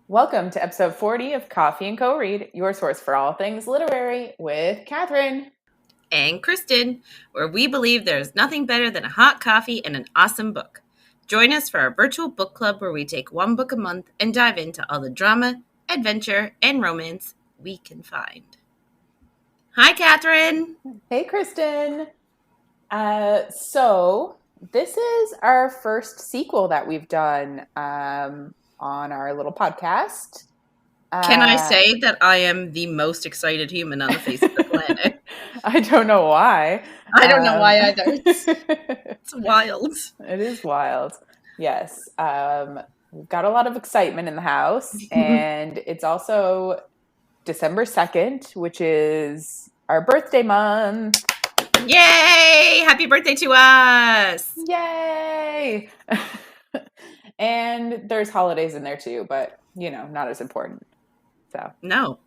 Welcome to episode 40 of Coffee and Co-Read, your source for all things literary with Catherine. And Kristen, where we believe there's nothing better than a hot coffee and an awesome book. Join us for our virtual book club where we take one book a month and dive into all the drama, adventure, and romance we can find. Hi, Catherine. Hey, Kristen. So this is our first sequel that we've done on our little podcast. Can I say that I am the most excited human on the face of the planet? I don't know why. I don't know why either. It's wild. It is wild. Yes. We've got a lot of excitement in the house, and it's also December 2nd, which is our birthday month. Yay! Happy birthday to us! Yay! And there's holidays in there too, but, not as important. So No.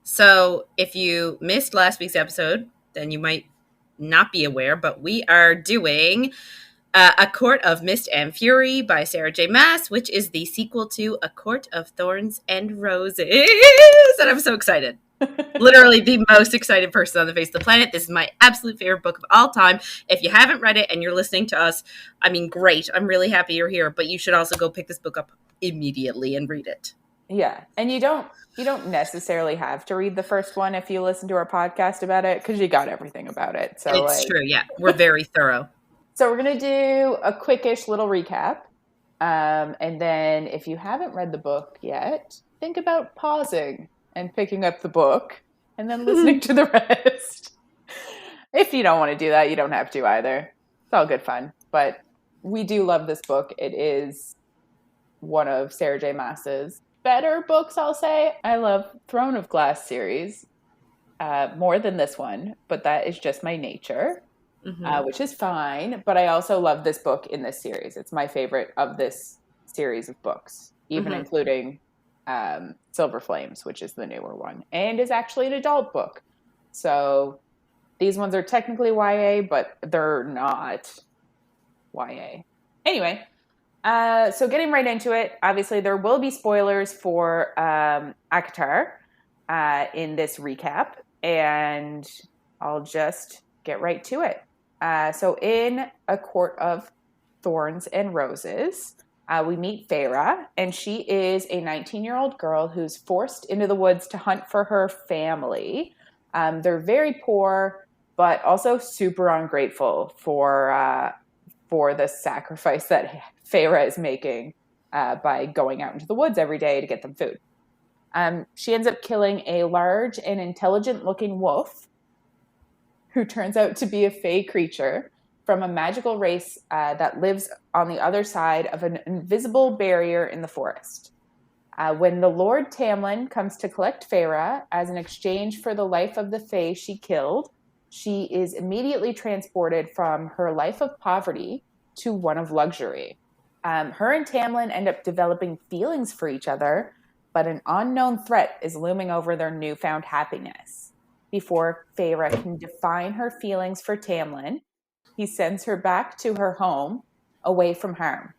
So if you missed last week's episode, then you might not be aware, but we are doing A Court of Mist and Fury by Sarah J. Maas, which is the sequel to A Court of Thorns and Roses. And I'm so excited. Literally the most excited person on the face of the planet. This is my absolute favorite book of all time. If you haven't read it and you're listening to us, I mean, great. I'm really happy you're here, but you should also go pick this book up immediately and read it. Yeah. And you don't necessarily have to read the first one if you listen to our podcast about it, because you got everything about it. So it's true. Yeah. We're very thorough. So we're going to do a quickish little recap. And then if you haven't read the book yet, think about pausing and picking up the book and then listening to the rest. If you don't want to do that, you don't have to either. It's all good fun. But we do love this book. It is one of Sarah J. Maas's better books, I'll say. I love Throne of Glass series more than this one, but that is just my nature. Which is fine, but I also love this book in this series. It's my favorite of this series of books, even including Silver Flames, which is the newer one, and is actually an adult book. So these ones are technically YA, but they're not YA. Anyway, so getting right into it, obviously there will be spoilers for ACOTAR in this recap, and I'll just get right to it. So in A Court of Thorns and Roses, we meet Feyre, and she is a 19-year-old girl who's forced into the woods to hunt for her family. They're very poor, but also super ungrateful for the sacrifice that Feyre is making by going out into the woods every day to get them food. She ends up killing a large and intelligent-looking wolf, who turns out to be a fae creature from a magical race that lives on the other side of an invisible barrier in the forest. When the Lord Tamlin comes to collect Feyre as an exchange for the life of the fae she killed, she is immediately transported from her life of poverty to one of luxury. Her and Tamlin end up developing feelings for each other, but an unknown threat is looming over their newfound happiness. Before Feyre can define her feelings for Tamlin, he sends her back to her home, away from harm.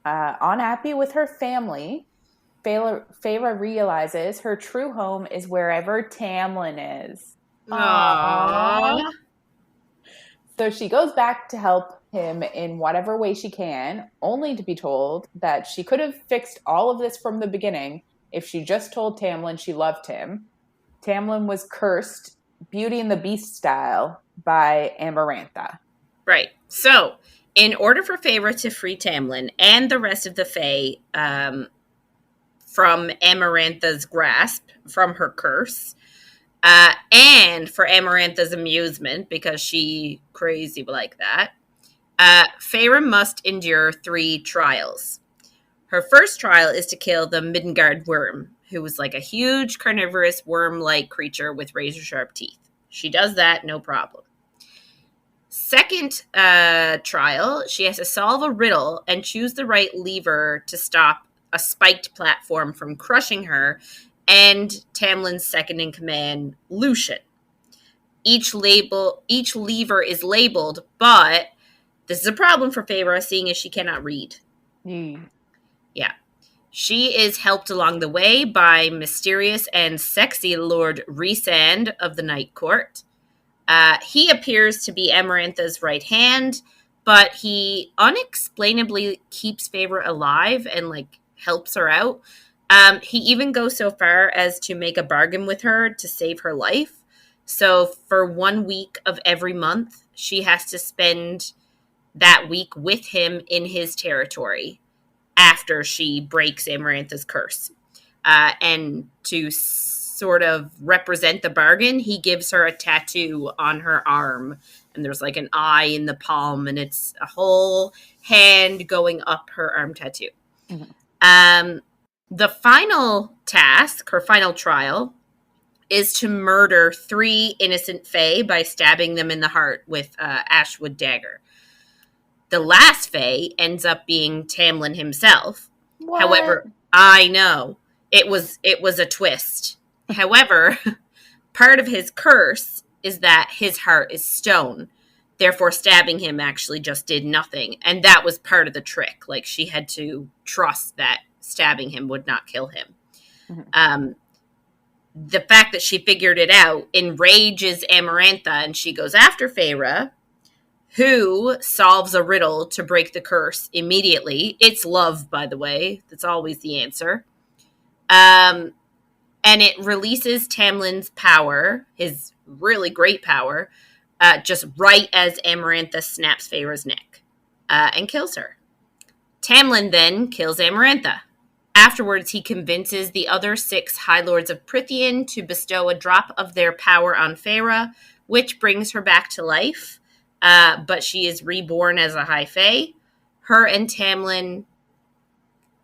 Unhappy with her family, Feyre realizes her true home is wherever Tamlin is. Aww. So she goes back to help him in whatever way she can, only to be told that she could have fixed all of this from the beginning if she just told Tamlin she loved him. Tamlin was cursed, Beauty and the Beast style, by Amarantha. Right. So, in order for Feyre to free Tamlin and the rest of the Fae from Amarantha's grasp, from her curse, and for Amarantha's amusement, because she crazy like that, Feyre must endure 3 trials. Her first trial is to kill the Midgard worm, who was like a huge carnivorous worm-like creature with razor-sharp teeth. She does that, no problem. Second trial, she has to solve a riddle and choose the right lever to stop a spiked platform from crushing her and Tamlin's second-in-command, Lucian. Each lever is labeled, but this is a problem for Feyre, seeing as she cannot read. Yeah. She is helped along the way by mysterious and sexy Lord Rhysand of the Night Court. He appears to be Amarantha's right hand, but he unexplainably keeps Feyre alive and like helps her out. He even goes so far as to make a bargain with her to save her life. So for 1 week of every month, she has to spend that week with him in his territory after she breaks Amarantha's curse. And to sort of represent the bargain, he gives her a tattoo on her arm. And there's like an eye in the palm, and it's a whole hand going up her arm tattoo. Mm-hmm. The final task, her final trial, is to murder 3 innocent fae by stabbing them in the heart with Ashwood dagger. The last fae ends up being Tamlin himself. What? However, I know it was a twist. However, part of his curse is that his heart is stone. Therefore, stabbing him actually just did nothing. And that was part of the trick. Like, she had to trust that stabbing him would not kill him. Mm-hmm. The fact that she figured it out enrages Amarantha, and she goes after Feyre, who solves a riddle to break the curse immediately. It's love, by the way. That's always the answer. And it releases Tamlin's power, his really great power, just right as Amarantha snaps Feyre's neck and kills her. Tamlin then kills Amarantha. Afterwards, he convinces the other 6 High Lords of Prythian to bestow a drop of their power on Feyre, which brings her back to life. But she is reborn as a High Fae. Her and Tamlin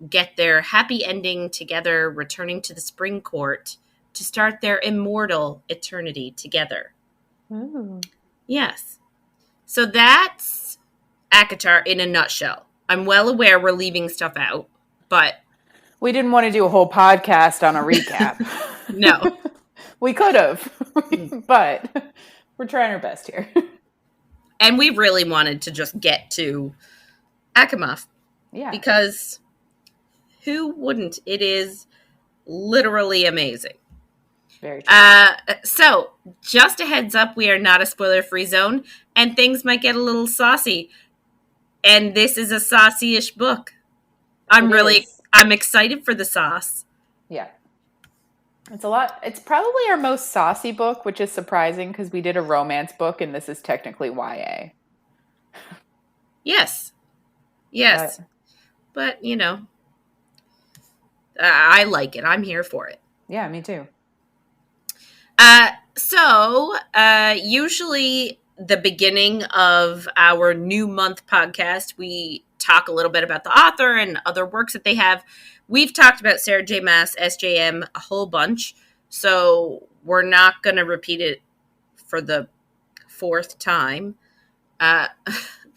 get their happy ending together, returning to the Spring Court to start their immortal eternity together. Ooh. Yes. So that's ACOTAR in a nutshell. I'm well aware we're leaving stuff out, but... We didn't want to do a whole podcast on a recap. No. We could have, but we're trying our best here. And we really wanted to just get to ACOMAF. Yeah. Because who wouldn't? It is literally amazing. Very true. So, just a heads up, we are not a spoiler-free zone, and things might get a little saucy. And this is a saucy-ish book. I'm excited for the sauce. Yeah. It's a lot. It's probably our most saucy book, which is surprising because we did a romance book and this is technically YA. Yes. But you know, I like it. I'm here for it. Yeah, me too. So usually the beginning of our new month podcast, we talk a little bit about the author and other works that they have. We've talked about Sarah J. Maas, SJM, a whole bunch, so we're not going to repeat it for the 4th time.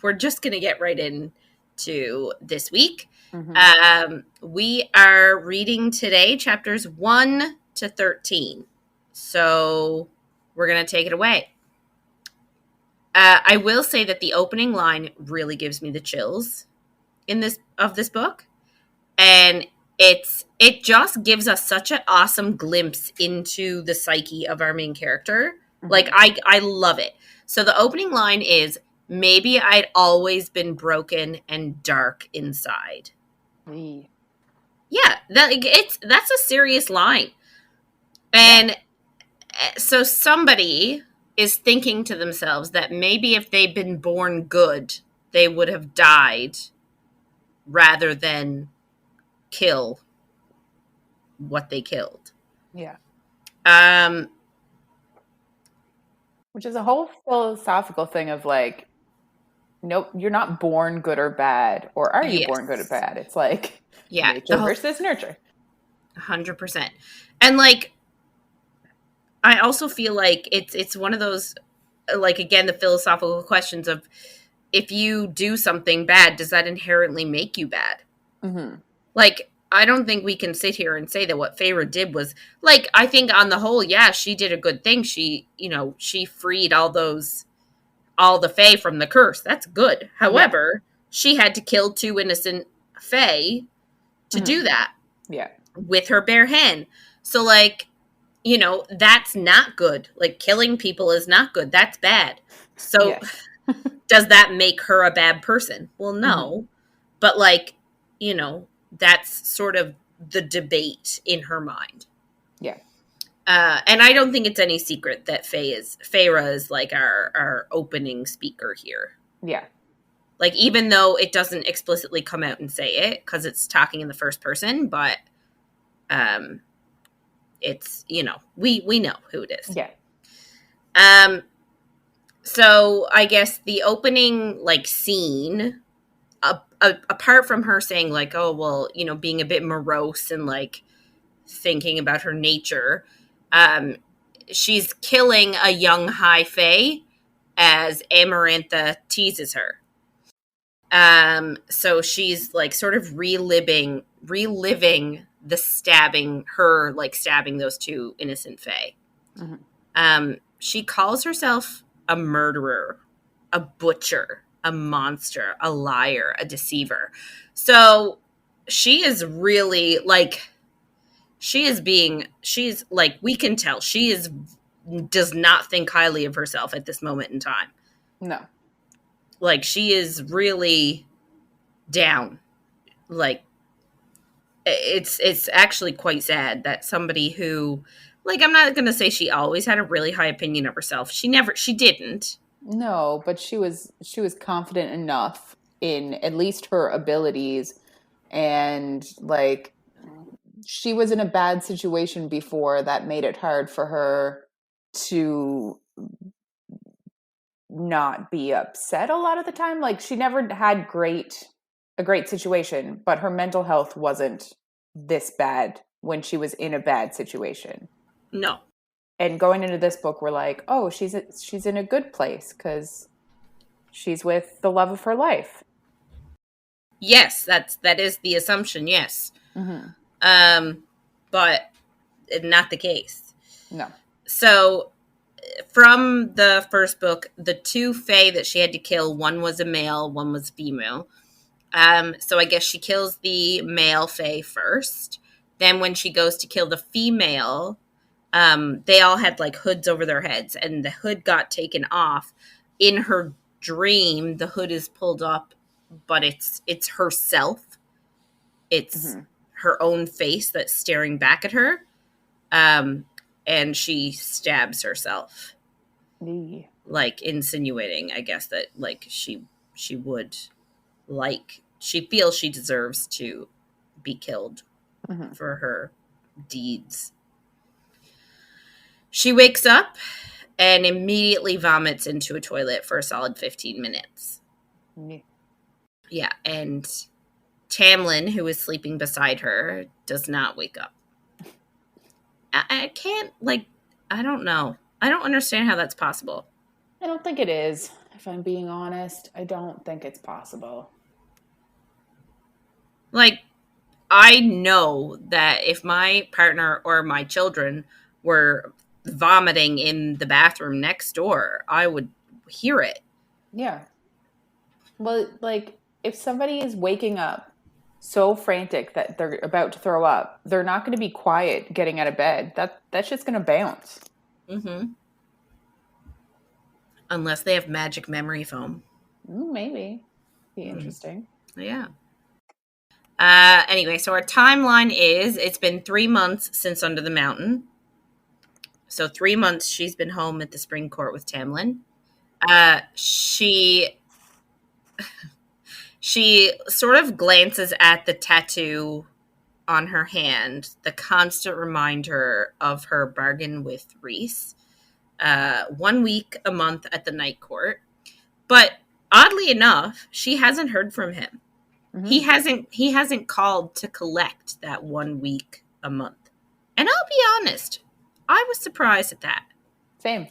We're just going to get right into this week. Mm-hmm. We are reading today chapters 1 to 13, so we're going to take it away. I will say that the opening line really gives me the chills in this book, and it just gives us such an awesome glimpse into the psyche of our main character. Mm-hmm. Like I love it. So the opening line is, "Maybe I'd always been broken and dark inside." Mm. Yeah, that's a serious line, and so somebody is thinking to themselves that maybe if they'd been born good, they would have died rather than kill what they killed. Yeah. Which is a whole philosophical thing of like, nope, you're not born good or bad, or are you born good or bad? It's like nature versus nurture. 100%. And like, I also feel like it's one of those, like, again, the philosophical questions of, if you do something bad, does that inherently make you bad? Mm-hmm. Like, I don't think we can sit here and say that what Feyre did was, like, I think on the whole, yeah, she did a good thing. She freed all the Fae from the curse. That's good. However, she had to kill 2 innocent Fae to do that. Yeah. With her bare hand. So, like, you know, that's not good. Like, killing people is not good. That's bad. So, Yes. does that make her a bad person? Well, no. But, like, you know, that's sort of the debate in her mind. Yeah. And I don't think it's any secret that Feyre is like our opening speaker here. Yeah. Like, even though it doesn't explicitly come out and say it because it's talking in the first person, but it's, you know, we know who it is. Yeah. So I guess the opening, like, scene, apart from her saying, like, oh, well, you know, being a bit morose and, like, thinking about her nature, she's killing a young high fae as Amarantha teases her. So she's, like, sort of reliving the stabbing those two innocent fae. She calls herself a murderer, a butcher, a monster, a liar, a deceiver. So she is really, like, we can tell does not think highly of herself at this moment in time. No. Like, she is really down. Like, it's actually quite sad that somebody who, like, I'm not going to say she always had a really high opinion of herself. She didn't. No, but she was confident enough in at least her abilities, and, like, she was in a bad situation before that made it hard for her to not be upset a lot of the time. Like, she never had a great situation, but her mental health wasn't this bad when she was in a bad situation. No. And going into this book, we're like, oh, she's in a good place because she's with the love of her life. Yes, that is the assumption. Yes. But not the case. No. So from the first book, the two fae that she had to kill, one was a male, one was female. So I guess she kills the male fae first. Then when she goes to kill the female, they all had, like, hoods over their heads, and the hood got taken off. In her dream, the hood is pulled up, but it's herself. It's her own face that's staring back at her. And she stabs herself. Like, insinuating, I guess, that, like, she would, like, she feels she deserves to be killed for her deeds. She wakes up and immediately vomits into a toilet for a solid 15 minutes. Yeah, and Tamlin, who is sleeping beside her, does not wake up. I can't, like, I don't know. I don't understand how that's possible. I don't think it is. If I'm being honest, I don't think it's possible. Like, I know that if my partner or my children were vomiting in the bathroom next door, I would hear it. Yeah. Well, like, if somebody is waking up so frantic that they're about to throw up, they're not going to be quiet getting out of bed. That shit's going to bounce. Unless they have magic memory foam. Maybe. Be interesting. Yeah. Anyway, so our timeline is, it's been 3 months since Under the Mountain. So 3 months she's been home at the spring court with Tamlin. She sort of glances at the tattoo on her hand, the constant reminder of her bargain with Rhys. 1 week a month at the night court. But oddly enough, she hasn't heard from him. He hasn't called to collect that 1 week a month. And I'll be honest, I was surprised at that. Same.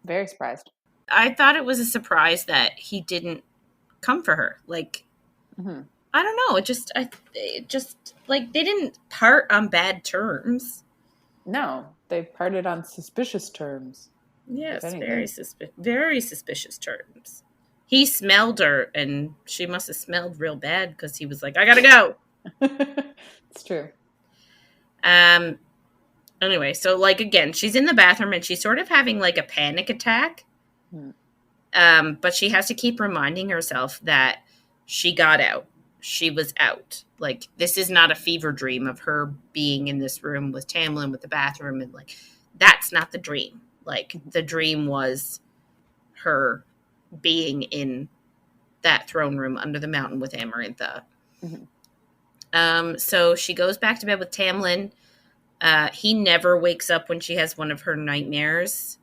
Very surprised. I thought it was a surprise that he didn't come for her. Like, I don't know. It just like, they didn't part on bad terms. No, they parted on suspicious terms. Yes, very suspicious terms. He smelled her, and she must have smelled real bad because he was like, I gotta go. It's true. Um, anyway, so like again, she's in the bathroom and she's sort of having like a panic attack. Mm. But she has to keep reminding herself that she got out. She was out. Like, this is not a fever dream of her being in this room with Tamlin with the bathroom. And, like, that's not the dream. Like, the dream was her being in that throne room under the mountain with Amarantha. So she goes back to bed with Tamlin. He never wakes up when she has one of her nightmares.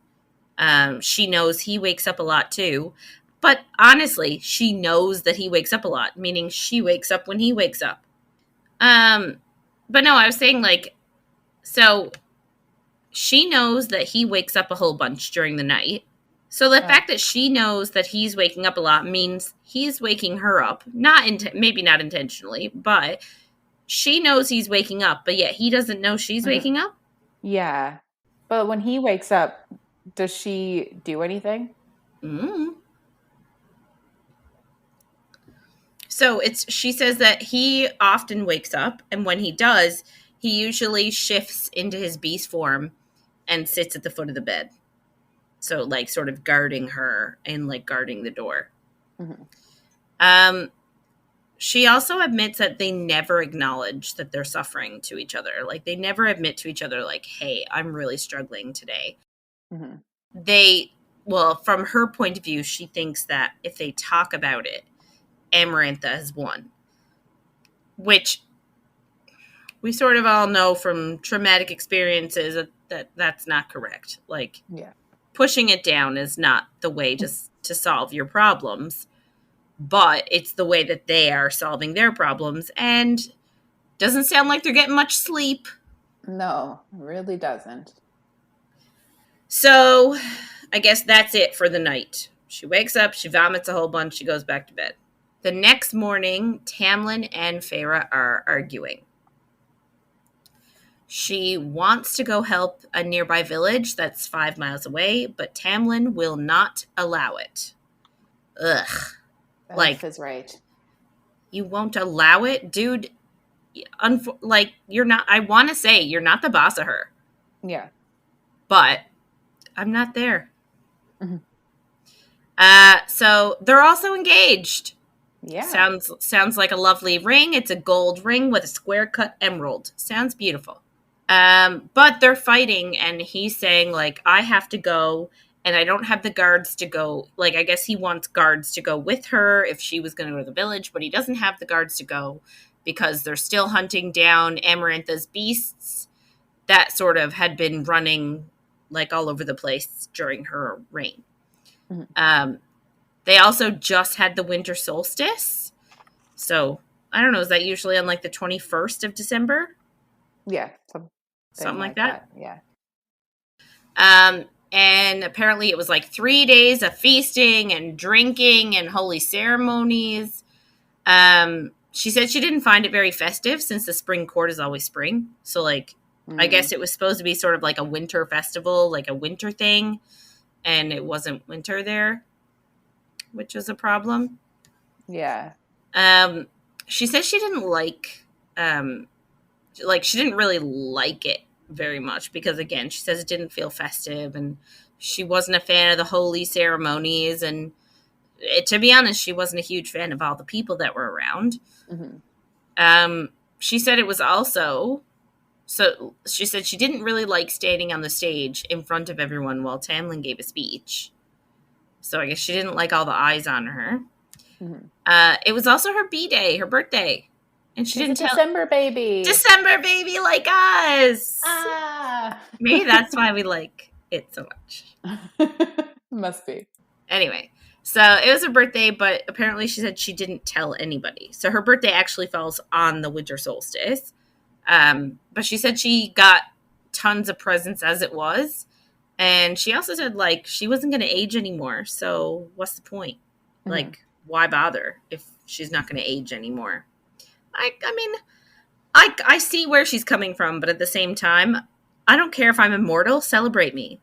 She knows he wakes up a lot too. But honestly, she knows that he wakes up a lot, meaning she wakes up when he wakes up. But no, I was saying like, so she knows that he wakes up a whole bunch during the night. So the fact that she knows that he's waking up a lot means he's waking her up. Maybe not intentionally, but she knows he's waking up, but yet he doesn't know she's waking up. Yeah. But when he wakes up, does she do anything? Mm. So she says that he often wakes up, and when he does, he usually shifts into his beast form and sits at the foot of the bed. So like sort of guarding her and like guarding the door. She also admits that they never acknowledge that they're suffering to each other. Like they never admit to each other like, hey, I'm really struggling today. From her point of view, she thinks that if they talk about it, Amarantha has won, which we sort of all know from traumatic experiences that's not correct. Like, pushing it down is not the way to solve your problems, but it's the way that they are solving their problems, and doesn't sound like they're getting much sleep. No, it really doesn't. So I guess that's it for the night. She wakes up, she vomits a whole bunch, she goes back to bed. The next morning, Tamlin and Feyre are arguing. She wants to go help a nearby village that's 5 miles away, but Tamlin will not allow it. Ugh. That is right. You won't allow it? Dude, you're not, I want to say, you're not the boss of her. Yeah. But I'm not there. So they're also engaged. Yeah. Sounds like a lovely ring. It's a gold ring with a square cut emerald. Sounds beautiful. But they're fighting, and he's saying, like, I have to go, and I don't have the guards to go. Like, I guess he wants guards to go with her if she was going to go to the village, but he doesn't have the guards to go because they're still hunting down Amarantha's beasts that sort of had been running, like, all over the place during her reign. They also just had the winter solstice. So, I don't know, is that usually on, like, the 21st of December? Yeah. Something like that? Yeah. And apparently it was like 3 days of feasting and drinking and holy ceremonies. She said she didn't find it very festive since the spring court is always spring. So, like, I guess it was supposed to be sort of like a winter festival, like a winter thing. And it wasn't winter there, which is a problem. Yeah. She said she didn't she didn't really like it very much because, again, she says it didn't feel festive and she wasn't a fan of the holy ceremonies. And to be honest, she wasn't a huge fan of all the people that were around. She said it was also... So she said she didn't really like standing on the stage in front of everyone while Tamlin gave a speech. So I guess she didn't like all the eyes on her. It was also her B-day, her birthday. And she didn't tell... December baby like us. Maybe that's why we like it so much. Must be. Anyway, so it was her birthday, but apparently she said she didn't tell anybody. So her birthday actually falls on the winter solstice. But she said she got tons of presents as it was. And she also said, like, she wasn't going to age anymore. So what's the point? Like, why bother if she's not going to age anymore? I mean, I see where she's coming from, but at the same time, I don't care if I'm immortal. Celebrate me.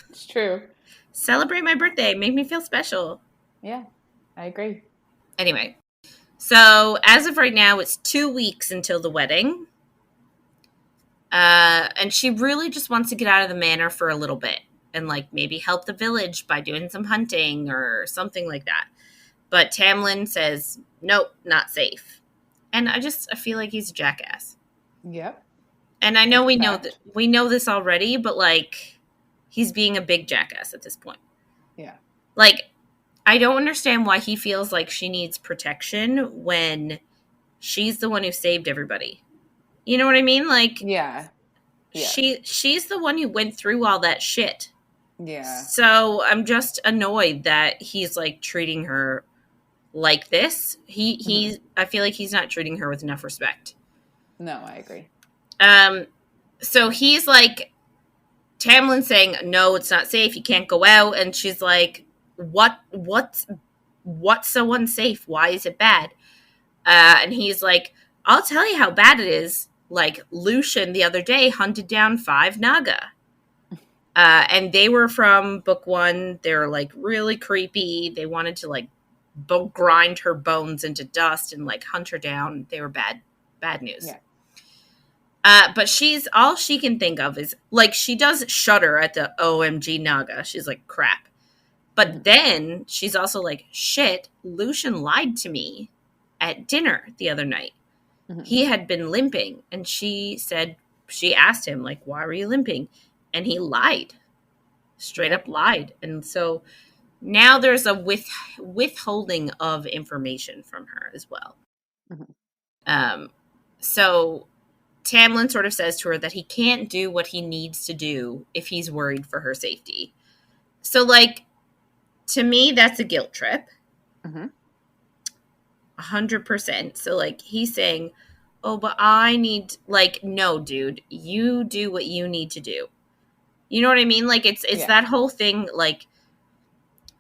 It's true. Celebrate my birthday. Make me feel special. Yeah, I agree. Anyway, So as of right now, it's 2 weeks until the wedding. And she really just wants to get out of the manor for a little bit and like maybe help the village by doing some hunting or something like that. But Tamlin says, nope, not safe. And I feel like he's a jackass. Yep. And I know That's we know this already, but like he's being a big jackass at this point. Yeah. Like I don't understand why he feels like she needs protection when she's the one who saved everybody. You know what I mean? Like Yeah. Yeah. she's the one who went through all that shit. Yeah. So I'm just annoyed that he's like treating her like this. I feel like he's not treating her with enough respect. No, I agree. So he's like, Tamlin saying, no, it's not safe. You can't go out. And she's like, what's so unsafe? Why is it bad? And he's like, I'll tell you how bad it is. Like Lucian the other day hunted down 5 Naga. And they were from book 1. They're like really creepy. They wanted to like grind her bones into dust and like hunt her down. They were bad news. Yeah. But all she can think of is like she does shudder at the OMG Naga. She's like, crap. But then she's also like, shit, Lucian lied to me at dinner the other night. Mm-hmm. He had been limping, and she asked him, like, why were you limping? And he lied. Straight up lied. And so now there's a withholding of information from her as well. Mm-hmm. So Tamlin sort of says to her that he can't do what he needs to do if he's worried for her safety. So, like, to me, that's a guilt trip. 100%. So, like, he's saying, oh, but I need, like, no, dude, you do what you need to do. You know what I mean? Like, it's that whole thing, like,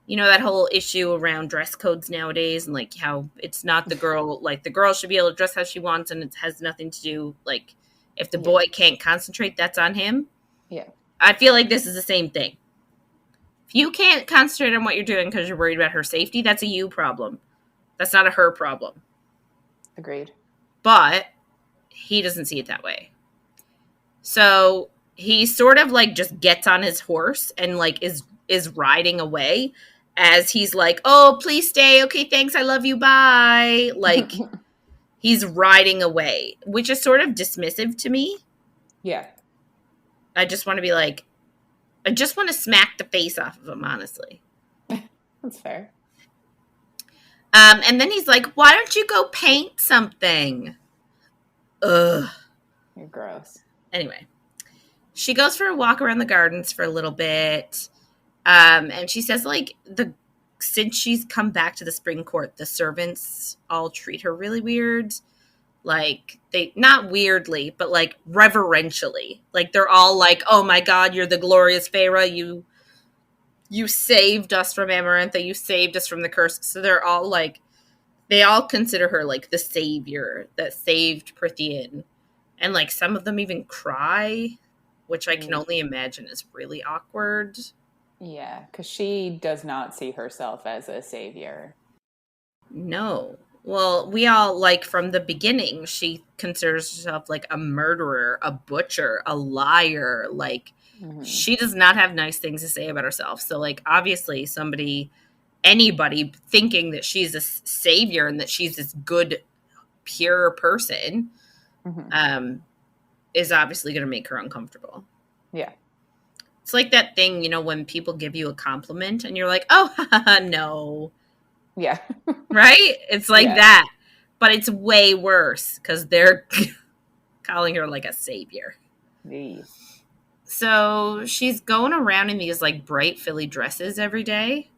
you know, that whole issue around dress codes nowadays and, like, how it's not the girl, like, the girl should be able to dress how she wants and it has nothing to do, like, if the boy can't concentrate, that's on him. Yeah. I feel like this is the same thing. If you can't concentrate on what you're doing because you're worried about her safety, that's a you problem. That's not a her problem. Agreed. But he doesn't see it that way. So he sort of like just gets on his horse and like is riding away as he's like, oh, please stay. Okay, thanks. I love you. Bye. Like he's riding away, which is sort of dismissive to me. Yeah. I just want to be like, I just want to smack the face off of him, honestly. That's fair. And then he's like, why don't you go paint something? Ugh. You're gross. Anyway, she goes for a walk around the gardens for a little bit. And she says, like, since she's come back to the spring court, the servants all treat her really weird. Like, they, not weirdly, but, like, reverentially. Like, they're all like, oh, my God, you're the glorious Feyre. You saved us from Amarantha. You saved us from the curse. So they're all, like, they all consider her, like, the savior that saved Prithian. And, like, some of them even cry, which I can only imagine is really awkward. Yeah, because she does not see herself as a savior. No. Well, we all, like, from the beginning, she considers herself, like, a murderer, a butcher, a liar. Like, she does not have nice things to say about herself. So, like, obviously anybody thinking that she's a savior and that she's this good, pure person is obviously going to make her uncomfortable. Yeah. It's like that thing, you know, when people give you a compliment and you're like, oh, no. Yeah. Right? It's like that. But it's way worse because they're calling her like a savior. Jeez. So she's going around in these like bright Philly dresses every day.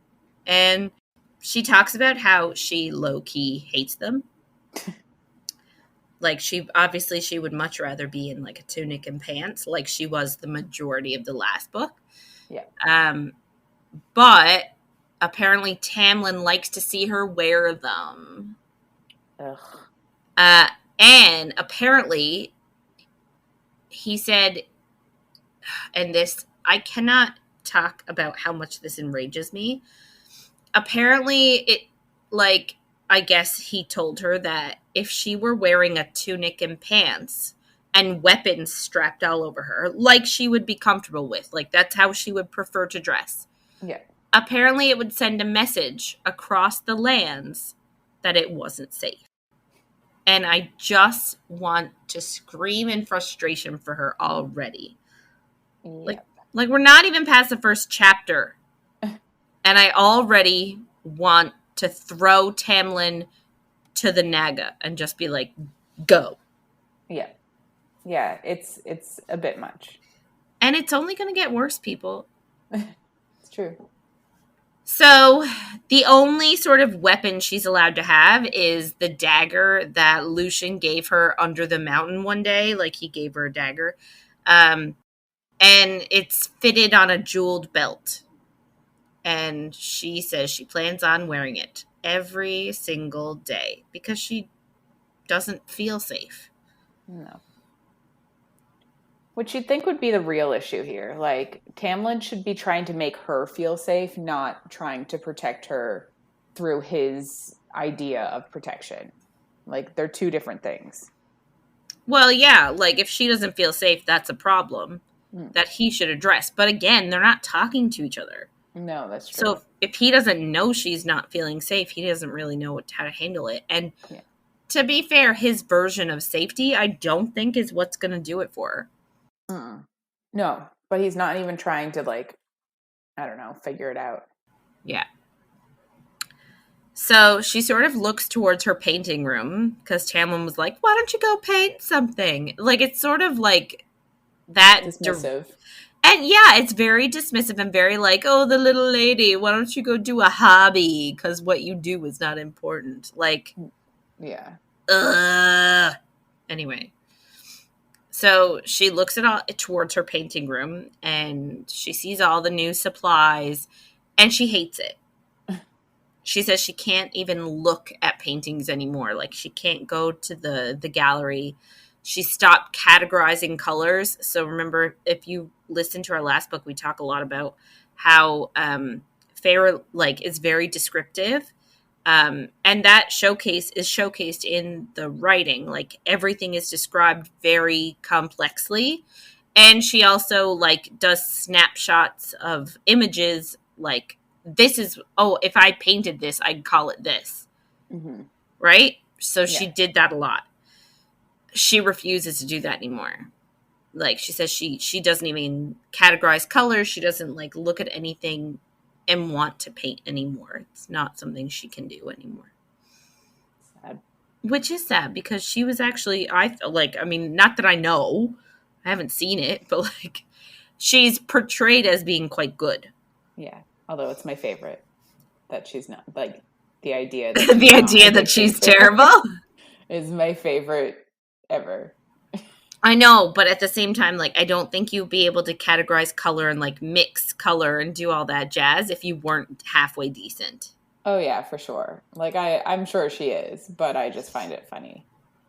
And she talks about how she low-key hates them. Like she would much rather be in like a tunic and pants like she was the majority of the last book. Yeah. But apparently Tamlin likes to see her wear them. Ugh. And apparently he said, and this, I cannot talk about how much this enrages me. Apparently it, like, I guess he told her that if she were wearing a tunic and pants and weapons strapped all over her, like she would be comfortable with, like that's how she would prefer to dress. Yeah. Apparently it would send a message across the lands that it wasn't safe. And I just want to scream in frustration for her already. Yep. Like we're not even past the first chapter. And I already want to throw Tamlin to the Naga and just be like, go. Yeah. Yeah, it's a bit much. And it's only going to get worse, people. It's true. So the only sort of weapon she's allowed to have is the dagger that Lucian gave her under the mountain one day. Like he gave her a dagger. And it's fitted on a jeweled belt. And she says she plans on wearing it every single day because she doesn't feel safe. No. Which you'd think would be the real issue here. Like, Tamlin should be trying to make her feel safe, not trying to protect her through his idea of protection. Like, they're two different things. Well, yeah, like if she doesn't feel safe, that's a problem that he should address. But again, they're not talking to each other. No, that's true. So if he doesn't know she's not feeling safe, he doesn't really know how to handle it. And to be fair, his version of safety, I don't think is what's going to do it for her. No, but he's not even trying to, like, I don't know, figure it out. Yeah. So she sort of looks towards her painting room because Tamlin was like, why don't you go paint something? Like, it's sort of like that. Dismissive. And yeah, it's very dismissive and very like, oh, the little lady, why don't you go do a hobby? Because what you do is not important. Like, yeah. Anyway. So she looks towards her painting room and she sees all the new supplies and she hates it. She says she can't even look at paintings anymore. Like she can't go to the gallery. She stopped categorizing colors. So remember, if you listen to our last book, we talk a lot about how Feyre like is very descriptive. And that is showcased in the writing. Like everything is described very complexly. And she also like does snapshots of images. Like this is, if I painted this, I'd call it this. Mm-hmm. Right? So she did that a lot. She refuses to do that anymore. Like she says she doesn't even categorize colors. She doesn't like look at anything and want to paint anymore. It's not something she can do anymore. Sad. Which is sad because she was actually, not that I know, I haven't seen it, but like she's portrayed as being quite good. Yeah. Although it's my favorite that she's not, like the idea that the idea that she's terrible is my favorite ever. I know, but at the same time, like, I don't think you'd be able to categorize color and, like, mix color and do all that jazz if you weren't halfway decent. Oh, yeah, for sure. Like, I'm sure she is, but I just find it funny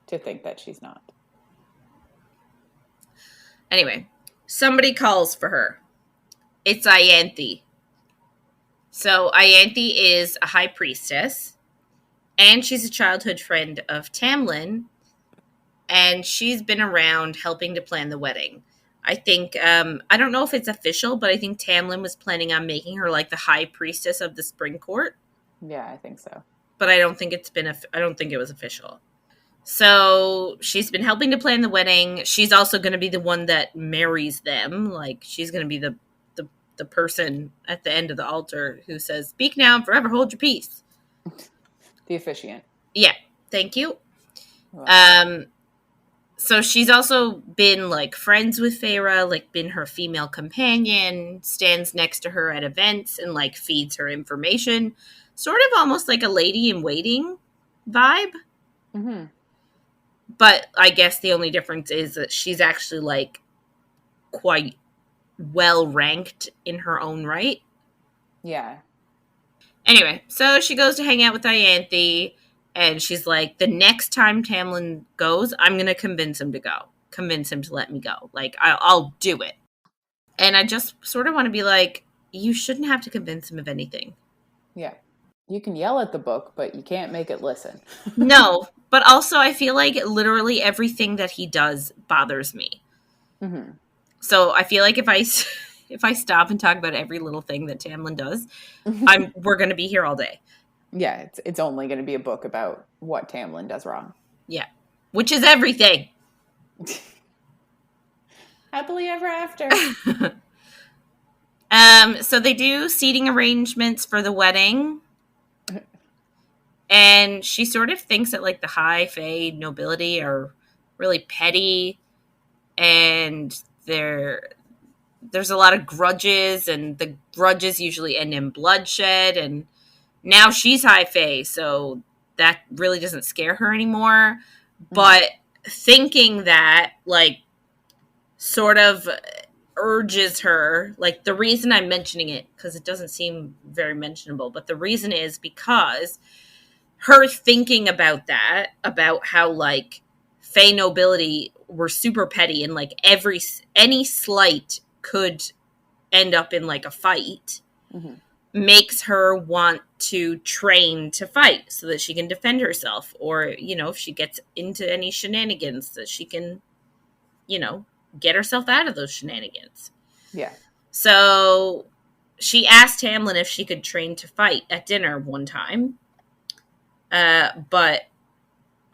to think that she's not. Anyway, somebody calls for her. It's Ianthe. So, Ianthe is a high priestess, and she's a childhood friend of Tamlin, and she's been around helping to plan the wedding. I think, I don't know if it's official, but I think Tamlin was planning on making her like the high priestess of the spring court. Yeah, I think so. But I don't think I don't think it was official. So she's been helping to plan the wedding. She's also going to be the one that marries them. Like she's going to be the person at the end of the altar who says, speak now and forever hold your peace. The officiant. Yeah. Thank you. Wow. So she's also been like friends with Feyre, like been her female companion, stands next to her at events and like feeds her information. Sort of almost like a lady in waiting vibe. Mm-hmm. But I guess the only difference is that she's actually like quite well ranked in her own right. Yeah. Anyway, so she goes to hang out with Ianthe. And she's like, the next time Tamlin goes, I'm going to convince him to go. Convince him to let me go. Like, I'll do it. And I just sort of want to be like, you shouldn't have to convince him of anything. Yeah. You can yell at the book, but you can't make it listen. No, but also I feel like literally everything that he does bothers me. Mm-hmm. So I feel like if I stop and talk about every little thing that Tamlin does, we're going to be here all day. Yeah, it's only going to be a book about what Tamlin does wrong. Yeah, which is everything. Happily ever after. So they do seating arrangements for the wedding. And she sort of thinks that like the high fae nobility are really petty, and there's a lot of grudges, and the grudges usually end in bloodshed. And now she's high fae, so that really doesn't scare her anymore. But thinking that like sort of urges her, like the reason I'm mentioning it, because it doesn't seem very mentionable, but the reason is because her thinking about that, about how like Fey nobility were super petty and like any slight could end up in like a fight, makes her want to train to fight so that she can defend herself, or if she gets into any shenanigans, that she can get herself out of those shenanigans. Yeah. So she asked Tamlin if she could train to fight at dinner one time. But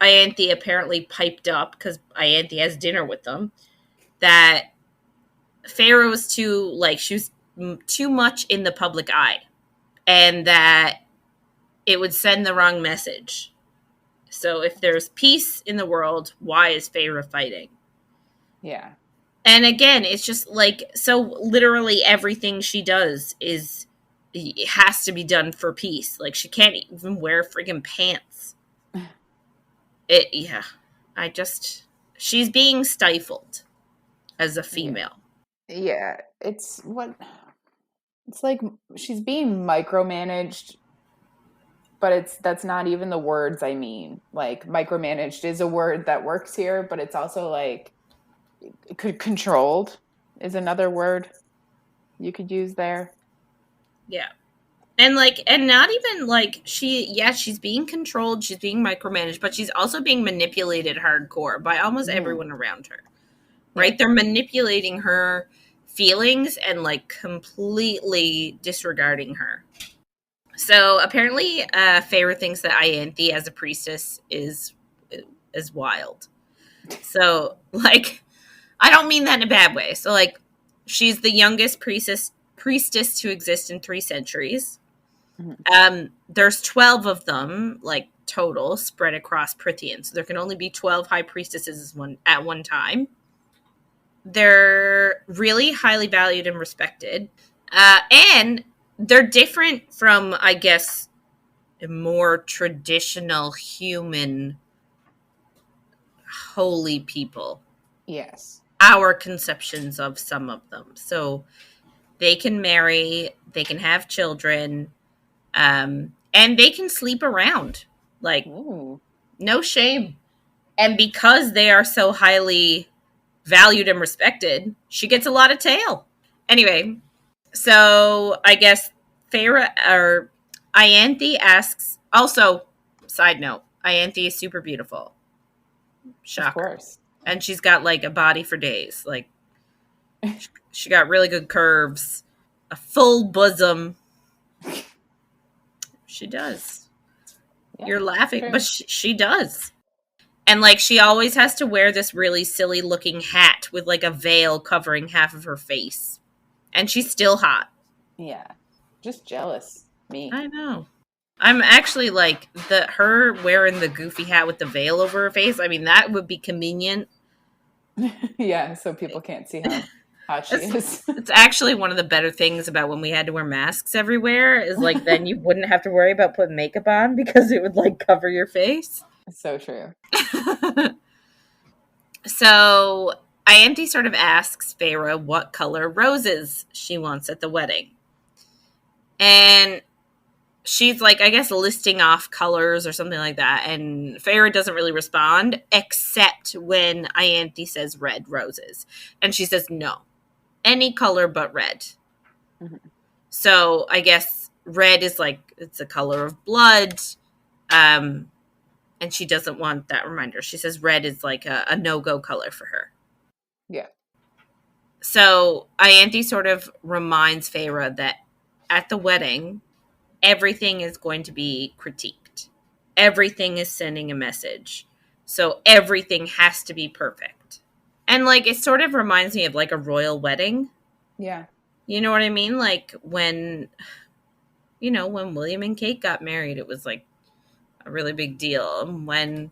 Ianthe apparently piped up, because Ianthe has dinner with them, that Feyre was she was too much in the public eye, and that it would send the wrong message. So if there's peace in the world, why is Feyre fighting? Yeah. And again, it's just like, so literally everything she does has to be done for peace. Like, she can't even wear freaking pants. She's being stifled as a female. Yeah. It's like she's being micromanaged, but that's not even the words I mean. Like, micromanaged is a word that works here, but it's also like controlled is another word you could use there. Yeah. And not even like she's being controlled, she's being micromanaged, but she's also being manipulated hardcore by almost everyone around her. Right? Yeah. They're manipulating her feelings and like completely disregarding her. So apparently, Feyre thinks that Ianthe as a priestess is wild. So like, I don't mean that in a bad way. So like, she's the youngest priestess to exist in 3 centuries. There's 12 of them, like total, spread across Prythian. So there can only be 12 high priestesses at one time. They're really highly valued and respected. And they're different from, I guess, more traditional human holy people. Yes. Our conceptions of some of them. So they can marry, they can have children, and they can sleep around. Like, no shame. And because they are so highly valued and respected, she gets a lot of tail. Anyway, so I guess Feyre or Ianthe asks. Also, side note, Ianthe is super beautiful. Shocker. Of course. And she's got like a body for days. Like, she got really good curves, a full bosom. She does. Yeah, you're laughing, true. But she does. And like, she always has to wear this really silly looking hat with like a veil covering half of her face. And she's still hot. Yeah. Just jealous. Me. I know. I'm actually like, her wearing the goofy hat with the veil over her face. I mean, that would be convenient. Yeah, so people can't see how hot she is. It's actually one of the better things about when we had to wear masks everywhere, is like, then you wouldn't have to worry about putting makeup on because it would like cover your face. So true. So Ianthe sort of asks Feyre what color roses she wants at the wedding. And she's like, I guess, listing off colors or something like that. And Feyre doesn't really respond, except when Ianthe says red roses. And she says, no, any color but red. Mm-hmm. So I guess red is like it's the color of blood. And she doesn't want that reminder. She says red is like a no-go color for her. Yeah. So Ianthe sort of reminds Feyre that at the wedding, everything is going to be critiqued. Everything is sending a message. So everything has to be perfect. And like it sort of reminds me of like a royal wedding. Yeah. You know what I mean? Like when William and Kate got married, it was like a really big deal. When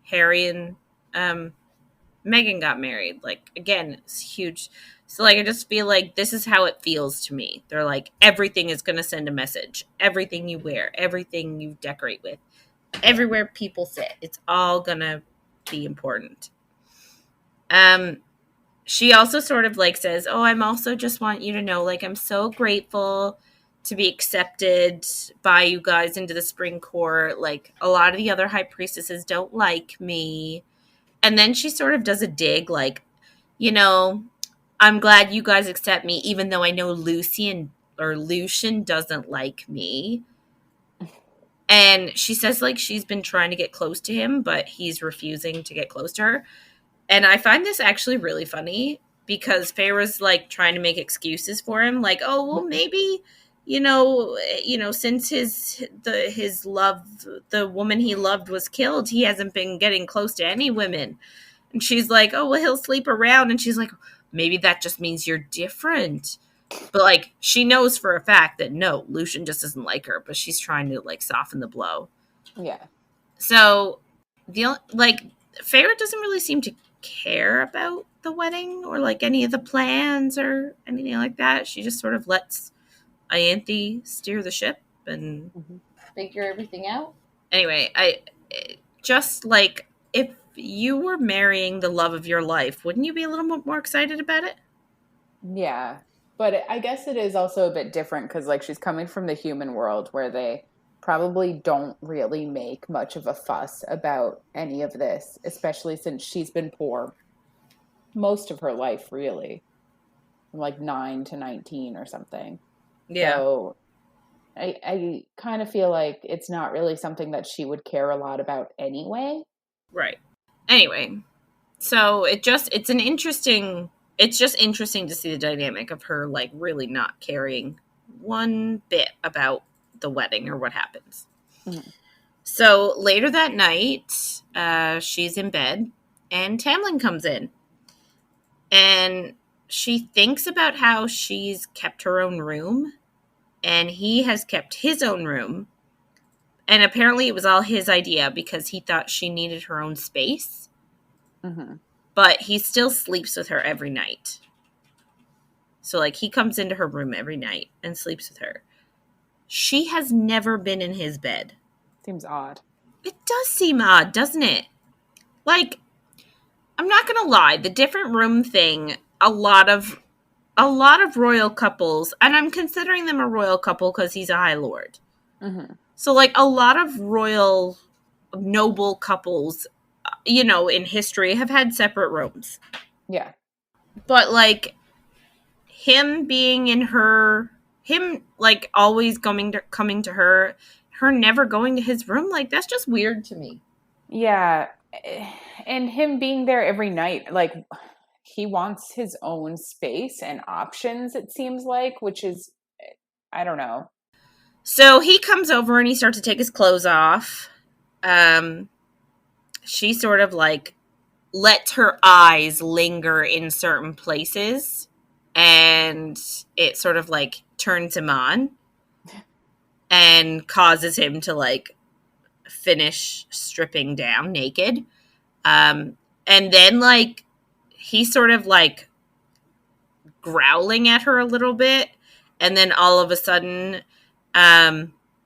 Harry and Meghan got married, like again, it's huge. So like I just feel like this is how it feels to me. They're like everything is going to send a message. Everything you wear, everything you decorate with, everywhere people sit, it's all going to be important. She also sort of like says, "Oh, I'm also just want you to know, like I'm so grateful to be accepted by you guys into the spring court. Like a lot of the other high priestesses don't like me." And then she sort of does a dig, like, I'm glad you guys accept me, even though I know Lucian doesn't like me. And she says, like, she's been trying to get close to him, but he's refusing to get close to her. And I find this actually really funny because Feyre's, like, trying to make excuses for him. Like, oh, well, maybe, since his love, the woman he loved was killed, he hasn't been getting close to any women. And she's like, oh, well, he'll sleep around. And she's like, maybe that just means you're different. But, like, she knows for a fact that, no, Lucian just doesn't like her. But she's trying to, like, soften the blow. Yeah. So, Feyre doesn't really seem to care about the wedding or, like, any of the plans or anything like that. She just sort of lets Ianthe steer the ship and figure everything out. Anyway, just, like, if you were marrying the love of your life, wouldn't you be a little bit more excited about it? Yeah. But I guess it is also a bit different because, like, she's coming from the human world where they probably don't really make much of a fuss about any of this, especially since she's been poor most of her life, really, from like 9 to 19 or something. Yeah. So I kind of feel like it's not really something that she would care a lot about anyway. Right. Anyway, so it's just interesting to see the dynamic of her, like, really not caring one bit about the wedding or what happens. Mm-hmm. So later that night, she's in bed and Tamlin comes in and she thinks about how she's kept her own room and he has kept his own room. And apparently it was all his idea because he thought she needed her own space. Mm-hmm. But he still sleeps with her every night. So, like, he comes into her room every night and sleeps with her. She has never been in his bed. Seems odd. It does seem odd, doesn't it? Like, I'm not going to lie. The different room thing, a lot of royal couples, and I'm considering them a royal couple because he's a High Lord. Mm-hmm. So, like, a lot of royal noble couples, in history have had separate rooms. Yeah. But, like, him being in him, like, always coming to her never going to his room, like, that's just weird to me. Yeah. And him being there every night, like, he wants his own space and options, it seems like, which is, I don't know. So he comes over and he starts to take his clothes off. She sort of, like, lets her eyes linger in certain places and it sort of, like, turns him on and causes him to, like, finish stripping down naked. And then, like, he's sort of, like, growling at her a little bit. And then all of a sudden,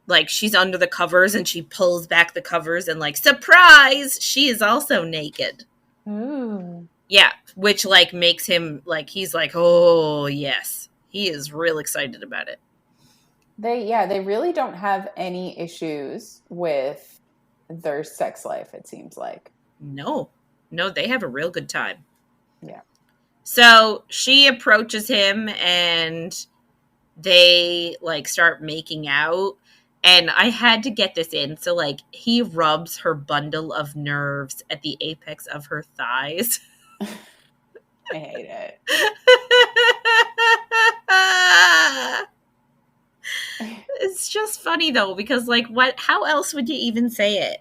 like, she's under the covers and she pulls back the covers and, like, surprise, she is also naked. Ooh. Yeah, which, like, makes him, like, he's like, oh, yes. He is real excited about it. They really don't have any issues with their sex life, it seems like. No, they have a real good time. Yeah. So she approaches him and they, like, start making out. And I had to get this in. So, like, he rubs her bundle of nerves at the apex of her thighs. I hate it. It's just funny, though, because, like, how else would you even say it?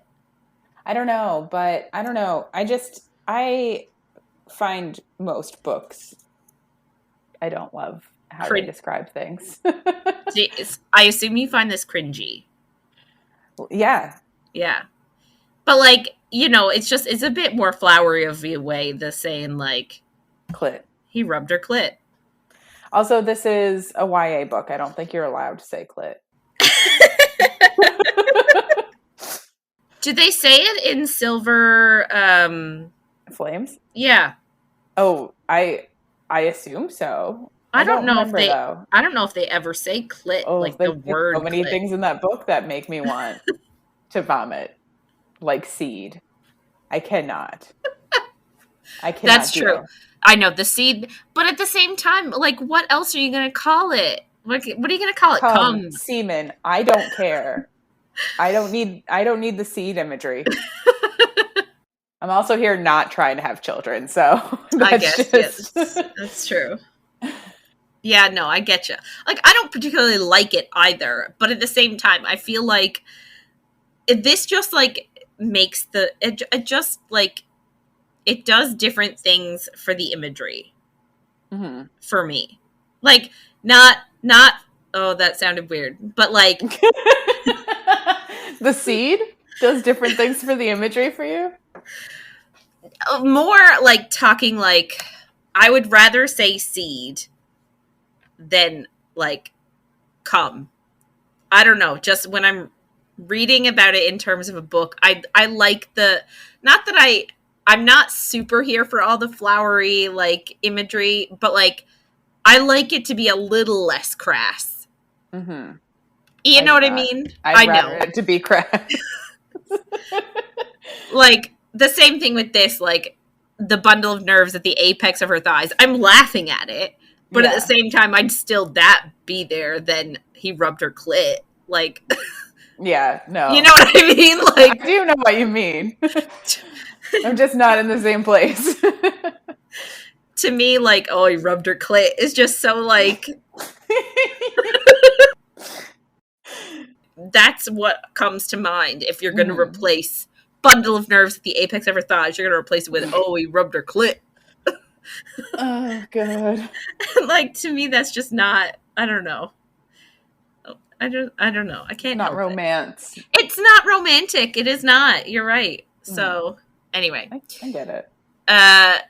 I don't know, but I don't know. I find most books, I don't love how they describe things. I assume you find this cringy. Yeah. Yeah. But, like, you know, it's a bit more flowery of a way than saying, like, clit. He rubbed her clit. Also, this is a YA book. I don't think you're allowed to say clit. Did they say it in Silver Flames? Yeah. Oh, I assume so. I don't know remember, if they though. I don't know if they ever say clit, like the word so many clit. things in that book that make me want to vomit. Like seed. I cannot. That's true. I know, the seed, but at the same time, like, what else are you going to call it? Like, what are you going to call it? Cum. Semen. I don't care. I don't need the seed imagery. I'm also here not trying to have children, so I guess yes, that's true. Yeah, no, I get you. Like, I don't particularly like it either, but at the same time, I feel like this just like makes it just like it does different things for the imagery. Mm-hmm. For me, like not. Oh, that sounded weird, but like the seed does different things for the imagery for you. More like talking like I would rather say seed than like cum. I don't know. Just when I'm reading about it in terms of a book, I like not that I'm not super here for all the flowery like imagery, but like I like it to be a little less crass. Mm-hmm. You know what I mean? I know it to be crass. Like the same thing with this, like the bundle of nerves at the apex of her thighs. I'm laughing at it, but at the same time, I'd still be there than he rubbed her clit. Like, yeah, no. You know what I mean? Like, I do know what you mean. I'm just not in the same place. To me, like, oh, he rubbed her clit is just so like. That's what comes to mind if you're going to replace bundle of nerves at the apex of her thighs. You're going to replace it with, oh, he rubbed her clit. Oh, God. Like, to me, that's just not, I don't know. I don't know. I can't not romance. It's not romantic. It is not. You're right. So, anyway. I get it.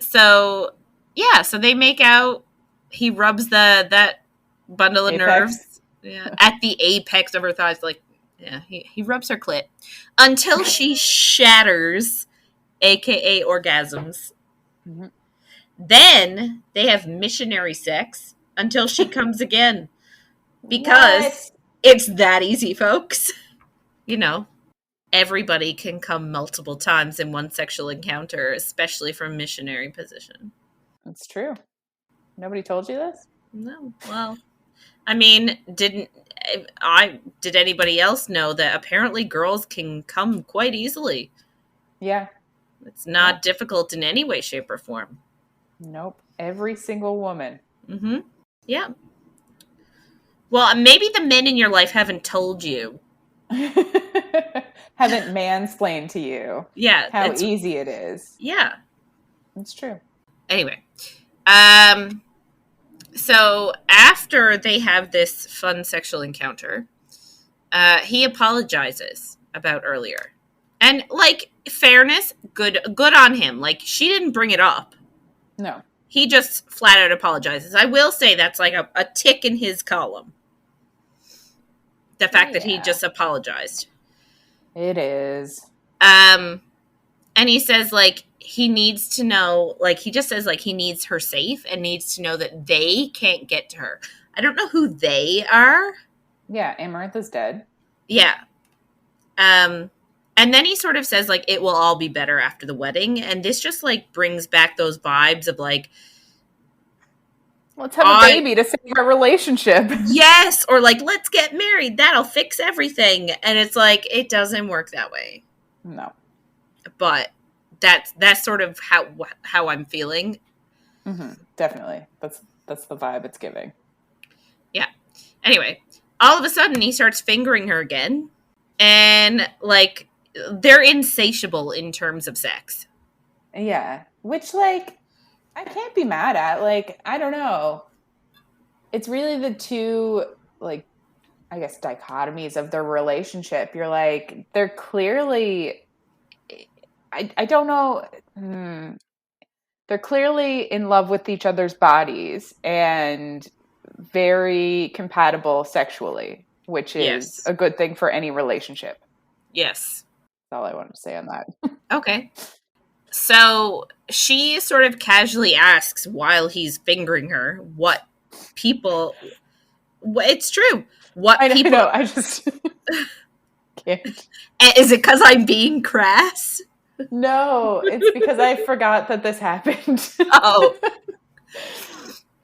So, yeah. So they make out. He rubs that bundle of nerves at the apex of her thighs. Like, yeah, he rubs her clit until she shatters, a.k.a. orgasms. Mm-hmm. Then they have missionary sex until she comes again. Because it's that easy, folks. You know, everybody can come multiple times in one sexual encounter, especially from missionary position. That's true. Nobody told you this? No. Well, I mean, did anybody else know that apparently girls can come quite easily? Yeah. It's not difficult in any way, shape, or form. Nope. Every single woman. Mm-hmm. Yeah. Well, maybe the men in your life haven't told you. Haven't mansplained to you. Yeah. How easy it is. Yeah. It's true. Anyway. So after they have this fun sexual encounter, he apologizes about earlier. And, like, fairness, good on him. Like, she didn't bring it up. No. He just flat out apologizes. I will say that's like a tick in his column. The fact that he just apologized. It is. And he says, like, he needs to know, like, he just says, like, he needs her safe and needs to know that they can't get to her. I don't know who they are. Yeah, Amarantha's dead. Yeah. And then he sort of says, like, it will all be better after the wedding. And this just, like, brings back those vibes of, like, Let's have a baby to save our relationship. Yes, or like, let's get married. That'll fix everything. And it's like, it doesn't work that way. No. But that's sort of how I'm feeling. Mm-hmm. Definitely. That's the vibe it's giving. Yeah. Anyway, all of a sudden he starts fingering her again. And like, they're insatiable in terms of sex. Yeah. Which, like, I can't be mad at. Like, I don't know. It's really the two, like, I guess, dichotomies of their relationship. You're like, they're clearly, I don't know. They're clearly in love with each other's bodies and very compatible sexually, which is a good thing for any relationship. Yes. That's all I wanted to say on that. Okay. So she sort of casually asks while he's fingering her what people. It's true. What people? I know. I just can't. Is it because I'm being crass? No, it's because I forgot that this happened. Oh.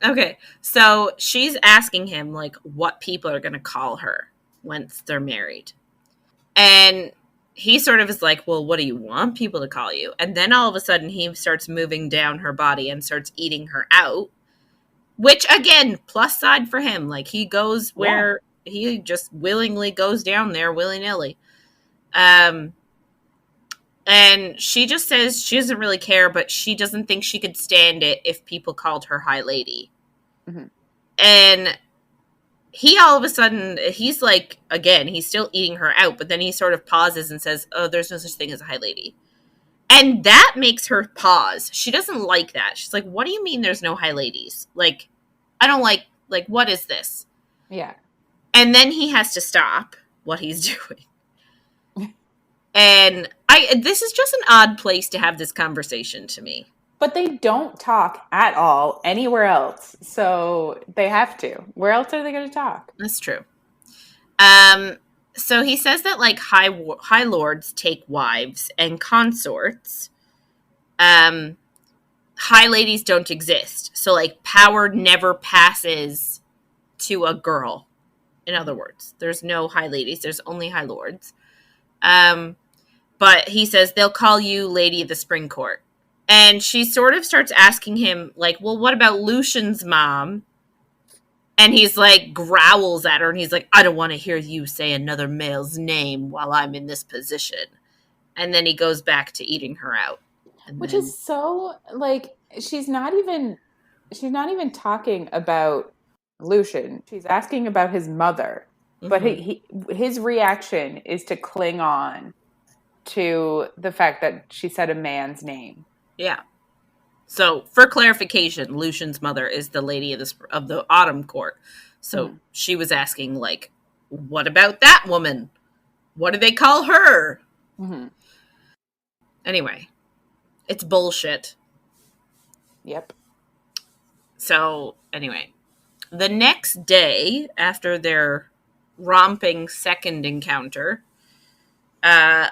Okay. So she's asking him, like, what people are going to call her once they're married. And he sort of is like, well, what do you want people to call you? And then all of a sudden he starts moving down her body and starts eating her out. Which, again, plus side for him. Like, he goes where he just willingly goes down there willy-nilly. And she just says she doesn't really care, but she doesn't think she could stand it if people called her High Lady. Mm-hmm. And he all of a sudden, he's like, again, he's still eating her out, but then he sort of pauses and says, oh, there's no such thing as a High Lady. And that makes her pause. She doesn't like that. She's like, what do you mean there's no High Ladies? Like, I don't like, what is this? Yeah. And then he has to stop what he's doing. And this is just an odd place to have this conversation to me. But they don't talk at all anywhere else. So they have to. Where else are they going to talk? That's true. So he says that, like, high lords take wives and consorts. High ladies don't exist. So, like, power never passes to a girl. In other words, there's no high ladies. There's only high lords. But he says they'll call you Lady of the Spring Court. And she sort of starts asking him, like, well, what about Lucian's mom? And he's like, growls at her, and he's like, I don't want to hear you say another male's name while I'm in this position. And then he goes back to eating her out. Which is so, like, she's not even talking about Lucian. She's asking about his mother. Mm-hmm. But his reaction is to cling on to the fact that she said a man's name. Yeah. So, for clarification, Lucian's mother is the Lady of the Autumn Court. So, she was asking, like, what about that woman? What do they call her? Mm-hmm. Anyway, it's bullshit. Yep. So, anyway, the next day, after their romping second encounter,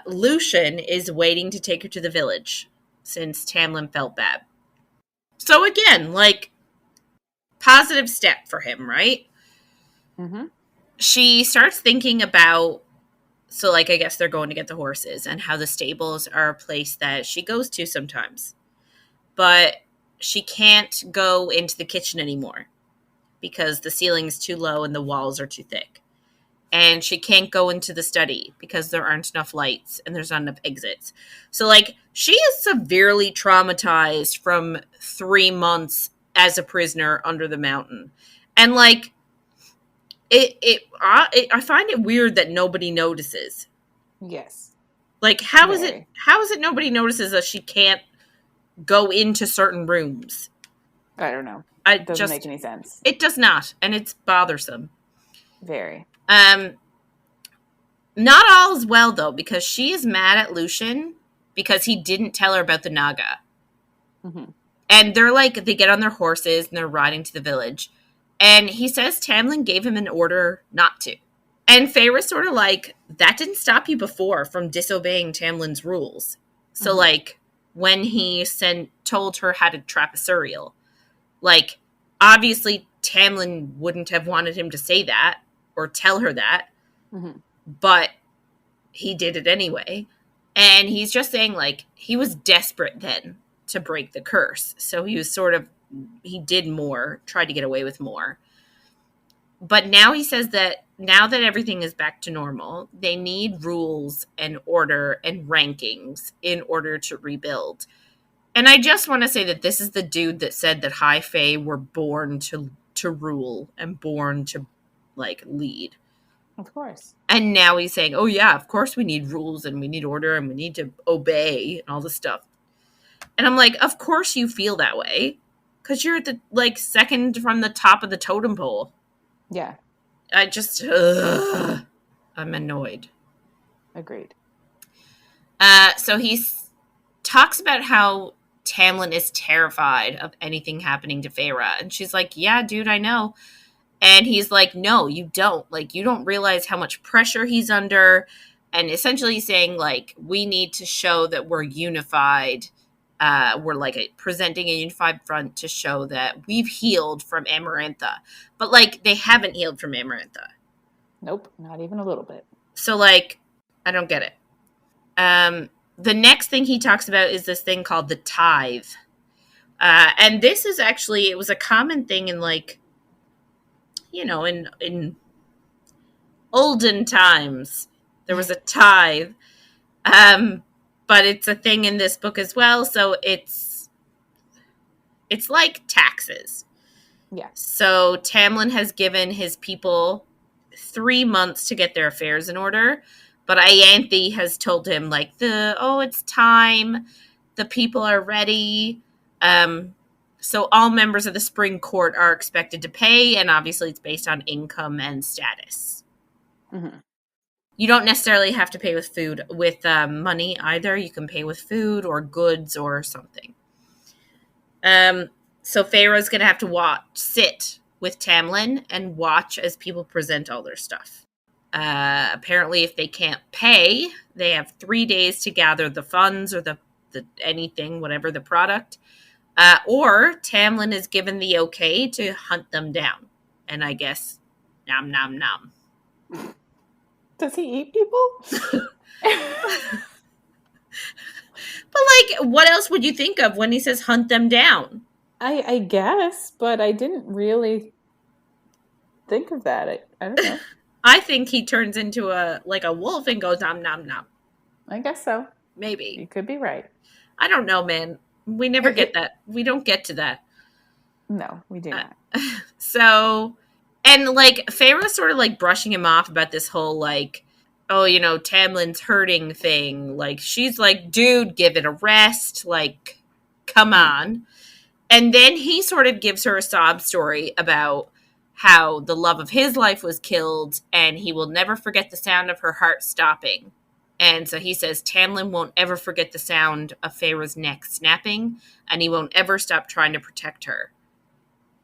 Lucian is waiting to take her to the village since Tamlin felt bad. So again, like, positive step for him, right? Mm-hmm. She starts thinking about, so, like, I guess they're going to get the horses and how the stables are a place that she goes to sometimes. But she can't go into the kitchen anymore because the ceiling's too low and the walls are too thick. And she can't go into the study because there aren't enough lights and there's not enough exits. So, like, she is severely traumatized from 3 months as a prisoner under the mountain. And, like, I find it weird that nobody notices. Yes. Like, how is it nobody notices that she can't go into certain rooms? I don't know. It doesn't make any sense. It does not. And it's bothersome. Very. Not all is well, though, because she is mad at Lucian because he didn't tell her about the Naga. Mm-hmm. And they get on their horses and they're riding to the village. And he says Tamlin gave him an order not to. And Feyre's sort of like, that didn't stop you before from disobeying Tamlin's rules. So, like, when he told her how to trap a Suriel, like, obviously Tamlin wouldn't have wanted him to say that or tell her that, but he did it anyway. And he's just saying, like, he was desperate then to break the curse. So he was he did more, tried to get away with more. But now he says that now that everything is back to normal, they need rules and order and rankings in order to rebuild. And I just want to say that this is the dude that said that High Fae were born to rule and born to, like, lead. Of course. And now he's saying, oh, yeah, of course we need rules and we need order and we need to obey and all this stuff. And I'm like, of course you feel that way. Because you're at the, like, second from the top of the totem pole. Yeah. I just, I'm annoyed. Agreed. So he talks about how Tamlin is terrified of anything happening to Feyre. And she's like, yeah, dude, I know. And he's like, no, you don't. Like, you don't realize how much pressure he's under. And essentially saying, like, we need to show that we're unified. We're, like, presenting a unified front to show that we've healed from Amarantha. But, like, they haven't healed from Amarantha. Nope, not even a little bit. So, like, I don't get it. The next thing he talks about is this thing called the tithe. And this is actually, it was a common thing in, like, you know, in olden times, there was a tithe. But it's a thing in this book as well. So it's like taxes. Yeah. So Tamlin has given his people 3 months to get their affairs in order. But Ianthe has told him, like, it's time. The people are ready. So all members of the Spring Court are expected to pay. And obviously it's based on income and status. Mm-hmm. You don't necessarily have to pay with money either. You can pay with food or goods or something. So Feyre's going to have to sit with Tamlin and watch as people present all their stuff. Apparently, if they can't pay, they have 3 days to gather the funds or the anything, whatever the product. Or Tamlin is given the okay to hunt them down. And I guess, nom, nom, nom. Does he eat people? But, like, what else would you think of when he says hunt them down? I guess, but I didn't really think of that. I don't know. I think he turns into a wolf and goes nom, nom, nom. I guess so. Maybe. You could be right. I don't know, man. We never get that. We don't get to that. No, we do not. So, and, like, Feyre's sort of, like, brushing him off about this whole, like, oh, you know, Tamlin's hurting thing. Like, she's like, dude, give it a rest. Like, come on. And then he sort of gives her a sob story about how the love of his life was killed and he will never forget the sound of her heart stopping. And so he says Tamlin won't ever forget the sound of Feyre's neck snapping, and he won't ever stop trying to protect her.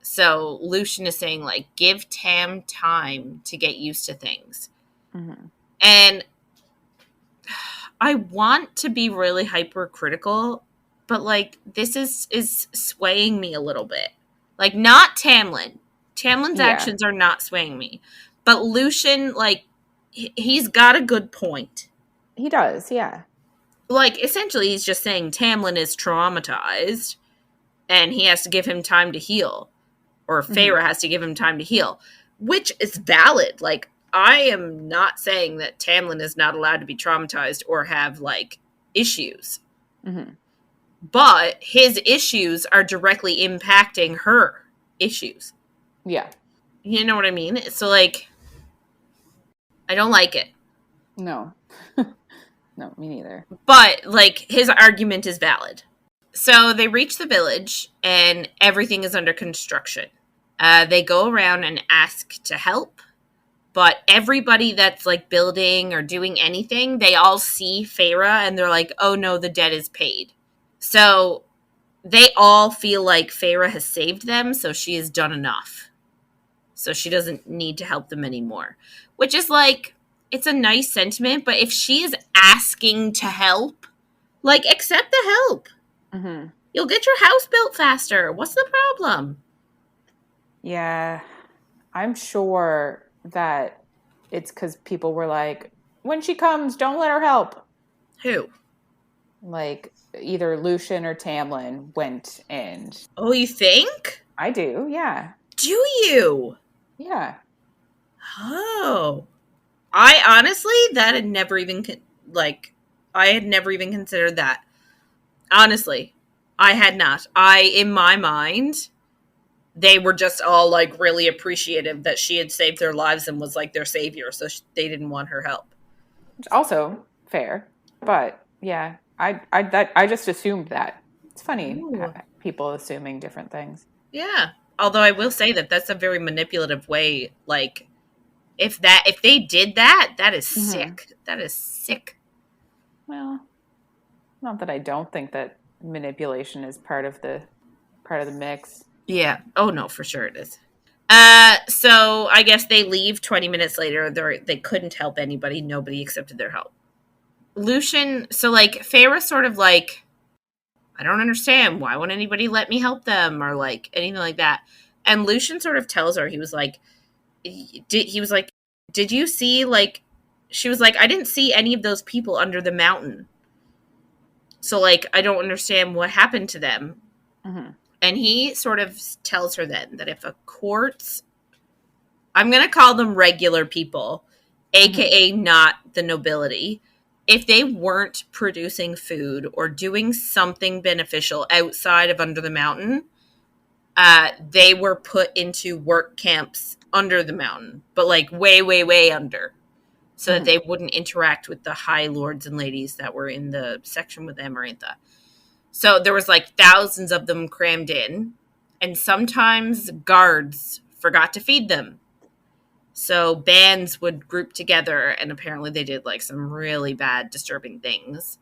So Lucian is saying, like, give Tam time to get used to things. Mm-hmm. And I want to be really hypercritical, but, like, this is swaying me a little bit. Like, not Tamlin. Tamlin's actions are not swaying me. But Lucian, like, he's got a good point. He does, yeah. Like, essentially, he's just saying Tamlin is traumatized, and he has to give him time to heal. Or Feyre has to give him time to heal. Which is valid. Like, I am not saying that Tamlin is not allowed to be traumatized or have, like, issues. Mm-hmm. But his issues are directly impacting her issues. Yeah. You know what I mean? So, like, I don't like it. No. No, me neither. But, like, his argument is valid. So they reach the village, and everything is under construction. They go around and ask to help. But everybody that's, like, building or doing anything, they all see Feyre, and they're like, oh, no, the debt is paid. So they all feel like Feyre has saved them, so she has done enough. So she doesn't need to help them anymore. Which is, like, it's a nice sentiment, but if she is asking to help, like, accept the help. Mm-hmm. You'll get your house built faster. What's the problem? Yeah, I'm sure that it's because people were like, when she comes, don't let her help. Who? Like either Lucian or Tamlin went and Oh, you think? I do, yeah. Do you? Yeah. Oh. I honestly, that had never even, I had never even considered that. Honestly, I had not. In my mind, they were just all like really appreciative that she had saved their lives and was like their savior, so they didn't want her help. Which also fair. But yeah, I just assumed that. It's funny Ooh. people assuming different things. Yeah. Although I will say that that's a very manipulative way. Like, if they did that, that is Hmm. sick. That is sick. Well, not that I don't think that manipulation is part of the mix. Yeah. Oh no, for sure it is. So I guess they leave 20 minutes later. They couldn't help anybody. Nobody accepted their help. Lucian, so like Feyre sort of like, I don't understand. Why won't anybody let me help them or like anything like that? And Lucian sort of tells her, he was like, did you see like, she was like, I didn't see any of those people under the mountain. So like, I don't understand what happened to them. Hmm. And he sort of tells her then that if a court, I'm going to call them regular people, Hmm. aka not the nobility, if they weren't producing food or doing something beneficial outside of Under the Mountain, they were put into work camps under the mountain, but like way, way, way under, so that Hmm. they wouldn't interact with the high lords and ladies that were in the section with Amarantha. So there was like thousands of them crammed in, and sometimes guards forgot to feed them. So bands would group together, and apparently they did like some really bad, disturbing things.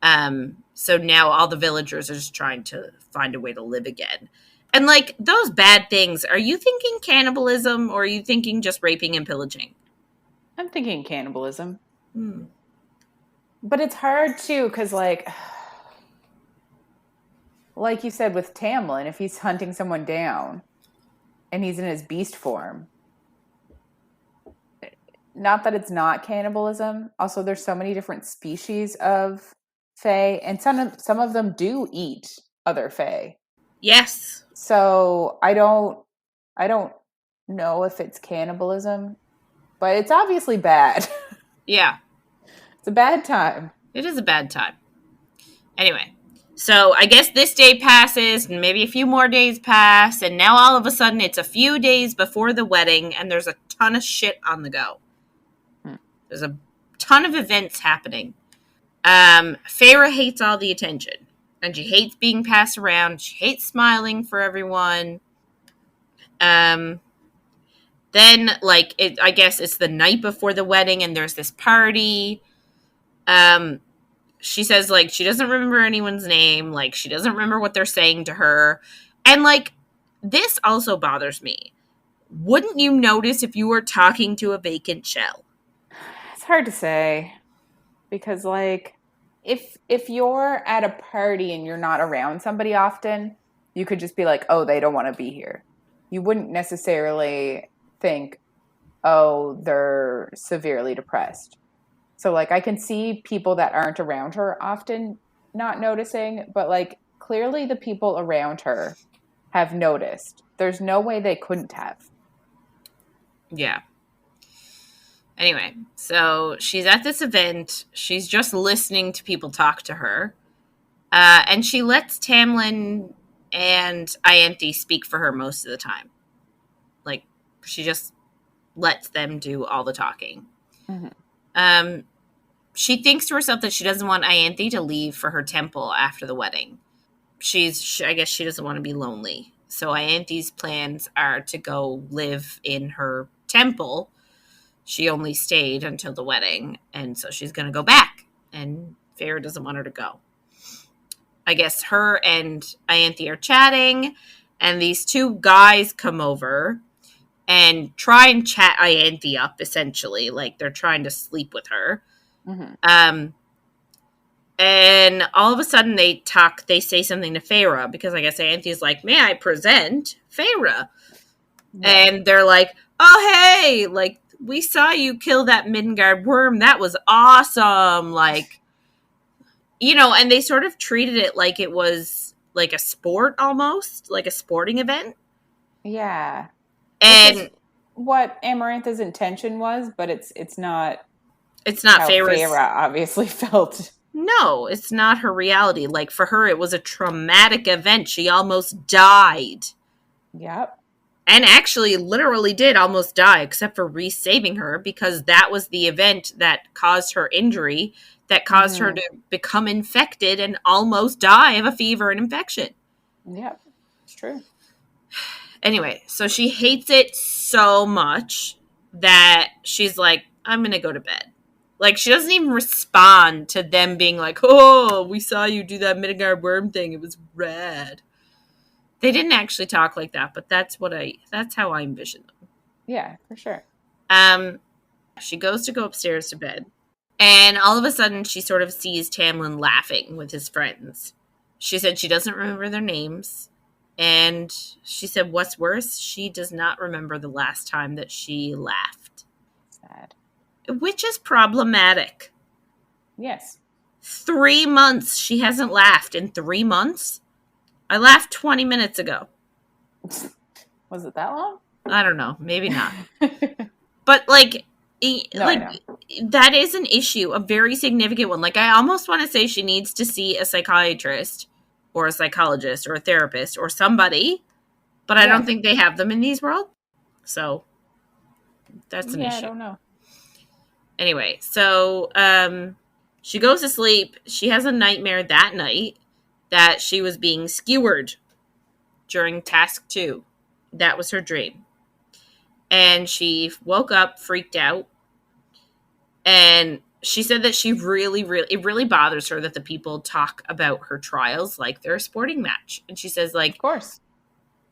So now all the villagers are just trying to find a way to live again. And like those bad things, are you thinking cannibalism or are you thinking just raping and pillaging? I'm thinking cannibalism. Hmm. But it's hard too, because like you said with Tamlin, if he's hunting someone down and he's in his beast form, not that it's not cannibalism. Also, there's so many different species of Fae, and some of them do eat other Fae. Yes. So I don't know if it's cannibalism, but it's obviously bad. Yeah. It's a bad time. It is a bad time. Anyway, so I guess this day passes, and maybe a few more days pass, and now all of a sudden it's a few days before the wedding, and there's a ton of shit on the go. Hmm. There's a ton of events happening. Feyre hates all the attention, and she hates being passed around. She hates smiling for everyone. Um, then, I guess it's the night before the wedding, and there's this party. Um, she says like she doesn't remember anyone's name, like she doesn't remember what they're saying to her, and like this also bothers me. Wouldn't you notice if you were talking to a vacant shell? It's hard to say because if you're at a party and you're not around somebody often, you could just be like, "Oh, they don't want to be here." You wouldn't necessarily think, "Oh, they're severely depressed." So like I can see people that aren't around her often not noticing, but like clearly the people around her have noticed. There's no way they couldn't have. Yeah. Anyway, so she's at this event. She's just listening to people talk to her. And she lets Tamlin and Ianthe speak for her most of the time. Like, she just lets them do all the talking. Mm-hmm. Um, she thinks to herself that she doesn't want Ianthe to leave for her temple after the wedding. I guess she doesn't want to be lonely. So Ianthe's plans are to go live in her temple. She only stayed until the wedding, and so she's going to go back. And Feyre doesn't want her to go. I guess her and Ianthe are chatting, and these two guys come over and try and chat Ianthe up, essentially. Like, they're trying to sleep with her. Mm-hmm. And all of a sudden they say something to Feyre, because I guess Ianthe's like, may I present Feyre? Yeah. And they're like, oh, hey, like, we saw you kill that Midgard worm. That was awesome. Like, and they sort of treated it like it was like a sport almost, like a sporting event. Yeah. Which is And what Amarantha's intention was, but it's not it's not how Feyre's. Feyre obviously felt. No, it's not her reality. Like, for her, it was a traumatic event. She almost died. Yep. And actually, literally did almost die, except for saving her, because that was the event that caused her injury, that caused her Hmm. to become infected and almost die of a fever and infection. Yep. It's true. Anyway, so she hates it so much that she's like, I'm going to go to bed. Like, she doesn't even respond to them being like, oh, we saw you do that Midgard worm thing. It was rad. They didn't actually talk like that, but that's how I envision them. Yeah, for sure. Um, she goes to go upstairs to bed, and all of a sudden she sort of sees Tamlin laughing with his friends. She said she doesn't remember their names, and she said what's worse, she does not remember the last time that she laughed, Sad. which is problematic. Yes. 3 months she hasn't laughed in 3 months. I laughed 20 minutes ago. Was it that long? I don't know, maybe not. But like, No, I know. that is an issue, a very significant one. Like, I almost want to say she needs to see a psychiatrist or a psychologist or a therapist or somebody, but I don't think they have them in these worlds. So that's an Yeah, I issue. don't know. Anyway, so she goes to sleep. She has a nightmare that night that she was being skewered during task 2. That was her dream. And she woke up freaked out. And she said that it really bothers her that the people talk about her trials like they're a sporting match. And she says, Of like, course.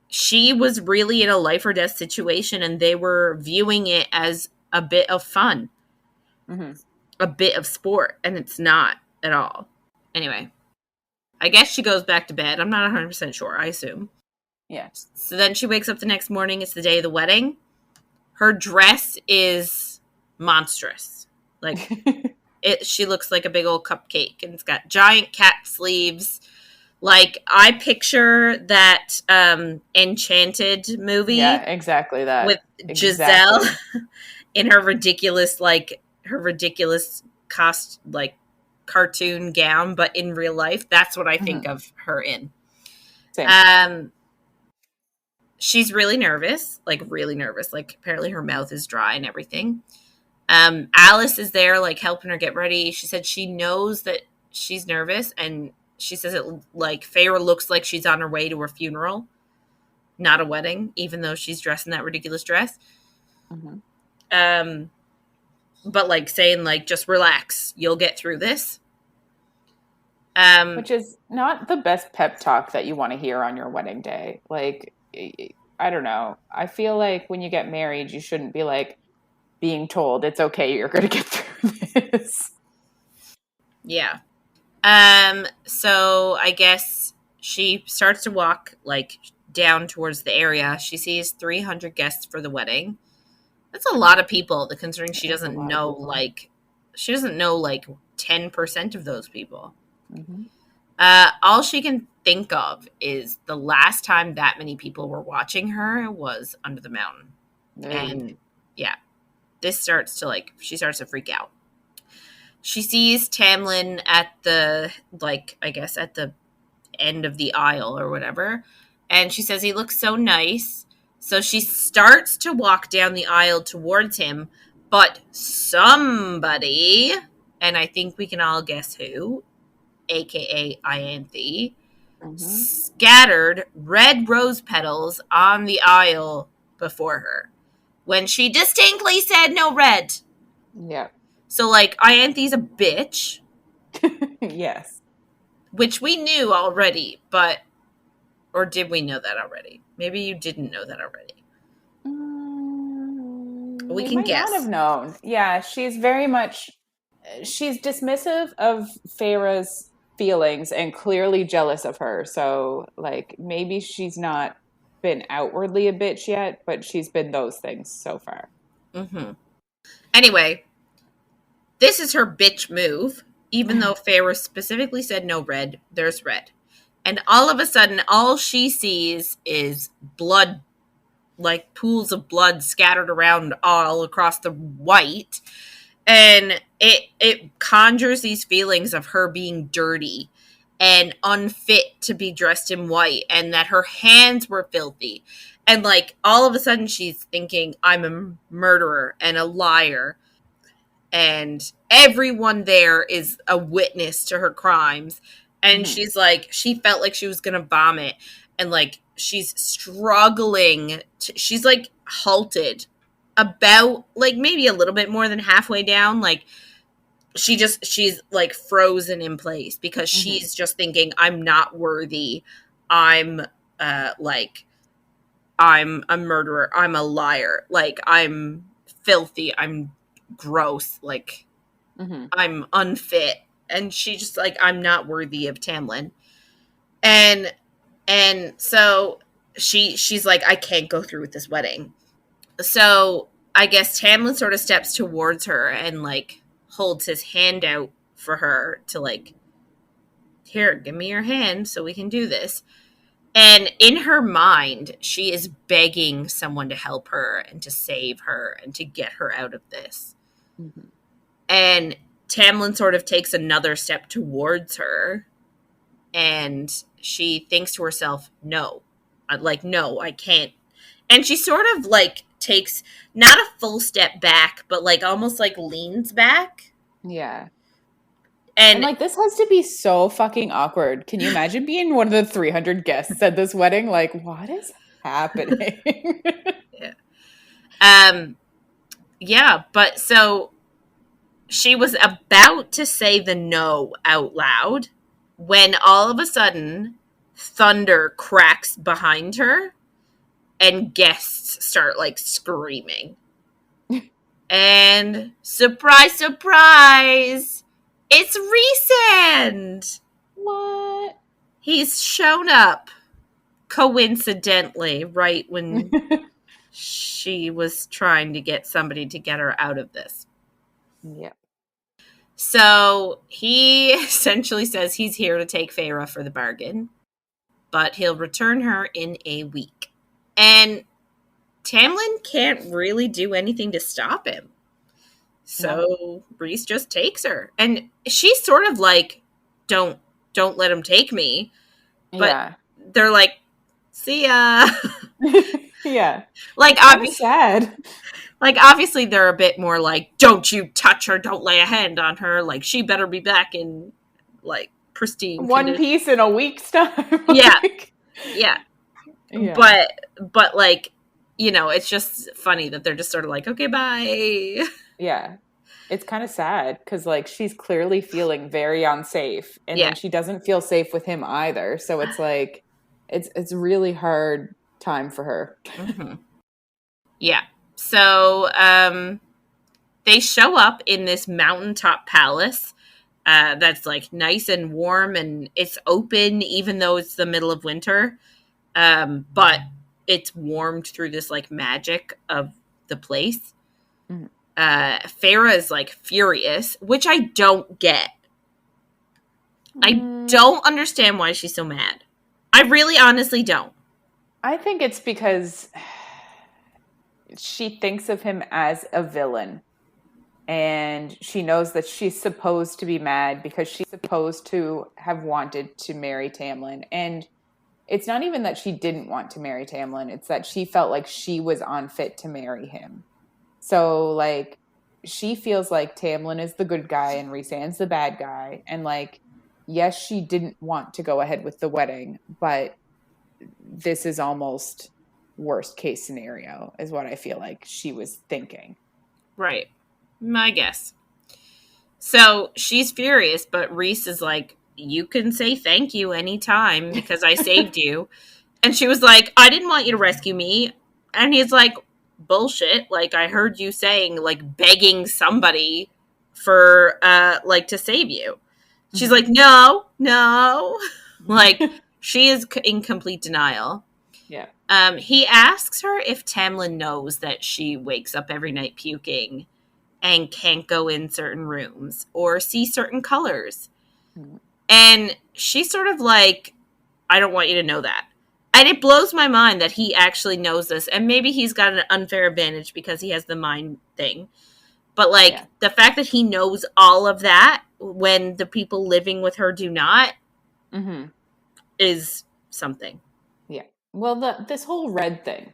she was really in a life or death situation and they were viewing it as a bit of fun, Hmm. a bit of sport, and it's not at all. Anyway, I guess she goes back to bed. I'm not 100% sure, I assume. Yeah. So then she wakes up the next morning. It's the day of the wedding. Her dress is monstrous. Like, she looks like a big old cupcake, and it's got giant cat sleeves. Like, I picture that Enchanted movie Yeah, exactly that. with Giselle Exactly. in her ridiculous cartoon gown, but in real life, that's what I think Hmm. of her in. Same. She's really nervous, like really nervous. Like, apparently her mouth is dry and everything. Alice is there, like, helping her get ready. She said she knows that she's nervous, and she says it like Feyre looks like she's on her way to her funeral, not a wedding, even though she's dressed in that ridiculous dress. Hmm. But like saying, like, just relax, you'll get through this. Which is not the best pep talk that you want to hear on your wedding day. Like, I don't know. I feel like when you get married, you shouldn't be like being told it's okay, you're going to get through this. Yeah. So I guess she starts to walk, like, down towards the area. She sees 300 guests for the wedding. That's a lot of people, considering she That's a doesn't lot of know, people. like, 10% of those people. Hmm. All she can think of is the last time that many people were watching her was under the mountain. And yeah, she starts to freak out. She sees Tamlin at the, like, I guess at the end of the aisle or whatever. And she says he looks so nice. So she starts to walk down the aisle towards him, but somebody, and I think we can all guess who, aka Ianthe, Hmm. scattered red rose petals on the aisle before her when she distinctly said no red. Yeah. So, like, Ianthe's a bitch, Yes. which we knew already, but, or did we know that already? Maybe you didn't know that already. We We can might not have guess. known. Yeah, she's dismissive of Feyre's feelings and clearly jealous of her. So, like, maybe she's not been outwardly a bitch yet, but she's been those things so far. Mm-hmm. Anyway, this is her bitch move. Even though Feyre specifically said no red, there's red. And all of a sudden, all she sees is blood, like pools of blood scattered around all across the white. And it conjures these feelings of her being dirty and unfit to be dressed in white, and that her hands were filthy. And like all of a sudden she's thinking, I'm a murderer and a liar, and everyone there is a witness to her crimes. And she's like, she felt like she was gonna vomit, and like she's struggling she's like halted about like maybe a little bit more than halfway down. Like she's like frozen in place because she's just thinking, I'm not worthy, I'm like I'm a murderer, I'm a liar, like I'm filthy, I'm gross, like I'm unfit. And she just like, I'm not worthy of Tamlin. And so she's like, I can't go through with this wedding. So I guess Tamlin sort of steps towards her and like holds his hand out for her to like, here, give me your hand so we can do this. And in her mind, she is begging someone to help her and to save her and to get her out of this. And Tamlin sort of takes another step towards her, and she thinks to herself, no, I can't. And she sort of like takes not a full step back, but like almost like leans back. Yeah. And like, this has to be so fucking awkward. Can you imagine being one of the 300 guests at this wedding? Like, what is happening? Yeah, but so she was about to say the no out loud when all of a sudden thunder cracks behind her and guests start like screaming. And surprise, surprise, it's Rhysand. What? He's shown up coincidentally right when she was trying to get somebody to get her out of this. Yeah. So he essentially says he's here to take Feyre for the bargain, but he'll return her in a week. And Tamlin can't really do anything to stop him. So Rhys just takes her. And she's sort of like, don't let him take me. But they're like, see ya. Yeah. Like, obviously sad. Like, obviously they're a bit more like, don't you touch her, don't lay a hand on her, like she better be back in like pristine one piece in a week's time. Yeah. But like, you know, it's just funny that they're just sort of like, okay, bye. Yeah. It's kind of sad because like she's clearly feeling very unsafe, and then she doesn't feel safe with him either. So it's like it's a really hard time for her. Yeah. So they show up in this mountaintop palace that's like nice and warm, and it's open even though it's the middle of winter. But it's warmed through this like magic of the place. Feyre is like furious, which I don't get. I don't understand why she's so mad. I really honestly don't. I think it's because she thinks of him as a villain, and she knows that she's supposed to be mad because she's supposed to have wanted to marry Tamlin. And it's not even that she didn't want to marry Tamlin, it's that she felt like she was unfit to marry him. So like she feels like Tamlin is the good guy and Rhysand's the bad guy, and like yes, she didn't want to go ahead with the wedding, but this is almost worst case scenario is what I feel like she was thinking. Right. My guess. So she's furious, but Rhys is like, you can say thank you anytime because I saved you. And she was like, I didn't want you to rescue me. And he's like, bullshit. Like, I heard you saying, like, begging somebody for, like, to save you. She's like, no. Like, she is in complete denial. Yeah. He asks her if Tamlin knows that she wakes up every night puking and can't go in certain rooms or see certain colors. Mm. And she's sort of like, I don't want you to know that. And it blows my mind that he actually knows this. And maybe he's got an unfair advantage because he has the mind thing. But, like, the fact that he knows all of that when the people living with her do not is something. Yeah. Well, this whole red thing.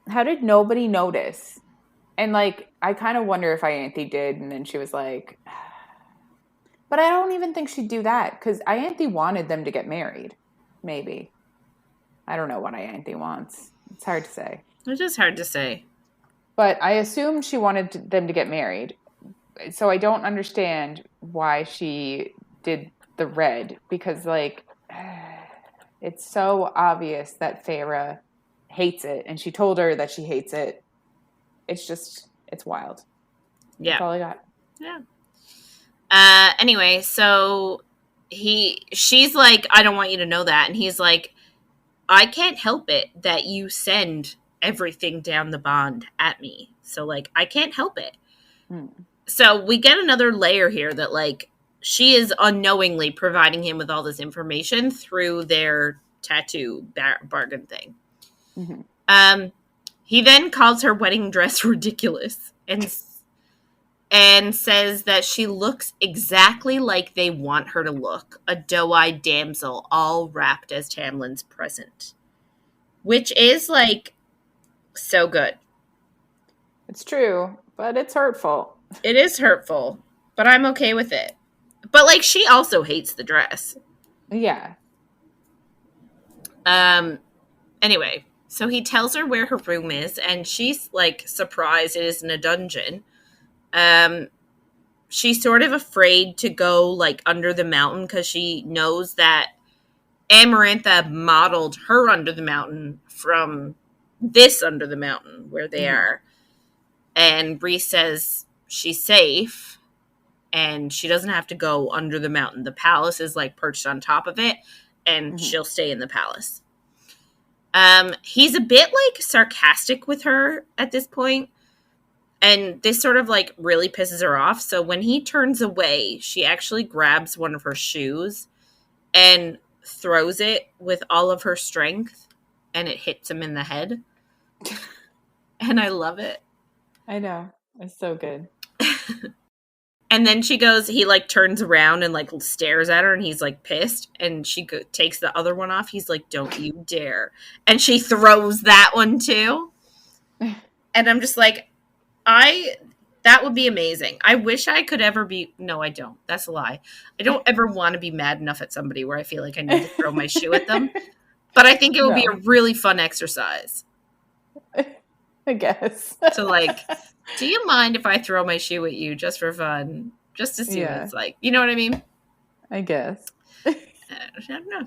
How did nobody notice? And, like, I kind of wonder if Ianthe did, and then she was like... But I don't even think she'd do that, because Ianthe wanted them to get married. Maybe. I don't know what Ianthe wants. It's hard to say. It's just hard to say. But I assume she wanted them to get married. So I don't understand why she did the red, because, like, it's so obvious that Feyre hates it, and she told her that she hates it. It's wild. Yeah. That's all I got. Yeah. Anyway, so she's like, I don't want you to know that. And he's like, I can't help it that you send everything down the bond at me. So, like, I can't help it. So we get another layer here that, like, she is unknowingly providing him with all this information through their tattoo bargain thing. He then calls her wedding dress ridiculous and says that she looks exactly like they want her to look, a doe-eyed damsel all wrapped as Tamlin's present. Which is, like, so good. It's true, but it's hurtful. It is hurtful, but I'm okay with it. But, like, she also hates the dress. Yeah. Anyway, so he tells her where her room is, and she's, like, surprised it isn't a dungeon. She's sort of afraid to go, like, under the mountain because she knows that Amarantha modeled her under the mountain from this under the mountain where they are. And Rhys says she's safe and she doesn't have to go under the mountain. The palace is, like, perched on top of it, and she'll stay in the palace. He's a bit, like, sarcastic with her at this point. And this sort of, like, really pisses her off. So when he turns away, she actually grabs one of her shoes and throws it with all of her strength. And it hits him in the head. And I love it. I know. It's so good. And then he, like, turns around and, like, stares at her. And he's, like, pissed. And she takes the other one off. He's like, don't you dare. And she throws that one, too. And I'm just like... that would be amazing. I wish I could ever be... No, I don't. That's a lie. I don't ever want to be mad enough at somebody where I feel like I need to throw my shoe at them. But I think it would be a really fun exercise. I guess. So, like, do you mind if I throw my shoe at you just for fun? Just to see what it's like. You know what I mean? I guess. I don't know.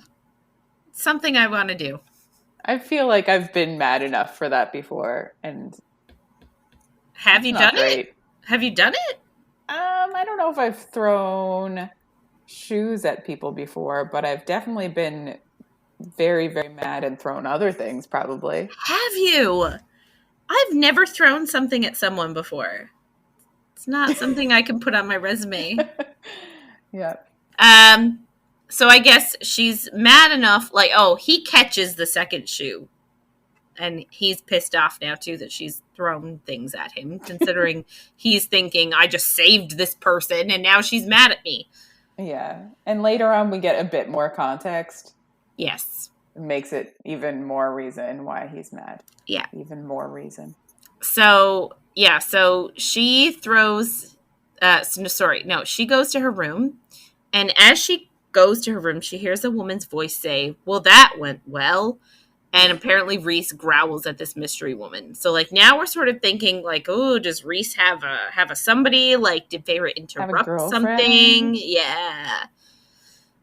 It's something I want to do. I feel like I've been mad enough for that before, and... Have you done it? Have you done it? I don't know if I've thrown shoes at people before, but I've definitely been very, very mad and thrown other things, probably. Have you? I've never thrown something at someone before. It's not something I can put on my resume. Yeah. So I guess she's mad enough, like, he catches the second shoe. And he's pissed off now, too, that she's thrown things at him, considering he's thinking, I just saved this person, and now she's mad at me. Yeah. And later on, we get a bit more context. Yes. It makes it even more reason why he's mad. Yeah. Even more reason. So, yeah, so she throws... she goes to her room, and as she goes to her room, she hears a woman's voice say, well, that went well. And apparently Rhys growls at this mystery woman. So, like, now we're sort of thinking, like, oh, does Rhys have a somebody? Like, did Feyre interrupt something? Yeah.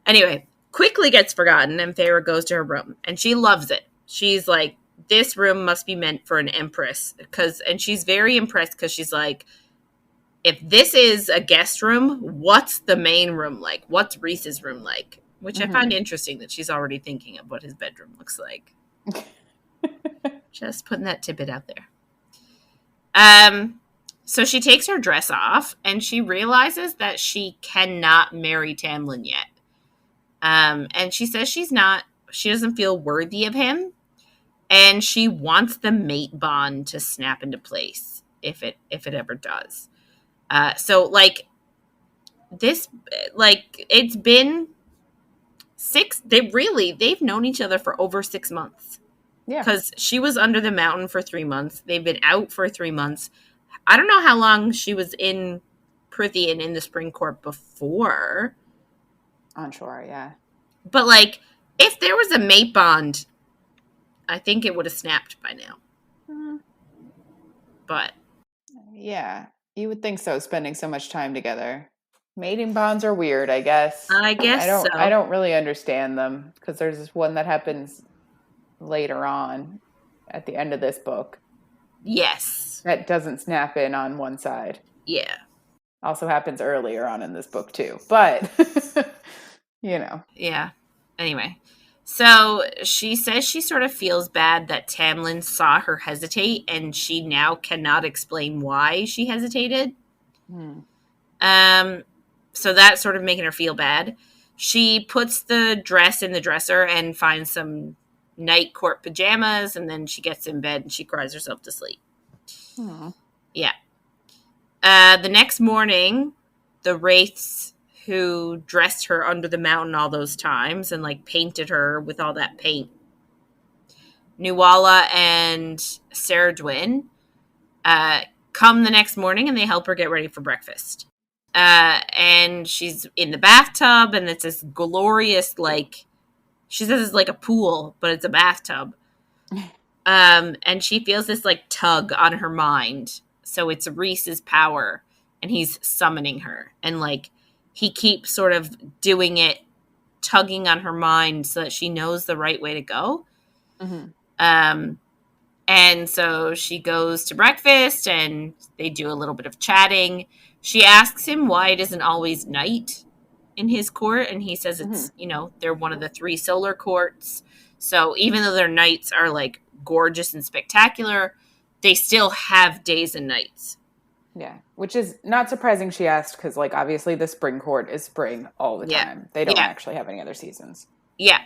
Anyway, quickly gets forgotten, and Feyre goes to her room. And she loves it. She's like, this room must be meant for an empress. And she's very impressed because she's like, if this is a guest room, what's the main room like? What's Rhys's room like? which I find interesting that she's already thinking of what his bedroom looks like. Just putting that tidbit out there. So she takes her dress off, and she realizes that she cannot marry Tamlin yet. And she says she doesn't feel worthy of him, and she wants the mate bond to snap into place if it ever does. So like this, like it's been they've known each other for over 6 months. Yeah. Because she was under the mountain for 3 months. They've been out for 3 months. I don't know how long she was in Prythian in the Spring Court before. Unsure, yeah. But, like, if there was a mate bond, I think it would have snapped by now. Mm. But. Yeah, you would think so, spending so much time together. Mating bonds are weird, I guess. I guess so. I don't really understand them, because there's this one that happens later on at the end of this book. Yes. That doesn't snap in on one side. Yeah. Also happens earlier on in this book too. But, Yeah. Anyway. So she says she sort of feels bad that Tamlin saw her hesitate, and she now cannot explain why she hesitated. So that's sort of making her feel bad. She puts the dress in the dresser and finds some night court pajamas, and then she gets in bed and she cries herself to sleep. Aww. Yeah. The next morning, the wraiths who dressed her under the mountain all those times and like painted her with all that paint, Nuala and Ceridwen, come the next morning and they help her get ready for breakfast. And she's in the bathtub, and it's this glorious, like, she says it's like a pool, but it's a bathtub. And she feels this like tug on her mind. So it's Rhys's power, and he's summoning her. And like he keeps sort of doing it, tugging on her mind so that she knows the right way to go. And so she goes to breakfast, and they do a little bit of chatting. She asks him why it isn't always night in his court, and he says it's, they're one of the 3 solar courts. So even though their nights are like gorgeous and spectacular, they still have days and nights. Yeah, which is not surprising she asked, because like obviously the spring court is spring all the time. They don't actually have any other seasons. Yeah.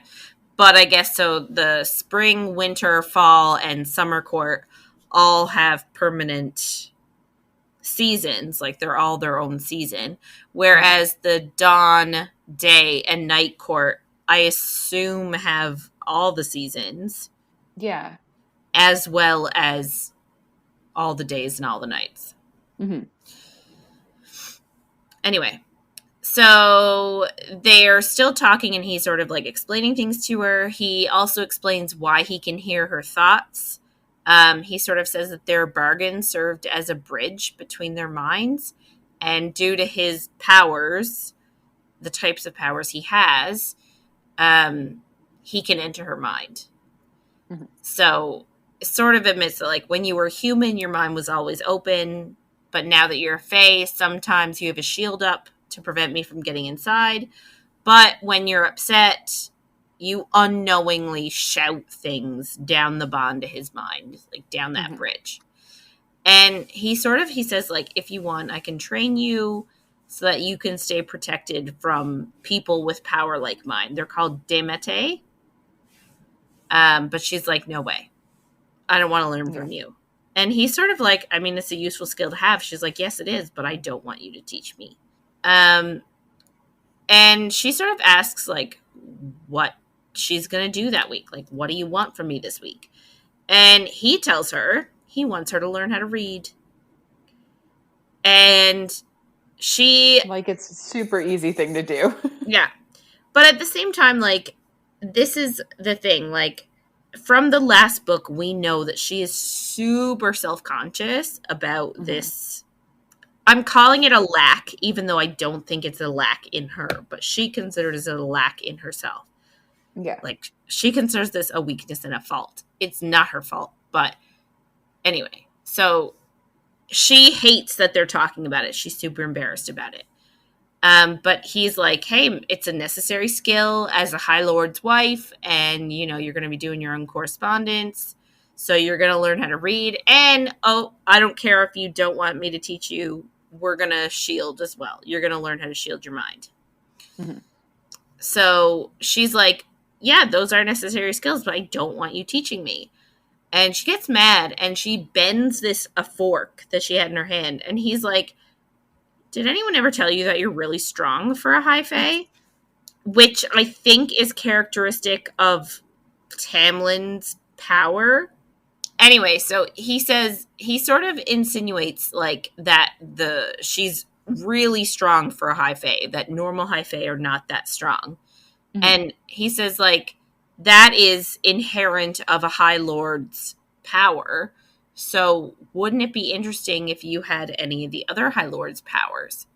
But I guess so the spring, winter, fall, and summer court all have permanent seasons. Like they're all their own season. Whereas the dawn, day, and night court, I assume, have all the seasons. Yeah. As well as all the days and all the nights. Anyway. So they're still talking, and he's sort of like explaining things to her. He also explains why he can hear her thoughts. He sort of says that their bargain served as a bridge between their minds. And due to his powers, the types of powers he has, he can enter her mind. So it sort of admits that like when you were human, your mind was always open. But now that you're a fae, sometimes you have a shield up to prevent me from getting inside. But when you're upset, you unknowingly shout things down the bond to his mind, like down that bridge. And he says, like, if you want, I can train you so that you can stay protected from people with power like mine. They're called Demete. But she's like, no way. I don't want to learn from you. And he's sort of like, I mean, it's a useful skill to have. She's like, yes, it is, but I don't want you to teach me. And she sort of asks, like, what she's going to do that week. Like, what do you want from me this week? And he tells her he wants her to learn how to read. And she... Like, it's a super easy thing to do. Yeah. But at the same time, like, this is the thing. Like, from the last book, we know that she is super self-conscious about this. I'm calling it a lack, even though I don't think it's a lack in her. But she considers it a lack in herself. Yeah. Like, she considers this a weakness and a fault. It's not her fault. But anyway, so she hates that they're talking about it. She's super embarrassed about it. But he's like, hey, it's a necessary skill as a High Lord's wife, and you're going to be doing your own correspondence, so you're going to learn how to read. And I don't care if you don't want me to teach you. We're going to shield as well. You're going to learn how to shield your mind. Mm-hmm. So she's like, yeah, those are necessary skills, but I don't want you teaching me. And she gets mad, and she bends a fork that she had in her hand, and he's like, did anyone ever tell you that you're really strong for a high fae? Which I think is characteristic of Tamlin's power. Anyway, so he sort of insinuates like that she's really strong for a high fae, that normal high fae are not that strong. Mm-hmm. And he says like that is inherent of a high lord's power. So wouldn't it be interesting if you had any of the other high lord's powers?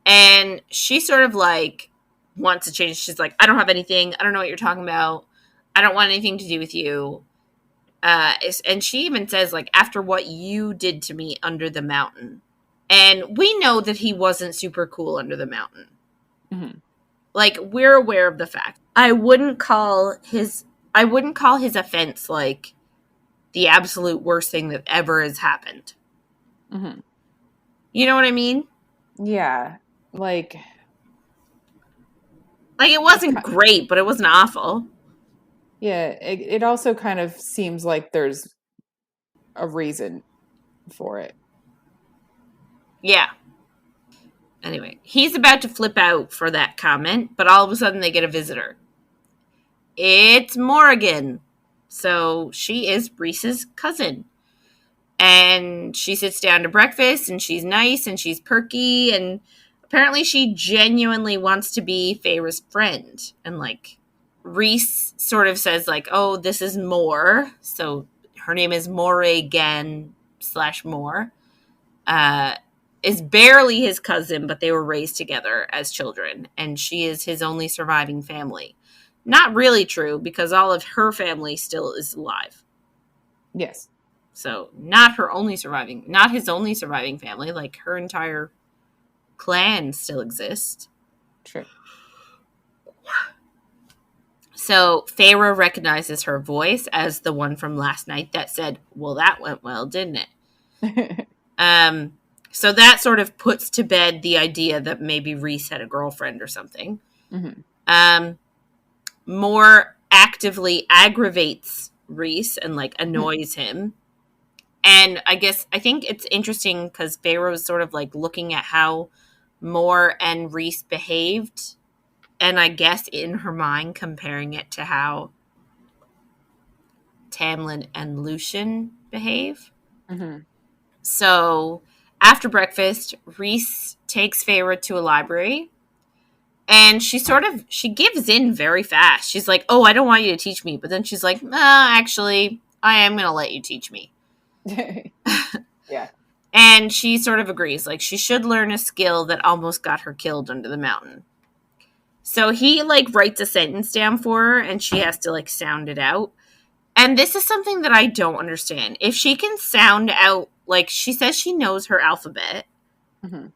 And she sort of like wants to change. She's like, I don't have anything. I don't know what you're talking about. I don't want anything to do with you. And she even says, like, after what you did to me under the mountain. And we know that he wasn't super cool under the mountain. Mm-hmm. Like, we're aware of the fact. I wouldn't call his offense, like, the absolute worst thing that ever has happened. Mm-hmm. You know what I mean? Yeah. Like it wasn't great, but it wasn't awful. Yeah, it also kind of seems like there's a reason for it. Yeah. Anyway, he's about to flip out for that comment, but all of a sudden they get a visitor. It's Morrigan. So she is Reese's cousin. And she sits down to breakfast, and she's nice, and she's perky, and apparently she genuinely wants to be Feyre's friend. And, like, Reese sort of says, like, oh, this is Moore. So her name is Morrigan / Moore. Is barely his cousin, but they were raised together as children. And she is his only surviving family. Not really true, because all of her family still is alive. Yes. So not his only surviving family. Like, her entire clan still exists. True. So Feyre recognizes her voice as the one from last night that said, well, that went well, didn't it? So that sort of puts to bed the idea that maybe Reese had a girlfriend or something. Mm-hmm. More actively aggravates Reese and, like, annoys him. And I think it's interesting because Feyre was sort of, like, looking at how Moore and Reese behaved. And I guess in her mind comparing it to how Tamlin and Lucien behave. Mm-hmm. So after breakfast, Reese takes Feyre to a library. And she gives in very fast. She's like, oh, I don't want you to teach me. But then she's like, actually, I am going to let you teach me. Yeah. And she sort of agrees. Like, she should learn a skill that almost got her killed under the mountain. So he, like, writes a sentence down for her, and she has to, like, sound it out. And this is something that I don't understand. If she can sound out, like, she says she knows her alphabet. Mm-hmm.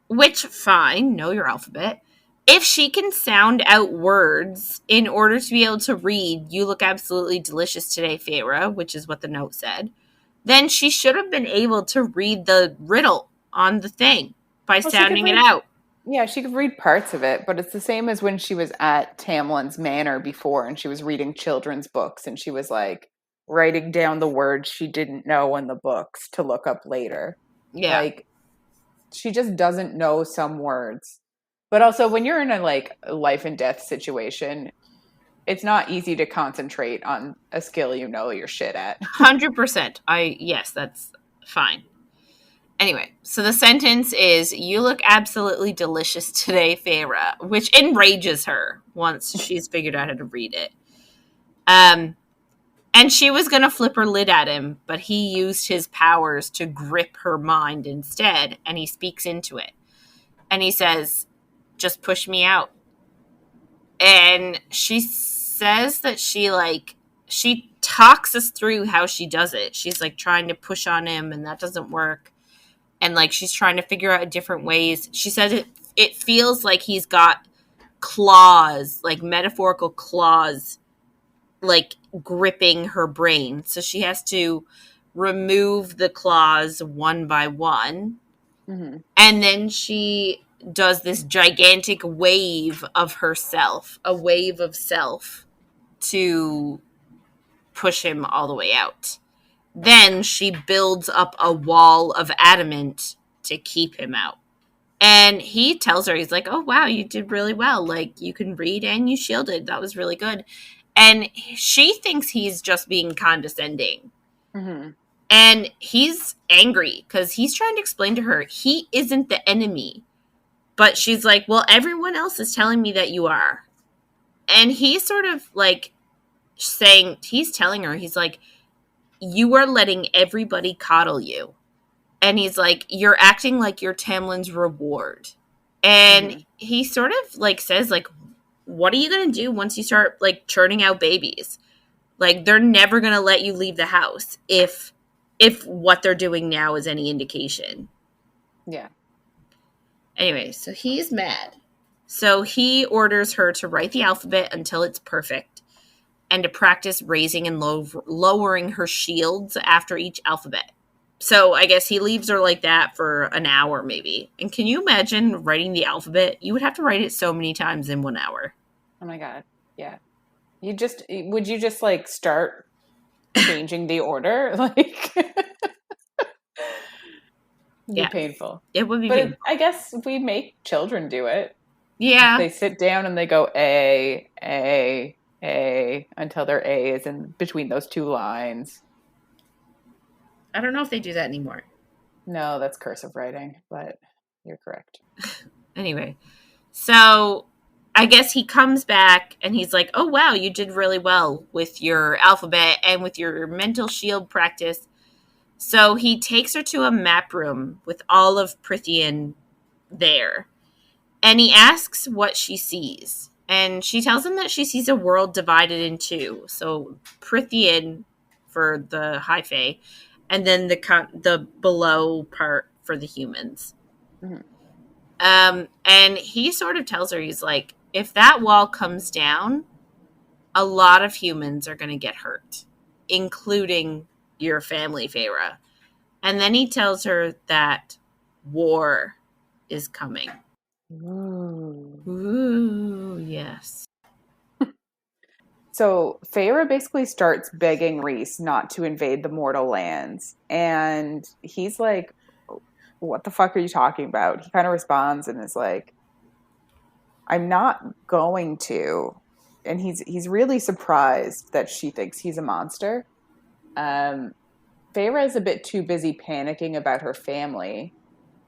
Which, fine, know your alphabet. If she can sound out words in order to be able to read, you look absolutely delicious today, Feyre, which is what the note said, then she should have been able to read the riddle on the thing by sounding it out. Yeah, she could read parts of it, but it's the same as when she was at Tamlin's Manor before and she was reading children's books and she was, like, writing down the words she didn't know in the books to look up later. Yeah. Like, she just doesn't know some words. But also, when you're in a, like, life and death situation, it's not easy to concentrate on a skill you know you're shit at. 100%. Yes, that's fine. Anyway, so the sentence is, you look absolutely delicious today, Feyre, which enrages her once she's figured out how to read it. And she was going to flip her lid at him, but he used his powers to grip her mind instead, and he speaks into it. And he says, just push me out. And she says that she talks us through how she does it. She's, like, trying to push on him, and that doesn't work. And, like, she's trying to figure out different ways. She says it it feels like he's got claws, like metaphorical claws, like gripping her brain. So she has to remove the claws one by one. Mm-hmm. And then she does this gigantic wave of herself, a wave of self to push him all the way out. Then she builds up a wall of adamant to keep him out. And he tells her, he's like, oh, wow, you did really well. Like, you can read and you shielded. That was really good. And she thinks he's just being condescending. Mm-hmm. And he's angry because he's trying to explain to her he isn't the enemy. But she's like, well, everyone else is telling me that you are. And he's sort of like saying, he's telling her, he's like, you are letting everybody coddle you. And he's like, you're acting like you're Tamlin's reward. And Mm-hmm. he sort of like says, like, what are you going to do once you start like churning out babies? Like, they're never going to let you leave the house if what they're doing now is any indication. Yeah. Anyway, so he's mad. So he orders her to write the alphabet until it's perfect and to practice raising and lowering her shields after each alphabet. So I guess he leaves her like that for an hour maybe. And can you imagine writing the alphabet? You would have to write it so many times in 1 hour. Oh my God. Yeah. Would you just like start changing the order? Like, it'd be Yeah. painful. It would be But painful. I guess we make children do it. Yeah. They sit down and they go A, until their A is in between those two lines. I don't know if they do that anymore. No, that's cursive writing, but you're correct. Anyway, so I guess he comes back and he's like, oh, wow, you did really well with your alphabet and with your mental shield practice. So he takes her to a map room with all of Prithian there. And he asks what she sees. And she tells him that she sees a world divided in two. So Prithian for the high fae, and then the below part for the humans. Mm-hmm. And he sort of tells her, he's like, if that wall comes down, a lot of humans are going to get hurt, including your family, Feyre. And then he tells her that war is coming. Ooh, yes. So Feyre basically starts begging Rhys not to invade the mortal lands. And he's like, what the fuck are you talking about? He kind of responds and is like, I'm not going to. And he's really surprised that she thinks he's a monster. Feyre is a bit too busy panicking about her family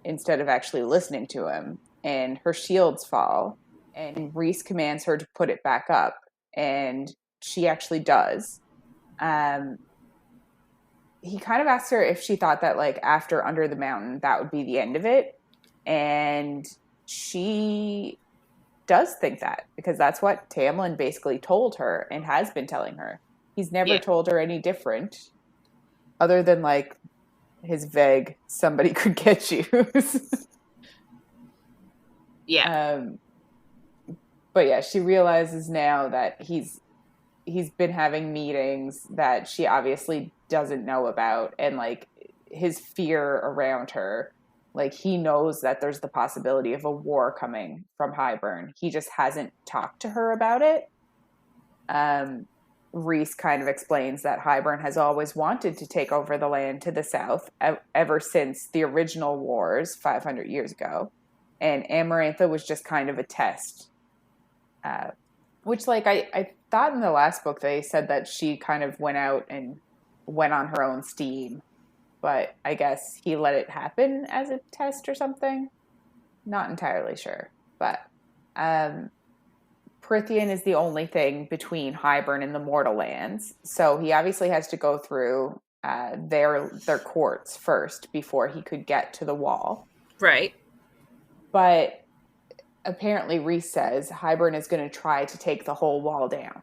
instead of actually listening to him. And her shields fall. And Rhys commands her to put it back up. And she actually does. He kind of asked her if she thought that, like, after Under the Mountain, that would be the end of it. And she does think that, because that's what Tamlin basically told her and has been telling her. He's never told her any different, other than, like, his vague, somebody could get you. Yeah. But yeah, she realizes now that he's been having meetings that she obviously doesn't know about, and like his fear around her, like he knows that there's the possibility of a war coming from Highburn. He just hasn't talked to her about it. Rhys kind of explains that Highburn has always wanted to take over the land to the south ever since the original wars 500 years ago, and Amarantha was just kind of a test. Which, like, I thought in the last book they said that she kind of went out and went on her own steam. But I guess he let it happen as a test or something. Not entirely sure. But Prithian is the only thing between Highburn and the Mortal Lands. So he obviously has to go through their courts first before he could get to the wall. Right. But apparently Rhys says Highburn is going to try to take the whole wall down.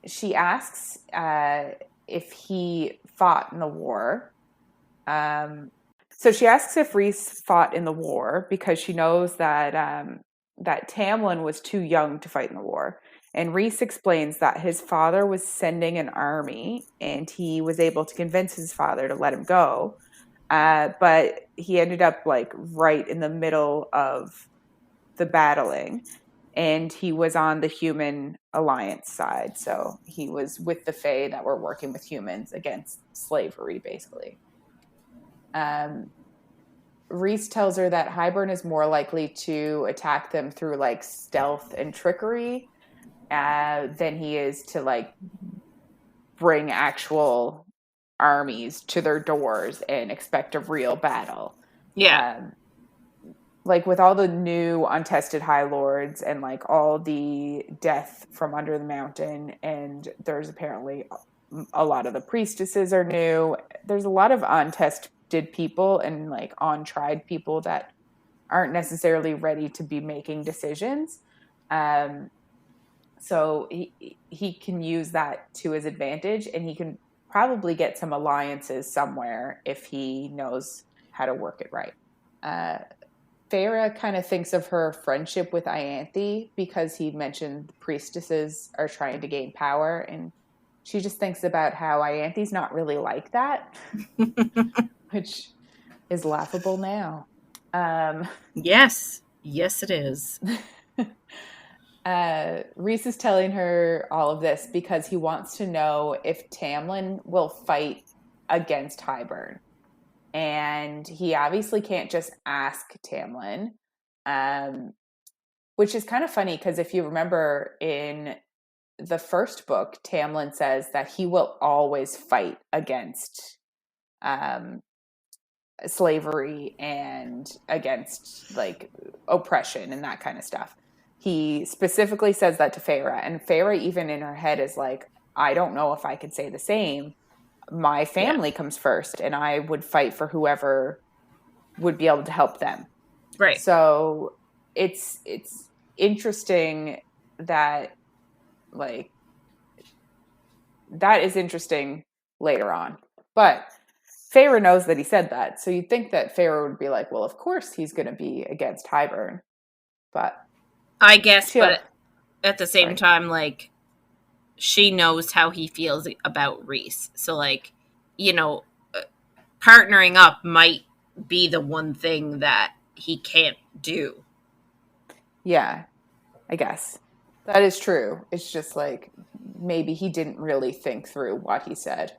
She asks if he fought in the war. So she asks if Rhys fought in the war because she knows that that Tamlin was too young to fight in the war. And Rhys explains that his father was sending an army, and he was able to convince his father to let him go. But he ended up like right in the middle of the battling, and he was on the human alliance side. So he was with the Fae that were working with humans against slavery, basically. Rhys tells her that Hybern is more likely to attack them through like stealth and trickery than he is to like bring actual armies to their doors and expect a real battle. Yeah. Like with all the new untested High Lords and like all the death from under the mountain, and there's apparently a lot of the priestesses are new. There's a lot of untested people and like untried people that aren't necessarily ready to be making decisions. So he can use that to his advantage, and he can probably get some alliances somewhere if he knows how to work it right. Feyre kind of thinks of her friendship with Ianthe because he mentioned the priestesses are trying to gain power, and she just thinks about how Ianthe's not really like that, which is laughable now. Yes, it is. Rhys is telling her all of this because he wants to know if Tamlin will fight against Hybern. And he obviously can't just ask Tamlin, which is kind of funny because if you remember in the first book, Tamlin says that he will always fight against slavery and against like oppression and that kind of stuff. He specifically says that to Feyre, and Feyre even in her head is like, I don't know if I could say the same. My family comes first, and I would fight for whoever would be able to help them. Right. So it's interesting that like that is interesting later on. But Feyre knows that he said that. So you'd think that Feyre would be like, well, of course he's going to be against Hybern. But I guess, but at the same time, like, she knows how he feels about Rhys. So, like, you know, partnering up might be the one thing that he can't do. Yeah, I guess. That is true. It's just like maybe he didn't really think through what he said.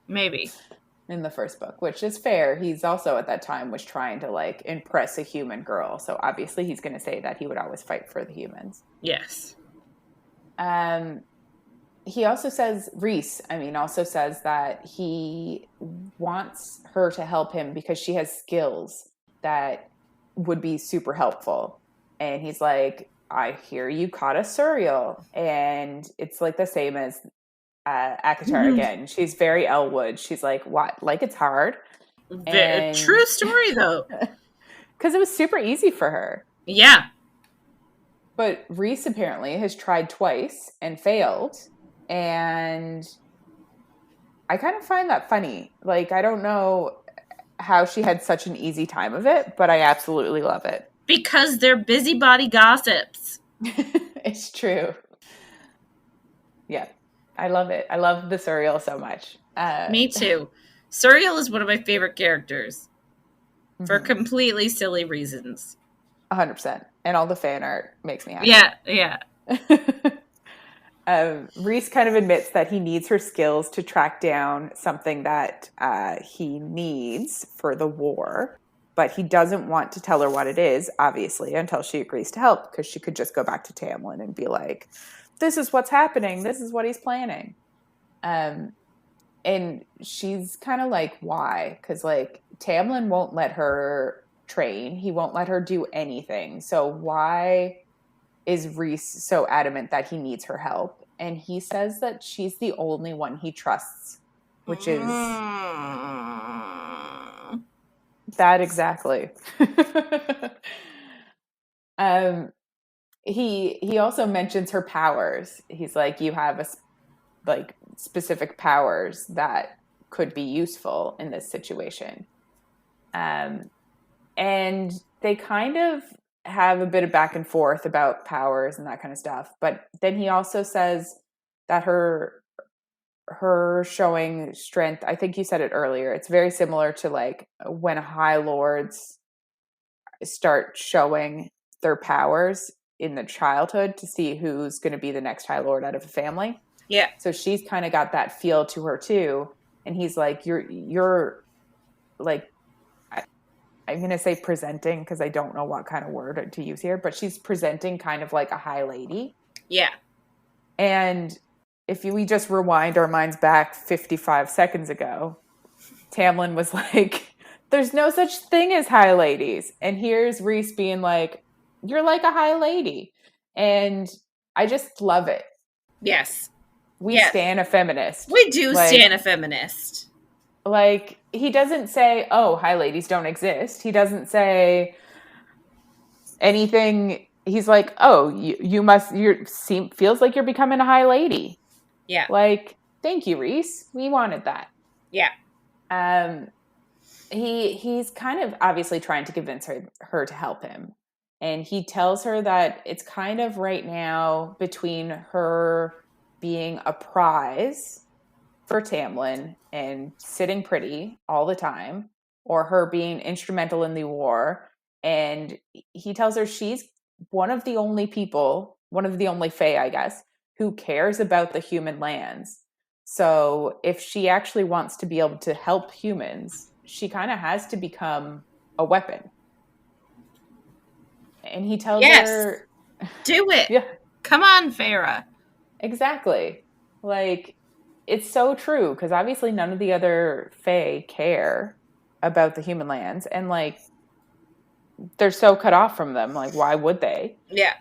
Maybe. In the first book, which is fair. He's also at that time was trying to like impress a human girl. So obviously he's going to say that he would always fight for the humans. Yes. He also says, Rhys, also says that he wants her to help him because she has skills that would be super helpful. And he's like, I hear you caught a Suriel. And it's like the same as ACOTAR again. She's very Elwood. She's like, what? Like it's hard. True story, though. Because it was super easy for her. Yeah. But Rhys apparently has tried twice and failed. And I kind of find that funny. Like, I don't know how she had such an easy time of it, but I absolutely love it. Because they're busybody gossips. It's true. Yeah. I love it. I love the Suriel so much. Me too. Suriel is one of my favorite characters for completely silly reasons. 100%. And all the fan art makes me happy. Yeah. Rhys kind of admits that he needs her skills to track down something that he needs for the war, but he doesn't want to tell her what it is, obviously, until she agrees to help, because she could just go back to Tamlin and be like, this is what's happening. This is what he's planning. And she's kind of like, why? Because, like, Tamlin won't let her train. He won't let her do anything. So why is Rhys so adamant that he needs her help? And he says that she's the only one he trusts, which is that exactly. He also mentions her powers. He's like, you have specific powers that could be useful in this situation. And they kind of have a bit of back and forth about powers and that kind of stuff. But then he also says that her showing strength, I think you said it earlier, it's very similar to like when high lords start showing their powers in the childhood to see who's going to be the next high lord out of a family. Yeah. So she's kind of got that feel to her too. And he's like, you're like, I'm going to say presenting because I don't know what kind of word to use here, but she's presenting kind of like a high lady. Yeah. And if we just rewind our minds back 55 seconds ago, Tamlin was like, there's no such thing as high ladies. And here's Rhys being like, you're like a high lady. And I just love it. Yes. We stan a feminist. We do stan a feminist. Like, he doesn't say, oh, high ladies don't exist. He doesn't say anything. He's like, oh, feels like you're becoming a high lady. Yeah. Like, thank you, Rhys. We wanted that. Yeah. He's kind of obviously trying to convince her to help him. And he tells her that it's kind of right now between her being a prize for Tamlin and sitting pretty all the time, or her being instrumental in the war. And he tells her she's one of the only Fae, I guess, who cares about the human lands. So if she actually wants to be able to help humans, she kind of has to become a weapon. And he tells her, do it. Yeah. Come on, Feyre. Exactly. Like, it's so true, because obviously none of the other Fae care about the human lands, and like, they're so cut off from them. Like, why would they? Yeah.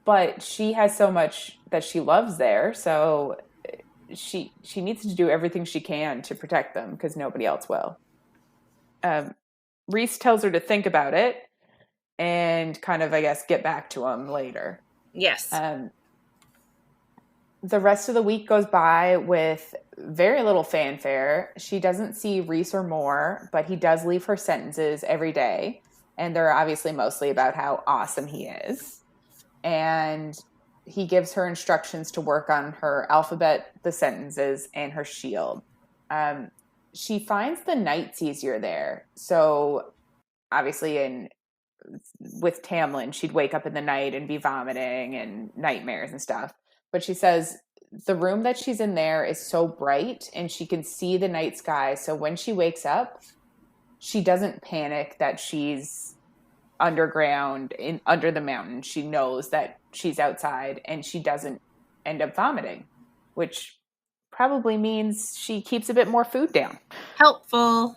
But she has so much that she loves there, so she needs to do everything she can to protect them, because nobody else will. Rhys tells her to think about it and kind of, I guess, get back to him later. Yes. The rest of the week goes by with very little fanfare. She doesn't see Rhys or Moore, but he does leave her sentences every day. And they're obviously mostly about how awesome he is. And he gives her instructions to work on her alphabet, the sentences, and her shield. She finds the nights easier there. So obviously with Tamlin, she'd wake up in the night and be vomiting and nightmares and stuff. But she says the room that she's in there is so bright and she can see the night sky. So when she wakes up, she doesn't panic that she's underground under the mountain. She knows that she's outside and she doesn't end up vomiting, which probably means she keeps a bit more food down. Helpful.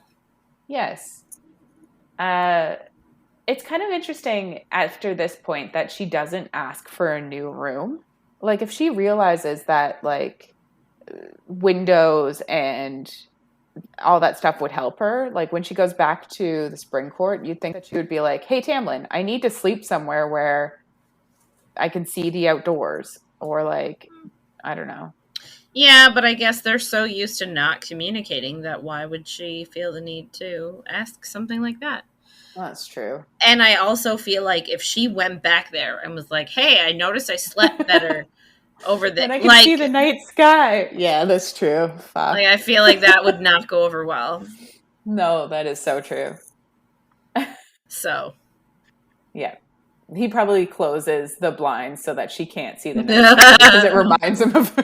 Yes. It's kind of interesting after this point that she doesn't ask for a new room. Like, if she realizes that, like, windows and all that stuff would help her, like, when she goes back to the spring court, you'd think that she would be like, hey, Tamlin, I need to sleep somewhere where I can see the outdoors. Or, like, I don't know. Yeah, but I guess they're so used to not communicating that why would she feel the need to ask something like that? Well, that's true. And I also feel like if she went back there and was like, hey, I noticed I slept better over there. And I can see the night sky. Yeah, that's true. Fuck. Like, I feel like that would not go over well. No, that is so true. So. Yeah. He probably closes the blinds so that she can't see the night sky because it reminds him of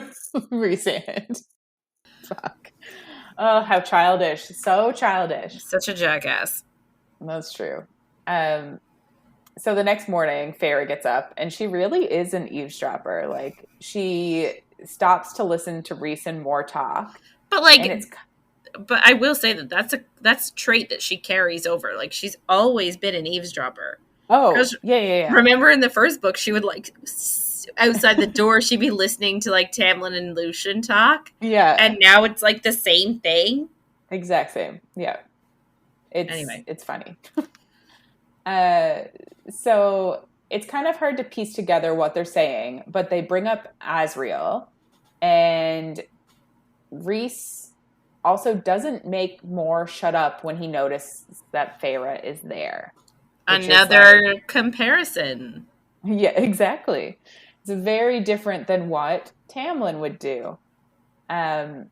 Rhysand. Fuck. Oh, how childish. So childish. Such a jackass. That's true. So the next morning, Feyre gets up, and she really is an eavesdropper. Like, she stops to listen to Rhys and Moore talk. But, like, but I will say that that's a trait that she carries over. Like, she's always been an eavesdropper. Oh, yeah. Remember in the first book, she would, like, outside the door, she'd be listening to, like, Tamlin and Lucien talk. Yeah. And now it's, like, the same thing. Exact same. Yeah. Anyway. It's funny. So it's kind of hard to piece together what they're saying, but they bring up Asriel, and Rhys also doesn't make Mor shut up when he notices that Feyre is there. Another comparison. Yeah, exactly. It's very different than what Tamlin would do. And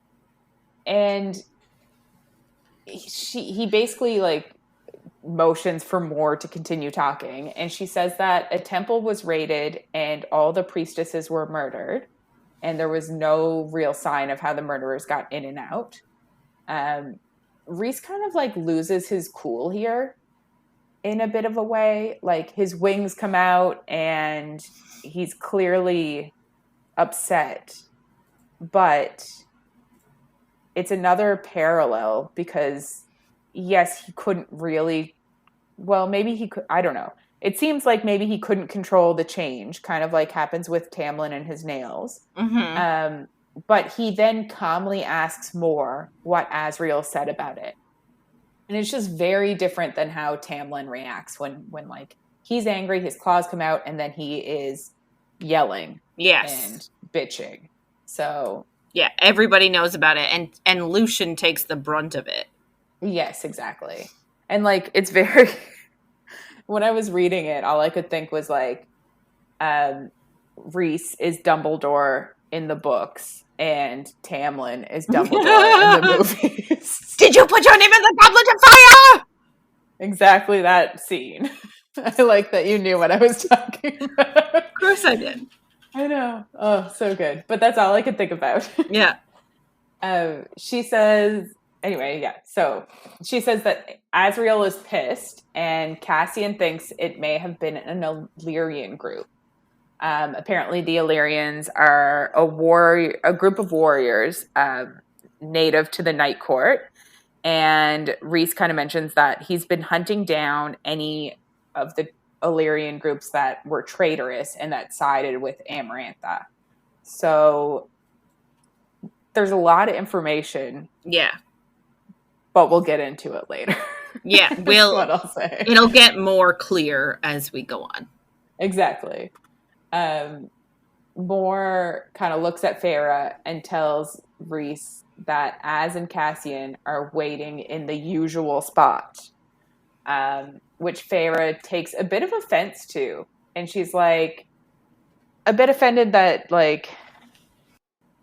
he basically like motions for Mor to continue talking, and she says that a temple was raided and all the priestesses were murdered, and there was no real sign of how the murderers got in and out. Rhys kind of like loses his cool here in a bit of a way. Like his wings come out and he's clearly upset, but it's another parallel because yes, he couldn't really, well, maybe he could, I don't know. It seems like maybe he couldn't control the change, kind of like happens with Tamlin and his nails. Mm-hmm. But he then calmly asks Mor what Asriel said about it. And it's just very different than how Tamlin reacts when like he's angry, his claws come out, and then he is yelling and bitching. So yeah, everybody knows about it, and Lucian takes the brunt of it. Yes, exactly. And like it's very when I was reading it, all I could think was like Rhys is Dumbledore in the books and Tamlin is Dumbledore in the movies. Did you put your name in the goblet of fire? Exactly that scene. I like that you knew what I was talking about. Of course I did. I know. Oh, so good. But that's all I could think about. Yeah. She says, anyway, yeah. So she says that Asriel is pissed and Cassian thinks it may have been an Illyrian group. Apparently the Illyrians are a group of warriors native to the Night Court. And Rhys kind of mentions that he's been hunting down any of the Illyrian groups that were traitorous and that sided with Amarantha. So there's a lot of information. Yeah. But we'll get into it later. Yeah, That's what I'll say. It'll get more clear as we go on. Exactly. Mor kind of looks at Feyre and tells Rhys that Az and Cassian are waiting in the usual spot, which Feyre takes a bit of offense to. And she's like a bit offended that like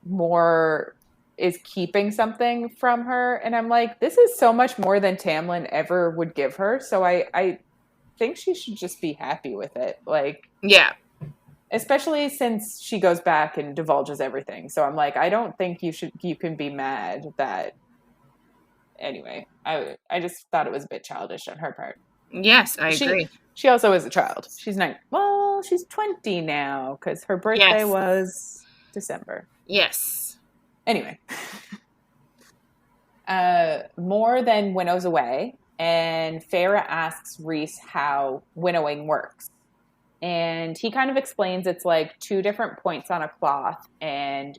Mor is keeping something from her. And I'm like, this is so much more than Tamlin ever would give her. So I think she should just be happy with it. Like, yeah. Especially since she goes back and divulges everything. So I'm like, I don't think you can be mad that. Anyway, I just thought it was a bit childish on her part. Yes, I agree. She also is a child. She's 20 now because her birthday was December. Yes. Anyway. Mor then winnows away, and Feyre asks Rhys how winnowing works. And he kind of explains it's like 2 different points on a cloth, and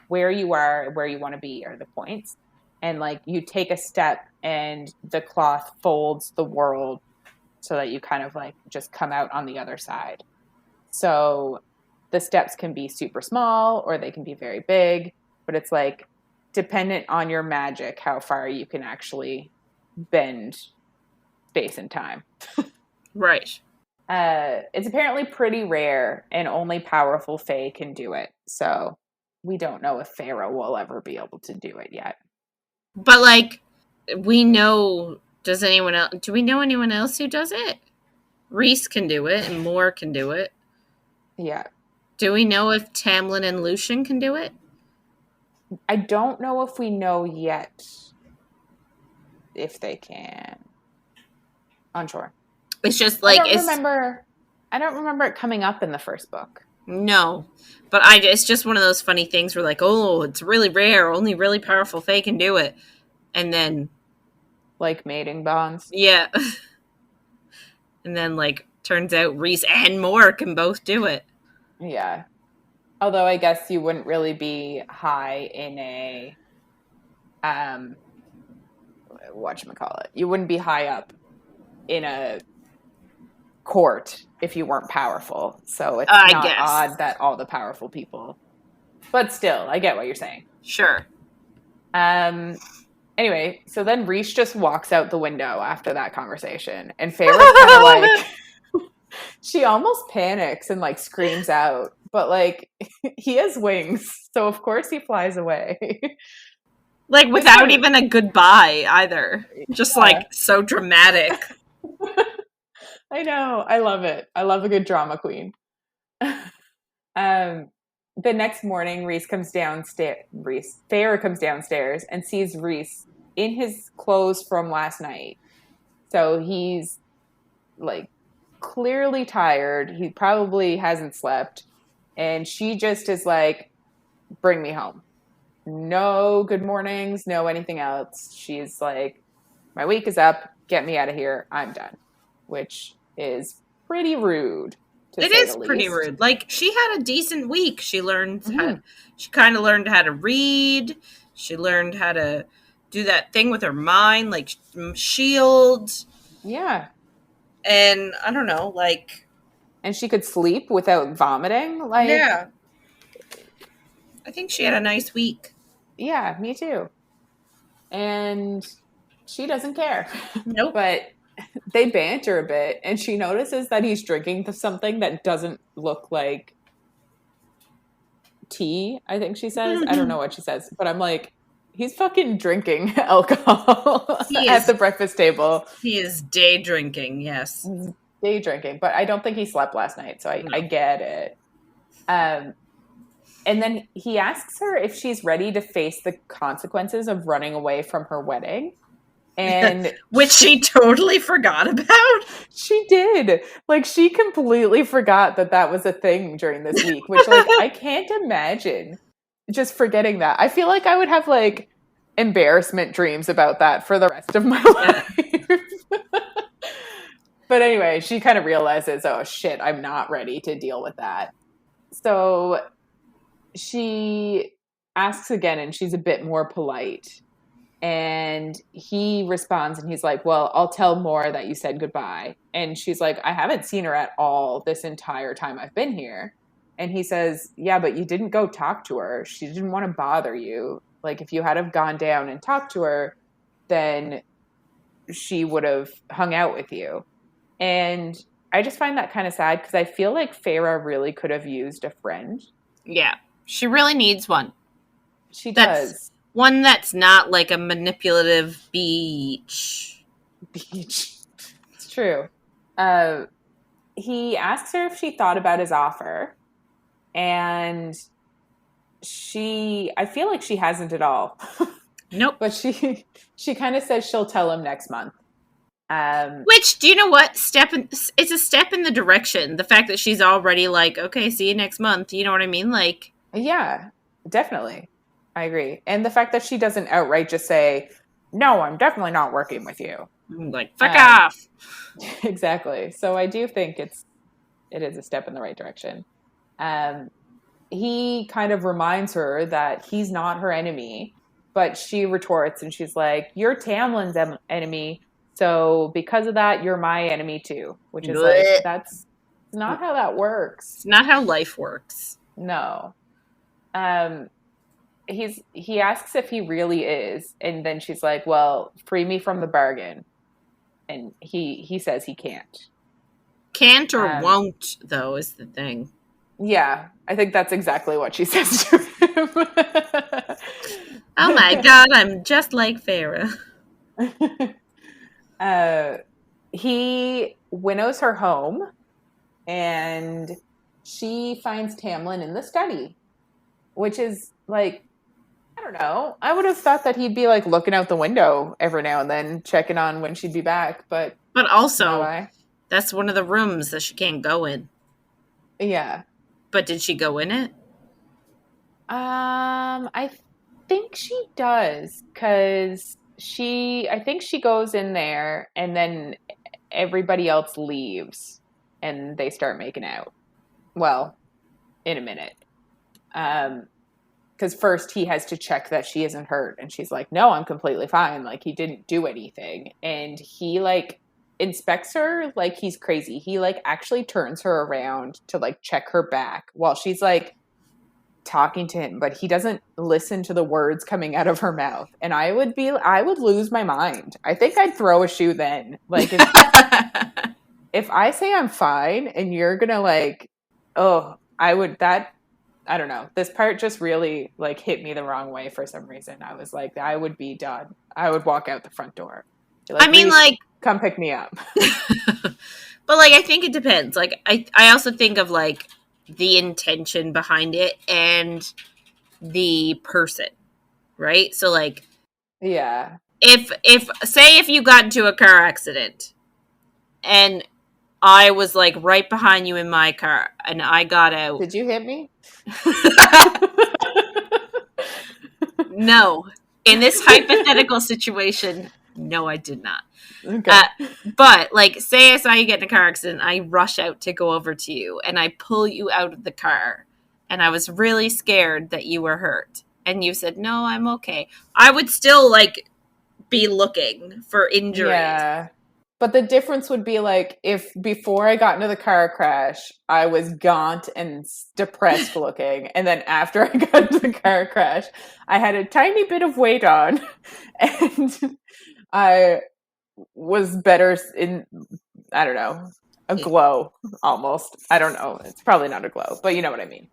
where you are, where you want to be are the points. And like you take a step and the cloth folds the world so that you kind of like just come out on the other side. So the steps can be super small or they can be very big, but it's like dependent on your magic how far you can actually bend space and time. Right. It's apparently pretty rare and only powerful Fae can do it. So we don't know if Feyre will ever be able to do it yet. But like, do we know anyone else who does it? Rhys can do it and Mor can do it. Yeah. Do we know if Tamlin and Lucian can do it? I don't know if we know yet if they can. Unsure. It's just like I don't remember it coming up in the first book. No, but it's just one of those funny things where like, oh, it's really rare. Only really powerful Fae can do it, and then like mating bonds. Yeah, and then like turns out Rhys and Mor can both do it. Yeah, although I guess you wouldn't really be high in a whatchamacallit. You wouldn't be high up in a court if you weren't powerful. So it's not odd that all the powerful people. But still, I get what you're saying. Sure. Anyway, so then Reese just walks out the window after that conversation. And Feyre's kind of like, she almost panics and like screams out. But like, he has wings. So of course he flies away. Like, without even a goodbye either. Just like so dramatic. I know. I love it. I love a good drama queen. The next morning, Feyre comes downstairs and sees Reese in his clothes from last night. So he's like clearly tired. He probably hasn't slept. And she just is like, bring me home. No good mornings, no anything else. She's like, my week is up. Get me out of here. I'm done. Which is pretty rude. It is pretty rude. Like, she had a decent week. She learned she kind of learned how to read. She learned how to do that thing with her mind, like shield. Yeah. And I don't know, like. And she could sleep without vomiting. Like, yeah. I think she had a nice week. Yeah, me too. And she doesn't care. Nope. But they banter a bit, and she notices that he's drinking something that doesn't look like tea, I think she says. I don't know what she says, but I'm like, he's fucking drinking alcohol at the breakfast table. He is day drinking, yes. Day drinking, but I don't think he slept last night, so I get it. And then he asks her if she's ready to face the consequences of running away from her wedding. And which she totally forgot about. She did. Like, she completely forgot that was a thing during this week, which, like, I can't imagine just forgetting that. I feel like I would have, like, embarrassment dreams about that for the rest of my life. But anyway, she kind of realizes, oh, shit, I'm not ready to deal with that. So she asks again, and she's a bit more polite. And he responds and he's like, well, I'll tell Moore that you said goodbye. And she's like, I haven't seen her at all this entire time I've been here. And he says, yeah, but you didn't go talk to her. She didn't want to bother you. Like, if you had have gone down and talked to her, then she would have hung out with you. And I just find that kind of sad because I feel like Feyre really could have used a friend. Yeah, she really needs one. She does. One that's not like a manipulative beach. It's true. He asks her if she thought about his offer. And I feel like she hasn't at all. Nope. But she kind of says she'll tell him next month. Which, do you know what? It's a step in the direction. The fact that she's already like, okay, see you next month. You know what I mean? Like, yeah, definitely. I agree. And the fact that she doesn't outright just say, no, I'm definitely not working with you. Like, fuck off. Exactly. So I do think it is a step in the right direction. He kind of reminds her that he's not her enemy, but she retorts and she's like, you're Tamlin's enemy. So because of that, you're my enemy too. Which is like, that's not how that works. It's not how life works. No. He asks if he really is, and then she's like, well, free me from the bargain. And he says he can't. Can't or won't, though, is the thing. Yeah, I think that's exactly what she says to him. Oh my god, I'm just like Feyre. He winnows her home, and she finds Tamlin in the study, which is like, I don't know. I would have thought that he'd be like looking out the window every now and then, checking on when she'd be back. But also, that's one of the rooms that she can't go in. Yeah. But did she go in it? I think she does, because I think she goes in there and then everybody else leaves and they start making out. Well, in a minute. Because first he has to check that she isn't hurt, and she's like, no, I'm completely fine. Like, he didn't do anything. And he like inspects her like he's crazy. He like actually turns her around to like check her back while she's like talking to him, but he doesn't listen to the words coming out of her mouth. And I would lose my mind. I think I'd throw a shoe then. Like if I say I'm fine and you're gonna like, oh, I don't know. This part just really like hit me the wrong way for some reason. I was like, I would be done. I would walk out the front door. Be like, I mean, Reese, like, come pick me up. but like, I think it depends. Like, I also think of like the intention behind it and the person, right? So like, Yeah. if you got into a car accident and I was like right behind you in my car and I got out. Did you hit me? No. In this hypothetical situation, no, I did not. Okay. But like, say I saw you get in a car accident, I rush out to go over to you and I pull you out of the car and I was really scared that you were hurt. And you said, no, I'm okay. I would still like be looking for injuries. Yeah. But the difference would be like if before I got into the car crash, I was gaunt and depressed looking. And then after I got into the car crash, I had a tiny bit of weight on and I was better in, I don't know, a glow almost. I don't know. It's probably not a glow, but you know what I mean.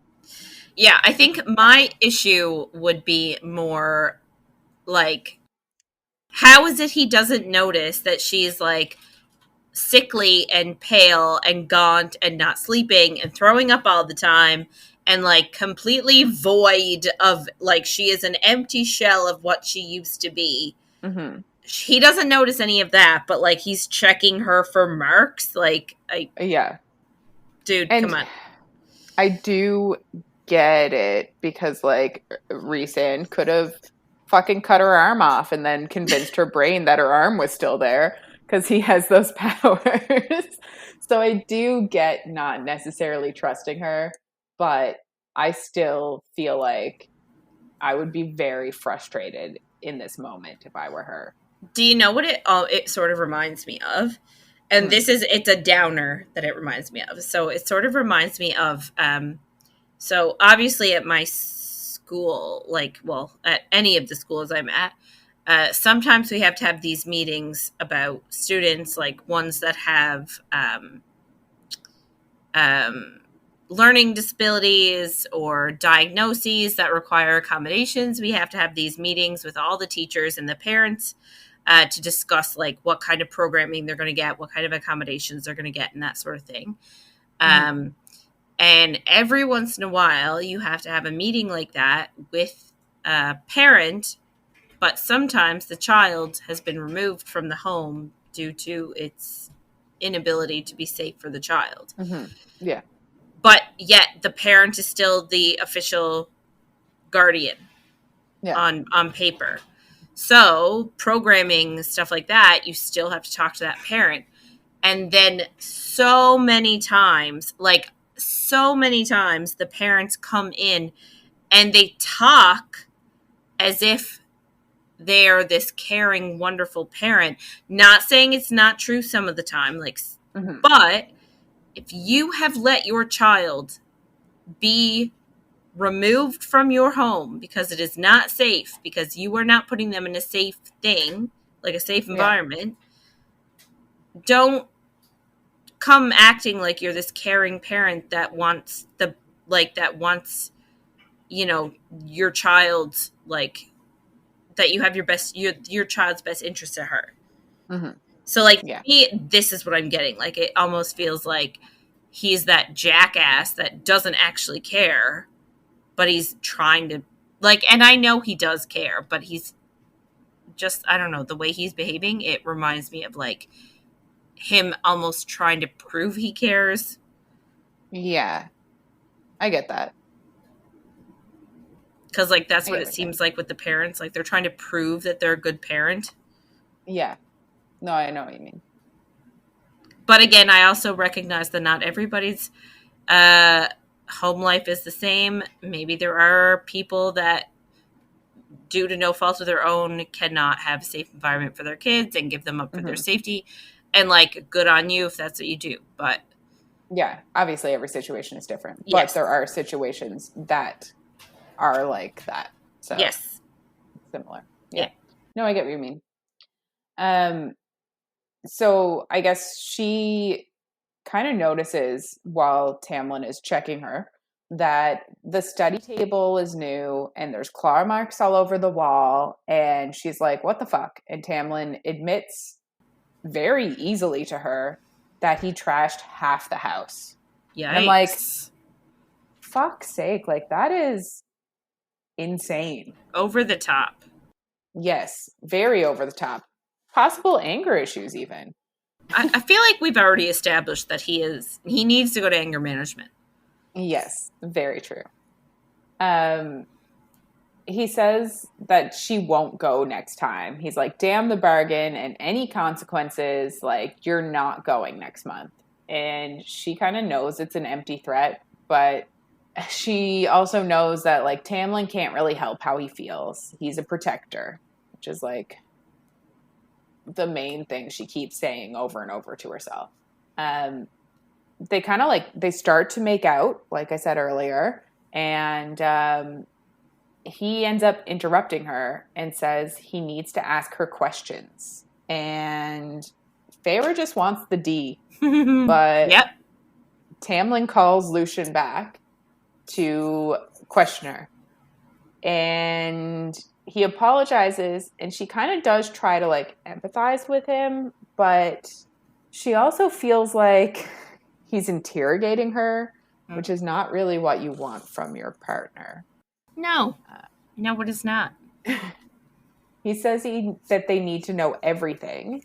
Yeah, I think my issue would be more like, how is it he doesn't notice that she's like sickly and pale and gaunt and not sleeping and throwing up all the time and like completely void of like she is an empty shell of what she used to be. Mm-hmm. He doesn't notice any of that, but like he's checking her for marks. Like, Yeah. Dude, And come on. I do get it because like Rhys-Anne could have fucking cut her arm off and then convinced her brain that her arm was still there because he has those powers. So I do get not necessarily trusting her, but I still feel like I would be very frustrated in this moment if I were her. Do you know what it sort of reminds me of? And it's a downer that it reminds me of. So it sort of reminds me of, so obviously at my school, like, well, at any of the schools I'm at, sometimes we have to have these meetings about students, like ones that have learning disabilities or diagnoses that require accommodations. We have to have these meetings with all the teachers and the parents to discuss like what kind of programming they're going to get, what kind of accommodations they're going to get, and that sort of thing. And every once in a while, you have to have a meeting like that with a parent, but sometimes the child has been removed from the home due to its inability to be safe for the child. Yeah. But yet the parent is still the official guardian on paper. So programming, stuff like that, you still have to talk to that parent. And then so many times, the parents come in and they talk as if they're this caring, wonderful parent. Not saying it's not true some of the time, but if you have let your child be removed from your home because it is not safe, because you are not putting them in a safe thing, like a safe environment, don't come acting like you're this caring parent that wants your child's that you have your child's best interest at heart. So this is what I'm getting. Like, it almost feels like he's that jackass that doesn't actually care, but he's trying to and I know he does care, but he's just, I don't know, the way he's behaving, it reminds me of him almost trying to prove he cares. Yeah. I get that. Because that's what it seems like with the parents. Like, they're trying to prove that they're a good parent. Yeah. No, I know what you mean. But again, I also recognize that not everybody's home life is the same. Maybe there are people that, due to no fault of their own, cannot have a safe environment for their kids and give them up for their safety. And good on you if that's what you do. But yeah, obviously every situation is different. Yes. But there are situations that are like that. So yes. similar. Yeah. No, I get what you mean. So I guess she kind of notices while Tamlin is checking her that the study table is new and there's claw marks all over the wall. And she's like, what the fuck? And Tamlin admits very easily to her that he trashed half the house. Yikes. And I'm like, fuck's sake, like that is insane. Over the top. Yes, very over the top. Possible anger issues even. I feel like we've already established that he needs to go to anger management. Yes, very true. He says that she won't go next time. He's like, damn the bargain and any consequences, like, you're not going next month. And she kind of knows it's an empty threat, but she also knows that, like, Tamlin can't really help how he feels. He's a protector, which is, like, the main thing she keeps saying over and over to herself. They kind of, like, they start to make out, like I said earlier, and he ends up interrupting her and says he needs to ask her questions. And Feyre just wants the D. But yep. Tamlin calls Lucien back to question her. And he apologizes, and she kind of does try to, like, empathize with him, but she also feels like he's interrogating her, which is not really what you want from your partner. No, it is not. He says that they need to know everything,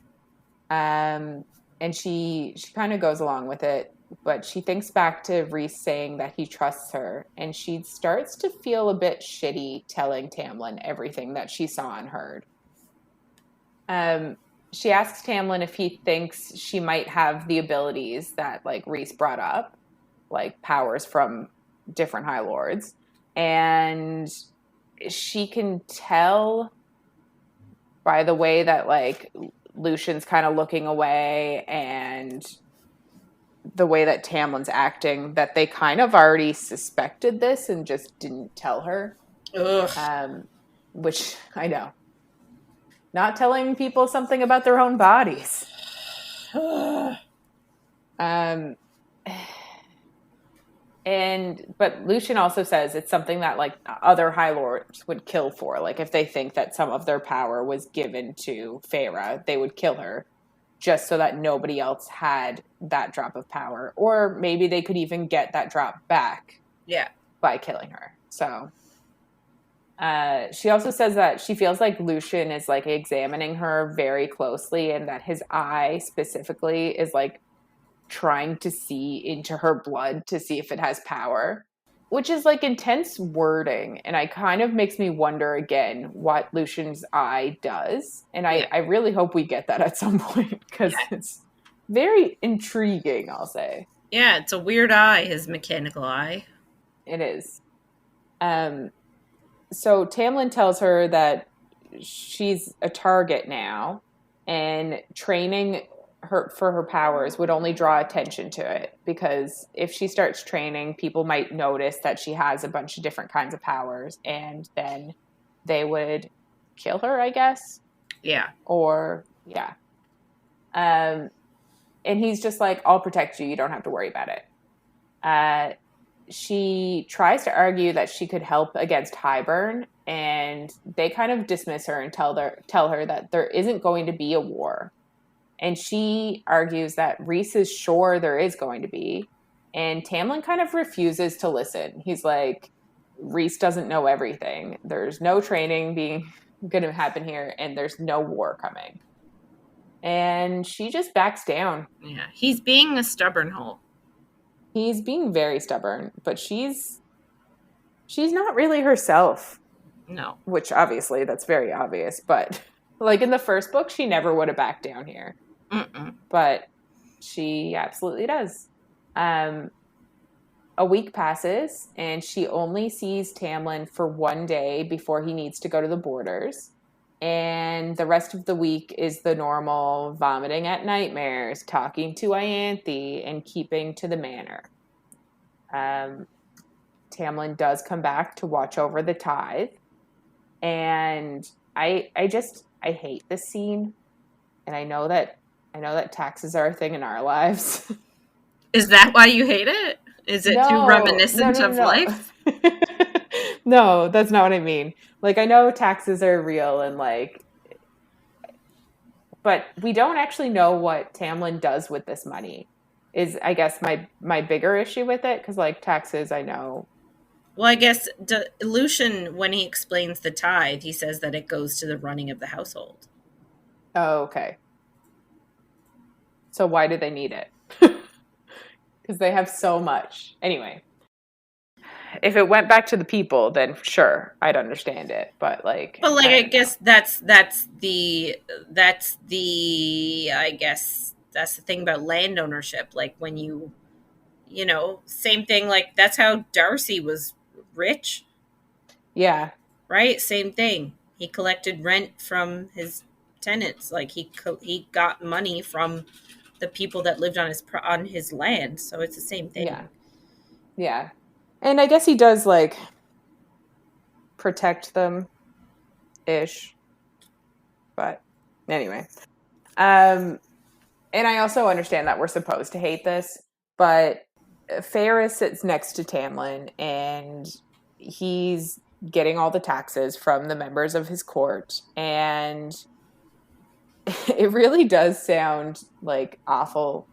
and she kind of goes along with it, but she thinks back to Rhys saying that he trusts her, and she starts to feel a bit shitty telling Tamlin everything that she saw and heard. She asks Tamlin if he thinks she might have the abilities that, like, Rhys brought up, like powers from different High Lords, and she can tell by the way that, like, Lucien's kind of looking away and the way that Tamlin's acting that they kind of already suspected this and just didn't tell her. Ugh. Which I know. Not telling people something about their own bodies. But Lucien also says it's something that, like, other High Lords would kill for. Like, if they think that some of their power was given to Feyre, they would kill her just so that nobody else had that drop of power. Or maybe they could even get that drop back by killing her. So she also says that she feels like Lucien is, like, examining her very closely, and that his eye specifically is, like, trying to see into her blood to see if it has power, which is, like, intense wording, and I kind of makes me wonder again what Lucien's eye does, and I really hope we get that at some point, because it's very intriguing, I'll say. Yeah, it's a weird eye, his mechanical eye. It is. So Tamlin tells her that she's a target now, and training her for her powers would only draw attention to it, because if she starts training, people might notice that she has a bunch of different kinds of powers, and then they would kill her, I guess. Yeah. Or and he's just like, I'll protect you, you don't have to worry about it. She tries to argue that she could help against Highburn, and they kind of dismiss her and tell her that there isn't going to be a war. And she argues that Rhys is sure there is going to be. And Tamlin kind of refuses to listen. He's like, Rhys doesn't know everything. There's no training going to happen here, and there's no war coming. And she just backs down. Yeah, he's being a stubborn hole. He's being very stubborn, but she's not really herself. No. Which, obviously, that's very obvious. But, like, in the first book, she never would have backed down here. But she absolutely does. A week passes, and she only sees Tamlin for one day before he needs to go to the borders. And the rest of the week is the normal vomiting at nightmares, talking to Ianthe, and keeping to the manor. Tamlin does come back to watch over the tithe. And I hate this scene. And I know that taxes are a thing in our lives. Is that why you hate it? Is it too reminiscent of life? No, that's not what I mean. Like, I know taxes are real and like, but we don't actually know what Tamlin does with this money. Is, I guess, my bigger issue with it, because like taxes, I know. Well, I guess Lucian, when he explains the tithe, he says that it goes to the running of the household. Oh, okay. So why do they need it? Because they have so much. Anyway, if it went back to the people, then sure, I'd understand it. But like, I guess that's the I guess that's the thing about land ownership. Like when you same thing. Like that's how Darcy was rich. Yeah. Right. Same thing. He collected rent from his tenants. Like he got money from the people that lived on his land. So it's the same thing. Yeah. Yeah. And I guess he does like protect them ish. But anyway. And I also understand that we're supposed to hate this, but Feyre sits next to Tamlin and he's getting all the taxes from the members of his court, and it really does sound like awful,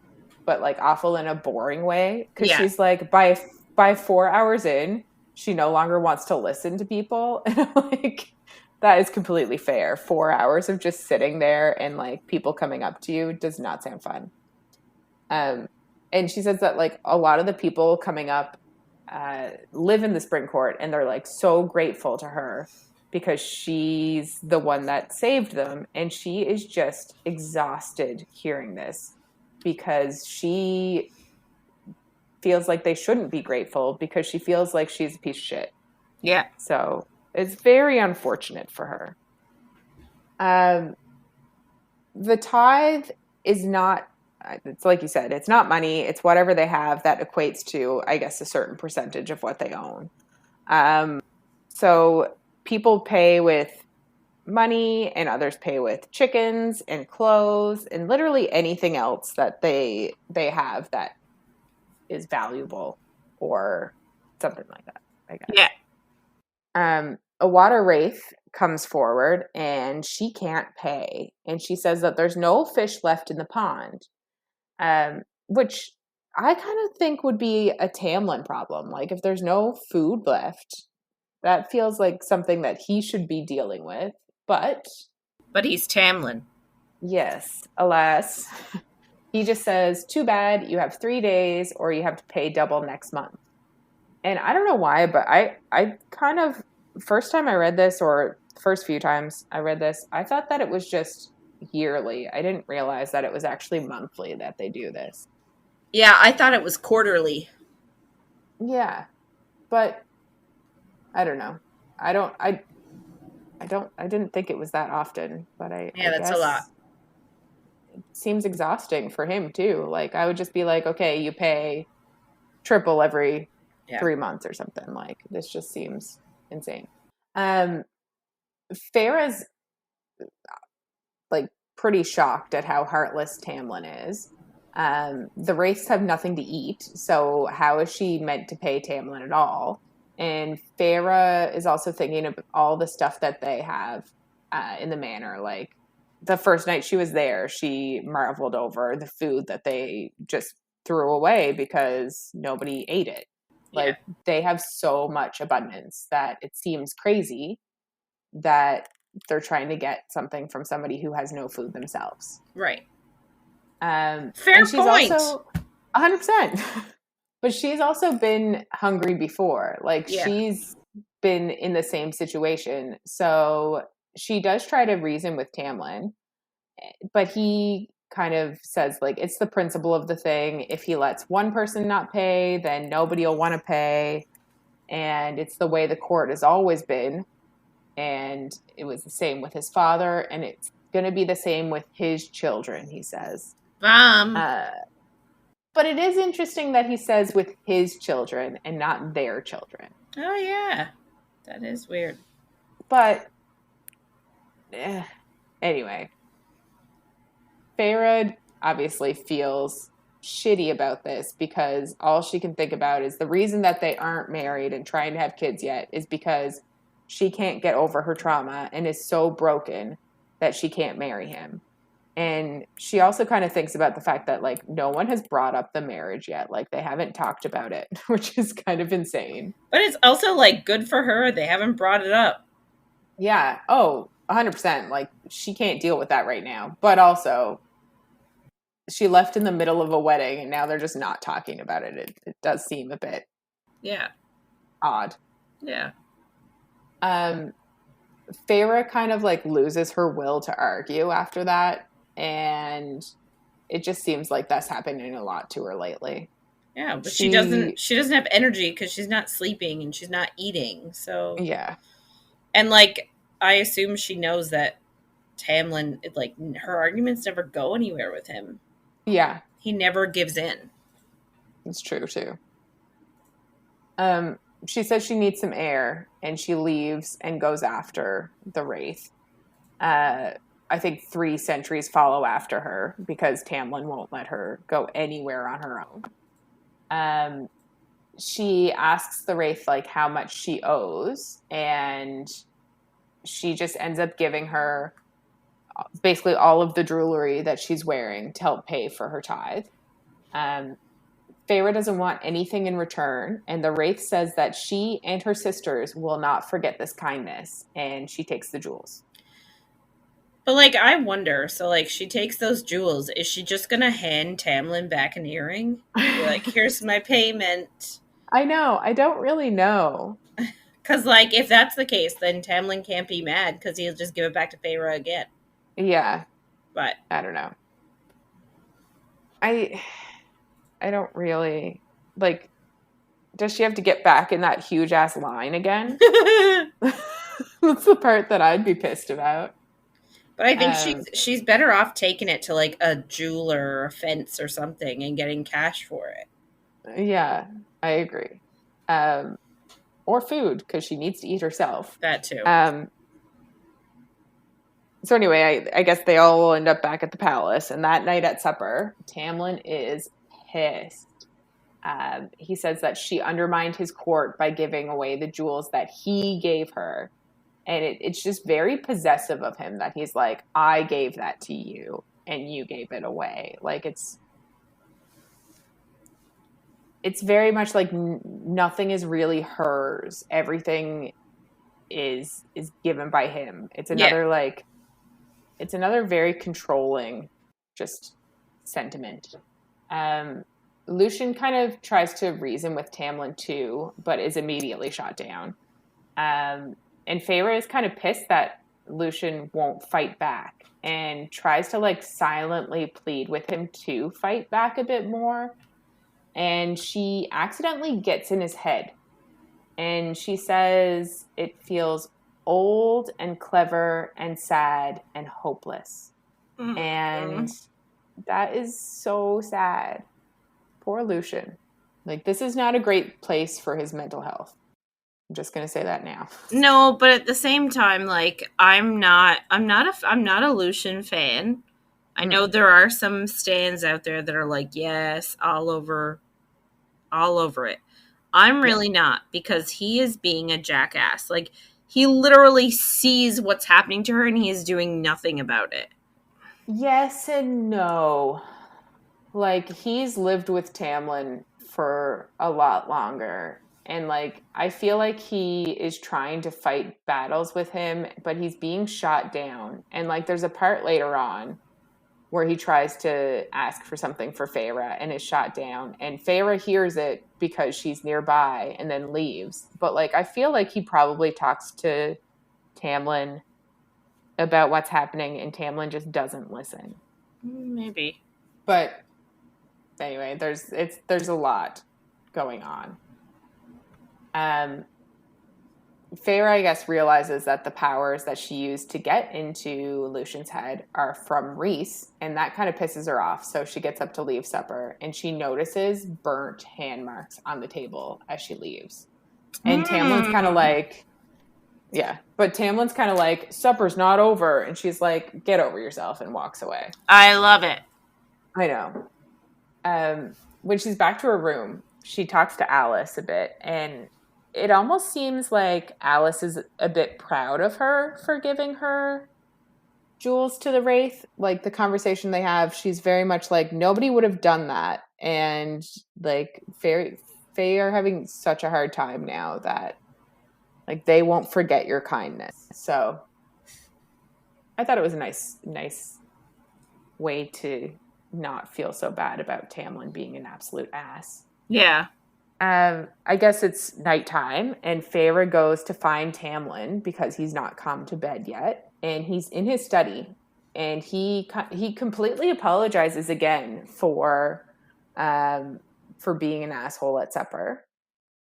but like awful in a boring way, because she's like, by 4 hours in, she no longer wants to listen to people. And I'm like, that is completely fair. 4 hours of just sitting there and like people coming up to you does not sound fun. And she says that like a lot of the people coming up live in the Spring Court, and they're like so grateful to her because she's the one that saved them. And she is just exhausted hearing this, because she feels like they shouldn't be grateful, because she feels like she's a piece of shit. Yeah. So it's very unfortunate for her. The tithe is not, it's like you said, it's not money. It's whatever they have that equates to, I guess, a certain percentage of what they own. So people pay with money, and others pay with chickens and clothes and literally anything else that they have that is valuable or something like that, I guess. Yeah. A water wraith comes forward and she can't pay. And she says that there's no fish left in the pond, which I kind of think would be a Tamlin problem. Like, if there's no food left, that feels like something that he should be dealing with. But he's Tamlin. Yes, alas. He just says, too bad, you have 3 days or you have to pay double next month. And I don't know why, but I kind of, first time I read this, or first few times I read this, I thought that it was just yearly. I didn't realize that it was actually monthly that they do this. Yeah, I thought it was quarterly. Yeah, but I don't know. I didn't think it was that often, but I that's guess a lot. It seems exhausting for him too. Like, I would just be like, okay, you pay triple every 3 months or something. Like, this just seems insane. Farrah's like pretty shocked at how heartless Tamlin is. The Wraiths have nothing to eat, so how is she meant to pay Tamlin at all? And Feyre is also thinking of all the stuff that they have in the manor. Like, the first night she was there, she marveled over the food that they just threw away because nobody ate it. Like, they have so much abundance that it seems crazy that they're trying to get something from somebody who has no food themselves. Right. Fair and she's point. Also 100%. But she's also been hungry before. Like, she's been in the same situation. So she does try to reason with Tamlin, but he kind of says, like, it's the principle of the thing. If he lets one person not pay, then nobody will want to pay. And it's the way the court has always been. And it was the same with his father, and it's going to be the same with his children, he says. But it is interesting that he says with his children and not their children. Oh, yeah. That is weird. But, anyway. Feyre obviously feels shitty about this because all she can think about is the reason that they aren't married and trying to have kids yet is because she can't get over her trauma and is so broken that she can't marry him. And she also kind of thinks about the fact that, like, no one has brought up the marriage yet. Like, they haven't talked about it, which is kind of insane. But it's also, like, good for her. They haven't brought it up. Yeah. Oh, 100%. Like, she can't deal with that right now. But also, she left in the middle of a wedding and now they're just not talking about it. It does seem a bit odd. Yeah. Feyre kind of like loses her will to argue after that, and it just seems like that's happening a lot to her lately. Yeah, but she doesn't have energy because she's not sleeping and she's not eating. So yeah. And like I assume she knows that Tamlin, like, her arguments never go anywhere with him. Yeah. He never gives in. It's true too. She says she needs some air, and she leaves and goes after the Wraith. I think 3 sentries follow after her because Tamlin won't let her go anywhere on her own. She asks the Wraith, like, how much she owes, and she just ends up giving her basically all of the jewelry that she's wearing to help pay for her tithe. Feyre doesn't want anything in return, and the Wraith says that she and her sisters will not forget this kindness, and she takes the jewels. But, like, I wonder, so, like, she takes those jewels. Is she just going to hand Tamlin back an earring? Be like, here's my payment. I know. I don't really know. Because, like, if that's the case, then Tamlin can't be mad because he'll just give it back to Feyre again. Yeah. But I don't know. I don't really, like, does she have to get back in that huge ass line again? That's the part that I'd be pissed about. But I think she's better off taking it to, like, a jeweler or a fence or something and getting cash for it. Yeah, I agree. Or food, because she needs to eat herself. That too. So anyway, I guess they all will end up back at the palace. And that night at supper, Tamlin is pissed. He says that she undermined his court by giving away the jewels that he gave her. And it's just very possessive of him that he's like, I gave that to you and you gave it away. Like, it's very much like nothing is really hers. Everything is given by him. It's another it's another very controlling just sentiment. Lucien kind of tries to reason with Tamlin too, but is immediately shot down. And Feyre is kind of pissed that Lucien won't fight back and tries to, like, silently plead with him to fight back a bit more. And she accidentally gets in his head. And she says it feels old and clever and sad and hopeless. Mm-hmm. And that is so sad. Poor Lucien. Like, this is not a great place for his mental health. I'm just gonna say that now. No, but at the same time, like, I'm not a Lucien fan. I know there are some stans out there that are like, yes, all over it. I'm really not, because he is being a jackass. Like, he literally sees what's happening to her and he is doing nothing about it. Yes and no. Like, he's lived with Tamlin for a lot longer. And, like, I feel like he is trying to fight battles with him, but he's being shot down. And, like, there's a part later on where he tries to ask for something for Feyre and is shot down. And Feyre hears it because she's nearby and then leaves. But, like, I feel like he probably talks to Tamlin about what's happening and Tamlin just doesn't listen. Maybe. But anyway, there's a lot going on. Feyre, I guess, realizes that the powers that she used to get into Lucian's head are from Rhys, and that kind of pisses her off. So she gets up to leave supper, and she notices burnt hand marks on the table as she leaves. And Tamlin's kind of like, yeah, but Tamlin's kind of like, supper's not over. And she's like, get over yourself, and walks away. I love it. I know. When she's back to her room, she talks to Alice a bit, and it almost seems like Alice is a bit proud of her for giving her jewels to the Wraith. Like, the conversation they have, she's very much like, nobody would have done that. And, like, Faye are having such a hard time now that, like, they won't forget your kindness. So I thought it was a nice way to not feel so bad about Tamlin being an absolute ass. Yeah. I guess it's nighttime, and Feyre goes to find Tamlin because he's not come to bed yet, and he's in his study, and he completely apologizes again for being an asshole at supper,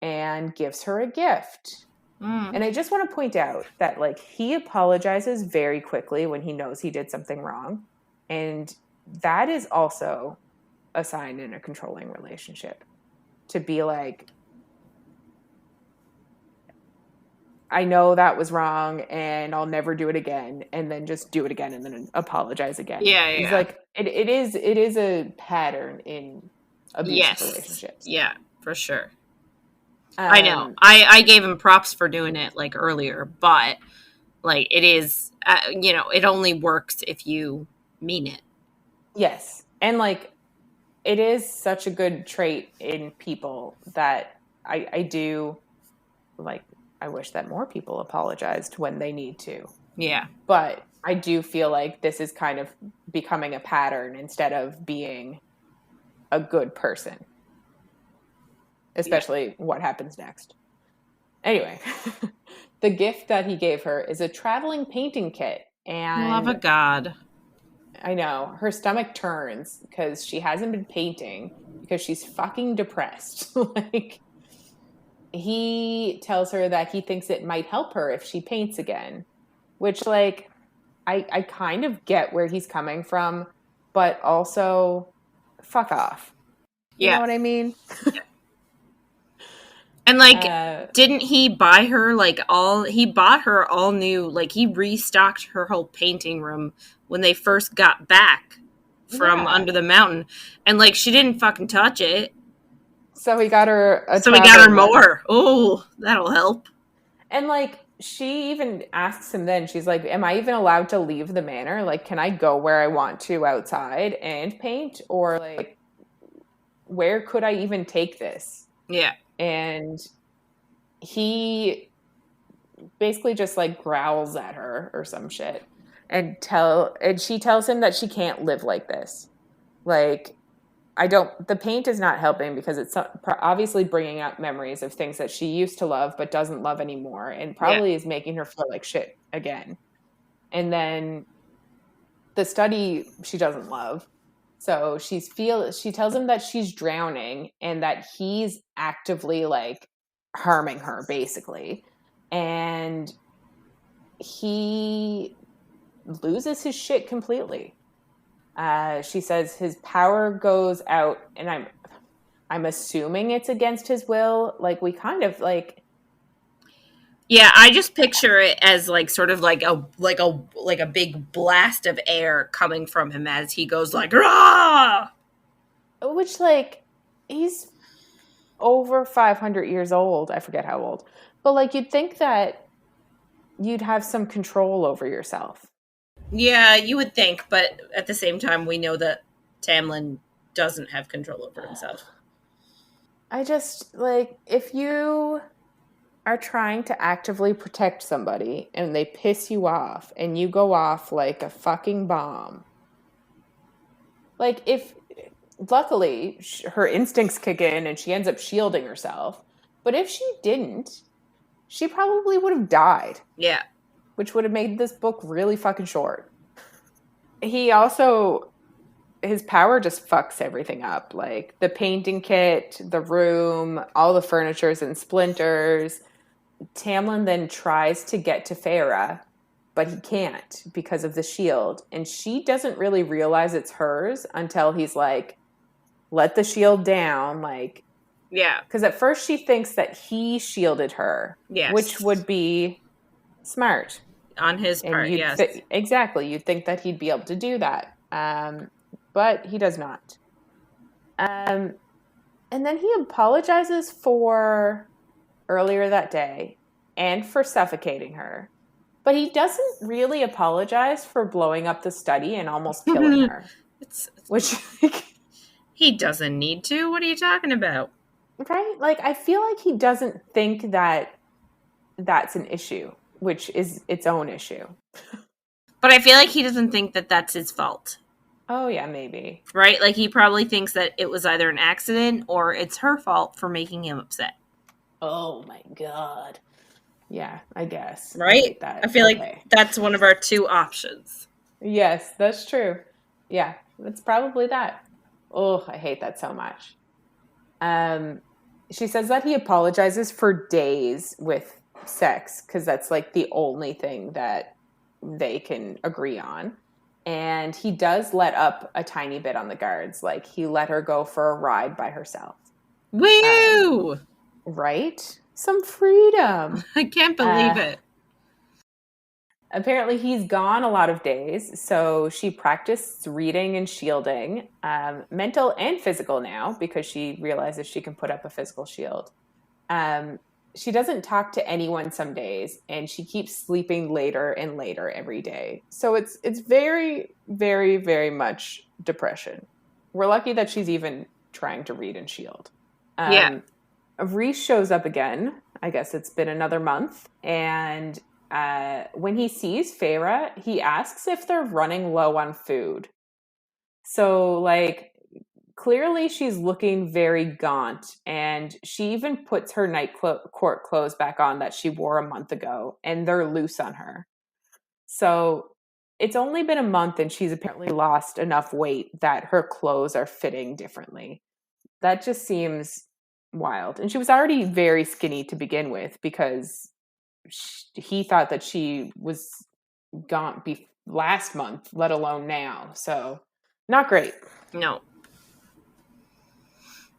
and gives her a gift. And I just want to point out that, like, he apologizes very quickly when he knows he did something wrong, and that is also a sign in a controlling relationship. To be like, I know that was wrong and I'll never do it again, and then just do it again and then apologize again. Yeah. He's like, it is a pattern in abusive relationships. Yeah, for sure. I know. I gave him props for doing it like earlier, but like it is, it only works if you mean it. Yes. And like, it is such a good trait in people that I do, like, I wish that more people apologized when they need to. Yeah. But I do feel like this is kind of becoming a pattern instead of being a good person. Especially what happens next. Anyway, the gift that he gave her is a traveling painting kit. And love of God. I know. Her stomach turns because she hasn't been painting because she's fucking depressed. Like, he tells her that he thinks it might help her if she paints again, which, like, I kind of get where he's coming from, but also fuck off. You know what I mean? Yeah. And like, didn't he buy her he bought her all new, like he restocked her whole painting room when they first got back from under the mountain, and like she didn't fucking touch it. So he got her more. Oh, that'll help. And like, she even asks him then, she's like, am I even allowed to leave the manor? Like, can I go where I want to outside and paint? Or like, where could I even take this? Yeah. And he basically just like growls at her or some shit and she tells him that she can't live like this. Like, the paint is not helping because it's obviously bringing up memories of things that she used to love but doesn't love anymore, and probably is making her feel like shit again. And then the study she doesn't love. So she tells him that she's drowning and that he's actively like harming her basically. And he loses his shit completely. She says his power goes out, and I'm assuming it's against his will. Like, we kind of like. Yeah, I just picture it as like sort of like a big blast of air coming from him as he goes like, rah! Which, like, he's over 500 years old. I forget how old. But like, you'd think that you'd have some control over yourself. Yeah, you would think, but at the same time, we know that Tamlin doesn't have control over himself. I just, like, if you are trying to actively protect somebody and they piss you off and you go off like a fucking bomb, like, if, luckily, her instincts kick in and she ends up shielding herself, but if she didn't, she probably would have died. Yeah. Which would have made this book really fucking short. He also, his power just fucks everything up. Like, the painting kit, the room, all the furniture's in splinters. Tamlin then tries to get to Feyre, but he can't because of the shield. And she doesn't really realize it's hers until he's like, let the shield down. Like, Yeah. because at first she thinks that he shielded her, Yes. which would be smart. On his part, yes. Exactly. You'd think that he'd be able to do that. But he does not. And then he apologizes for earlier that day and for suffocating her. But he doesn't really apologize for blowing up the study and almost killing her. Which, like, he doesn't need to. What are you talking about? Right? Like, I feel like he doesn't think that that's an issue, which is its own issue. But I feel like he doesn't think that that's his fault. Oh, yeah, maybe. Right? Like, he probably thinks that it was either an accident or it's her fault for making him upset. Oh, my God. Yeah, I guess. Right? I feel like that's one of our two options. Yes, that's true. Yeah, it's probably that. Oh, I hate that so much. She says that he apologizes for days with sex because that's like the only thing that they can agree on. And he does let up a tiny bit on the guards. Like, he let her go for a ride by herself. Woo! Right? Some freedom. I can't believe it. Apparently, he's gone a lot of days, so she practiced reading and shielding, mental and physical now, because she realizes she can put up a physical shield. She doesn't talk to anyone some days, and she keeps sleeping later and later every day. So it's very, very, very much depression. We're lucky that she's even trying to read and shield. Yeah. Rhys shows up again. I guess it's been another month, and when he sees Feyre, he asks if they're running low on food. So, like, clearly she's looking very gaunt, and she even puts her night court clothes back on that she wore a month ago, and they're loose on her. So it's only been a month, and she's apparently lost enough weight that her clothes are fitting differently. That just seems wild. And she was already very skinny to begin with because he thought that she was gaunt last month, let alone now. So not great. No.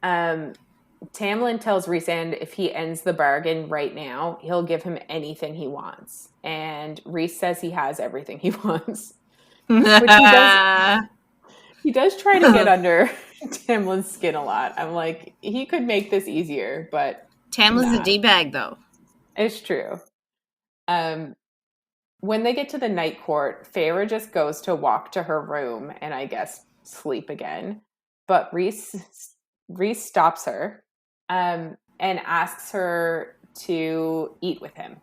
Tamlin tells Rhysand if he ends the bargain right now, he'll give him anything he wants. And Rhys says he has everything he wants. Which he does try to get under Tamlin's skin a lot. I'm like, he could make this easier, but Tamlin's a D-bag, though. It's true. When they get to the night court, Feyre just goes to walk to her room and I guess sleep again. But Rhys stops her and asks her to eat with him.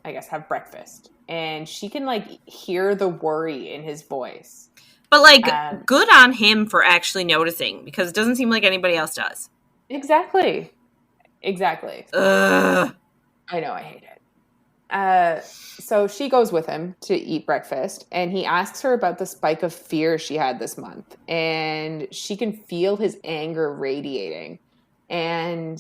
I guess have breakfast. And she can like hear the worry in his voice. But like, good on him for actually noticing because it doesn't seem like anybody else does. Exactly. Ugh. I know, I hate it. So she goes with him to eat breakfast, and he asks her about the spike of fear she had this month, and she can feel his anger radiating. And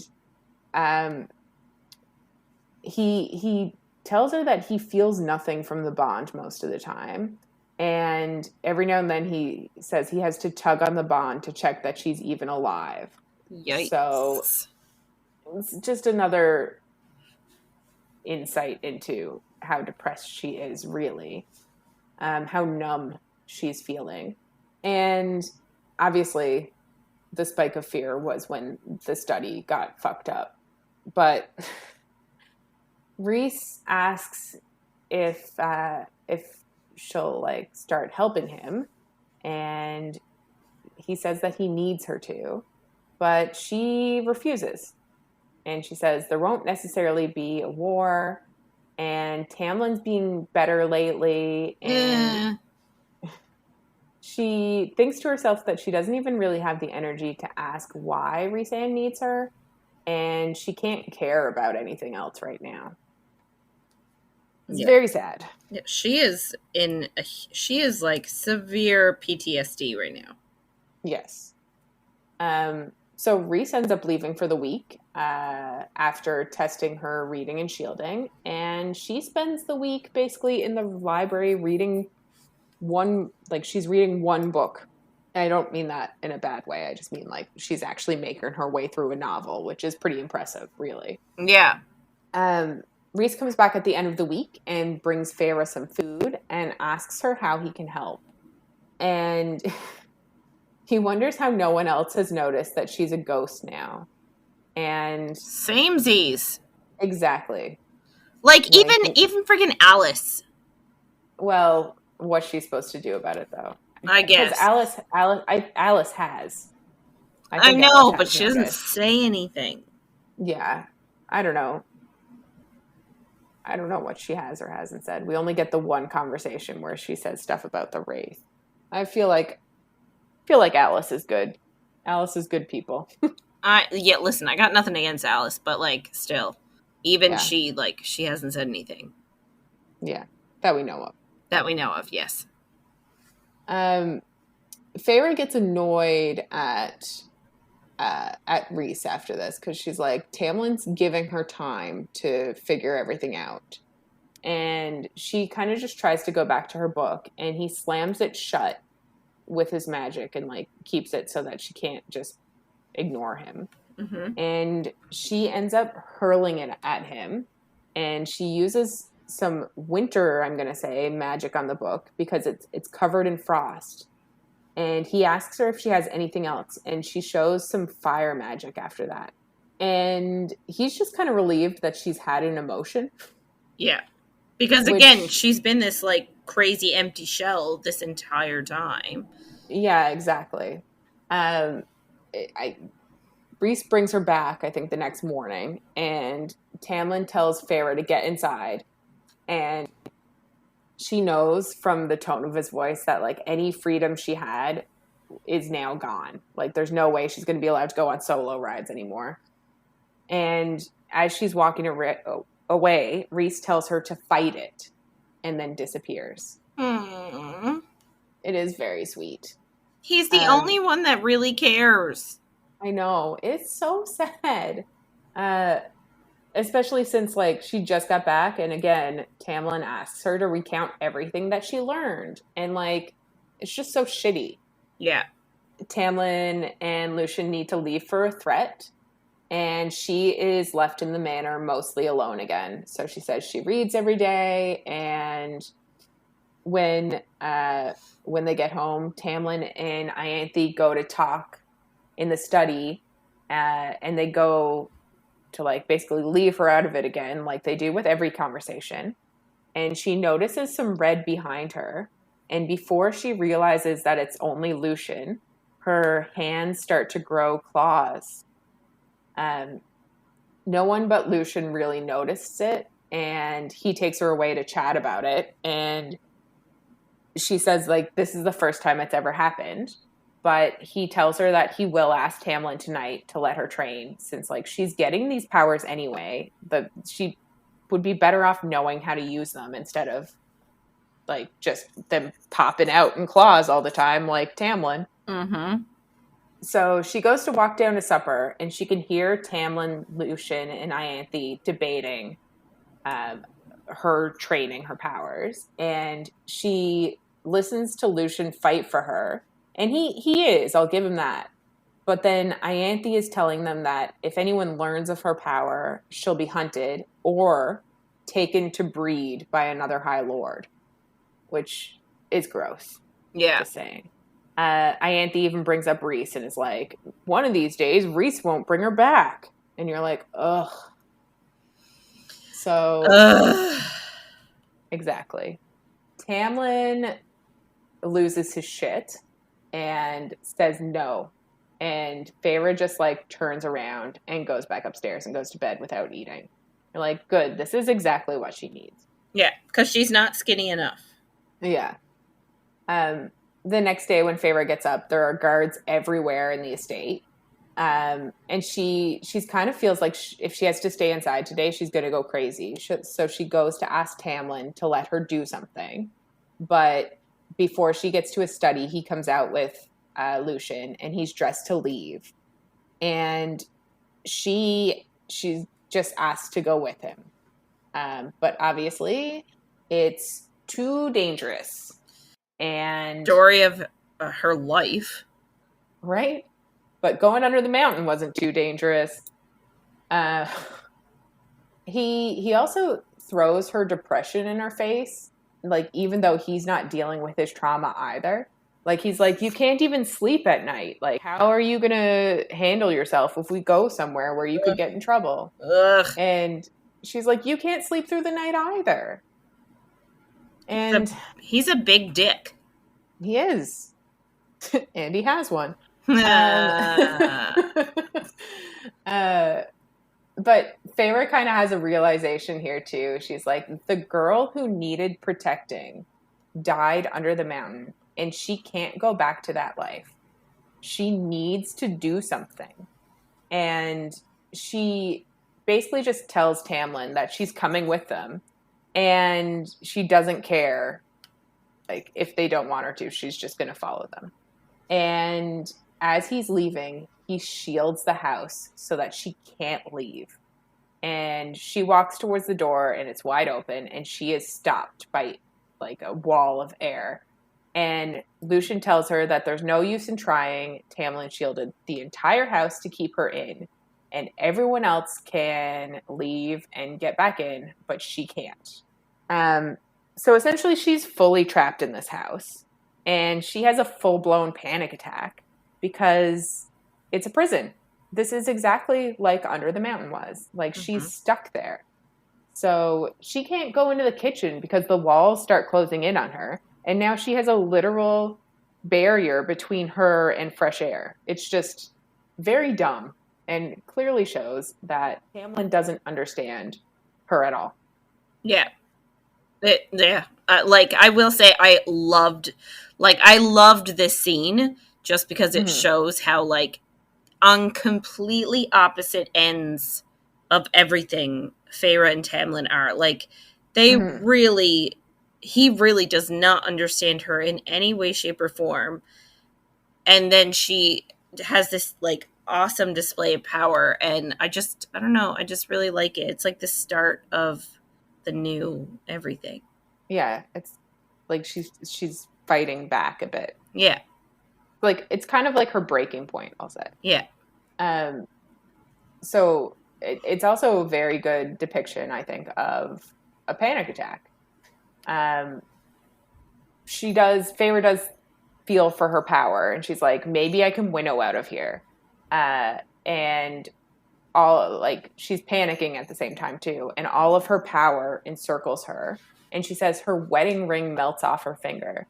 he tells her that he feels nothing from the bond most of the time, and every now and then he says he has to tug on the bond to check that she's even alive. Yikes. So it's just another insight into how depressed she is, really, how numb she's feeling. And obviously the spike of fear was when the study got fucked up. But Rhys asks if she'll like start helping him, and he says that he needs her to, but she refuses. And she says there won't necessarily be a war, and Tamlin's being better lately, and she thinks to herself that she doesn't even really have the energy to ask why Rhysand needs her, and she can't care about anything else right now. It's very sad. Yeah, she is like severe PTSD right now. Yes. So Reese ends up leaving for the week after testing her reading and shielding. And she spends the week basically in the library reading she's reading one book. And I don't mean that in a bad way. I just mean like she's actually making her way through a novel, which is pretty impressive, really. Yeah. Reese comes back at the end of the week and brings Feyre some food and asks her how he can help. And he wonders how no one else has noticed that she's a ghost now. And Samesies. exactly. Like even freaking Alice. Well, what's she supposed to do about it, though? I guess. Because Alice has. I know, but she doesn't say anything. Yeah. I don't know. I don't know what she has or hasn't said. We only get the one conversation where she says stuff about the wraith. I feel like Alice is good. Alice is good people. Listen, I got nothing against Alice, but like still. Even she hasn't said anything. Yeah. That we know of. That we know of, yes. Feyre gets annoyed at Reese after this because she's like, Tamlin's giving her time to figure everything out. And she kind of just tries to go back to her book, and he slams it shut with his magic and like keeps it so that she can't just ignore him. Mm-hmm. And she ends up hurling it at him, and she uses some winter, I'm going to say, magic on the book because it's covered in frost. And he asks her if she has anything else, and she shows some fire magic after that. And he's just kind of relieved that she's had an emotion. Yeah. Because again, she's been this like crazy empty shell this entire time. Yeah, exactly. Reese brings her back, I think, the next morning, and Tamlin tells Feyre to get inside. And she knows from the tone of his voice that like any freedom she had is now gone. Like there's no way she's going to be allowed to go on solo rides anymore. And as she's walking away, Reese tells her to fight it and then disappears. Mm. It is very sweet. He's the only one that really cares. I know. It's so sad. Especially since, like, she just got back, and again, Tamlin asks her to recount everything that she learned. And, like, it's just so shitty. Yeah. Tamlin and Lucien need to leave for a threat, and she is left in the manor mostly alone again. So she says she reads every day, and when they get home, Tamlin and Ianthe go to talk in the study, and they go to like basically leave her out of it again, like they do with every conversation. And she notices some red behind her. And before she realizes that it's only Lucien, her hands start to grow claws. No one but Lucien really noticed it. And he takes her away to chat about it. And she says, like, this is the first time it's ever happened. But he tells her that he will ask Tamlin tonight to let her train, since like she's getting these powers anyway. She would be better off knowing how to use them instead of like just them popping out in claws all the time like Tamlin. Mm-hmm. So she goes to walk down to supper, and she can hear Tamlin, Lucien, and Ianthe debating her training her powers. And she listens to Lucien fight for her. And he is, I'll give him that. But then Ianthe is telling them that if anyone learns of her power, she'll be hunted or taken to breed by another High Lord, which is gross. Yeah. Just saying. Ianthe even brings up Reese and is like, one of these days, Reese won't bring her back. And you're like, ugh. So, exactly. Tamlin loses his shit and says no. And Feyre just like turns around and goes back upstairs and goes to bed without eating. You're like, good, this is exactly what she needs. Yeah, because she's not skinny enough. Yeah. The next day when Feyre gets up, there are guards everywhere in the estate. And she's kind of feels like if she has to stay inside today, she's going to go crazy. So she goes to ask Tamlin to let her do something. But before she gets to his study, he comes out with Lucien, and he's dressed to leave. and she's just asked to go with him. But obviously, it's too dangerous. And Story of her life. Right? But going under the mountain wasn't too dangerous. He also throws her depression in her face, like, even though he's not dealing with his trauma either. Like, he's like, you can't even sleep at night. Like, how are you going to handle yourself if we go somewhere where you could get in trouble? Ugh. And she's like, you can't sleep through the night either. And he's a big dick. He is. And he has one. But Feyre kind of has a realization here too. She's like, the girl who needed protecting died under the mountain, and she can't go back to that life. She needs to do something. And she basically just tells Tamlin that she's coming with them, and she doesn't care, like, if they don't want her to. She's just going to follow them. And as he's leaving, he shields the house so that she can't leave. And she walks towards the door, and it's wide open, and she is stopped by, like, a wall of air. And Lucien tells her that there's no use in trying. Tamlin shielded the entire house to keep her in, and everyone else can leave and get back in, but she can't. So essentially, she's fully trapped in this house, and she has a full-blown panic attack because it's a prison. This is exactly like Under the Mountain was. Like, she's stuck there. So she can't go into the kitchen because the walls start closing in on her, and now she has a literal barrier between her and fresh air. It's just very dumb, and clearly shows that Tamlin doesn't understand her at all. Yeah. Like, I will say I loved this scene just because it shows how, like, on completely opposite ends of everything Feyre and Tamlin are. Like, they he really does not understand her in any way, shape, or form. And then she has this, like, awesome display of power, and I don't know, I just really like it. It's like the start of the new everything. Yeah, it's like she's fighting back a bit. Yeah. Like, it's kind of like her breaking point, I'll say. Yeah. So it's also a very good depiction, I think, of a panic attack. Feyre does feel for her power, and she's like, maybe I can winnow out of here. And she's panicking at the same time too, and all of her power encircles her, and she says her wedding ring melts off her finger.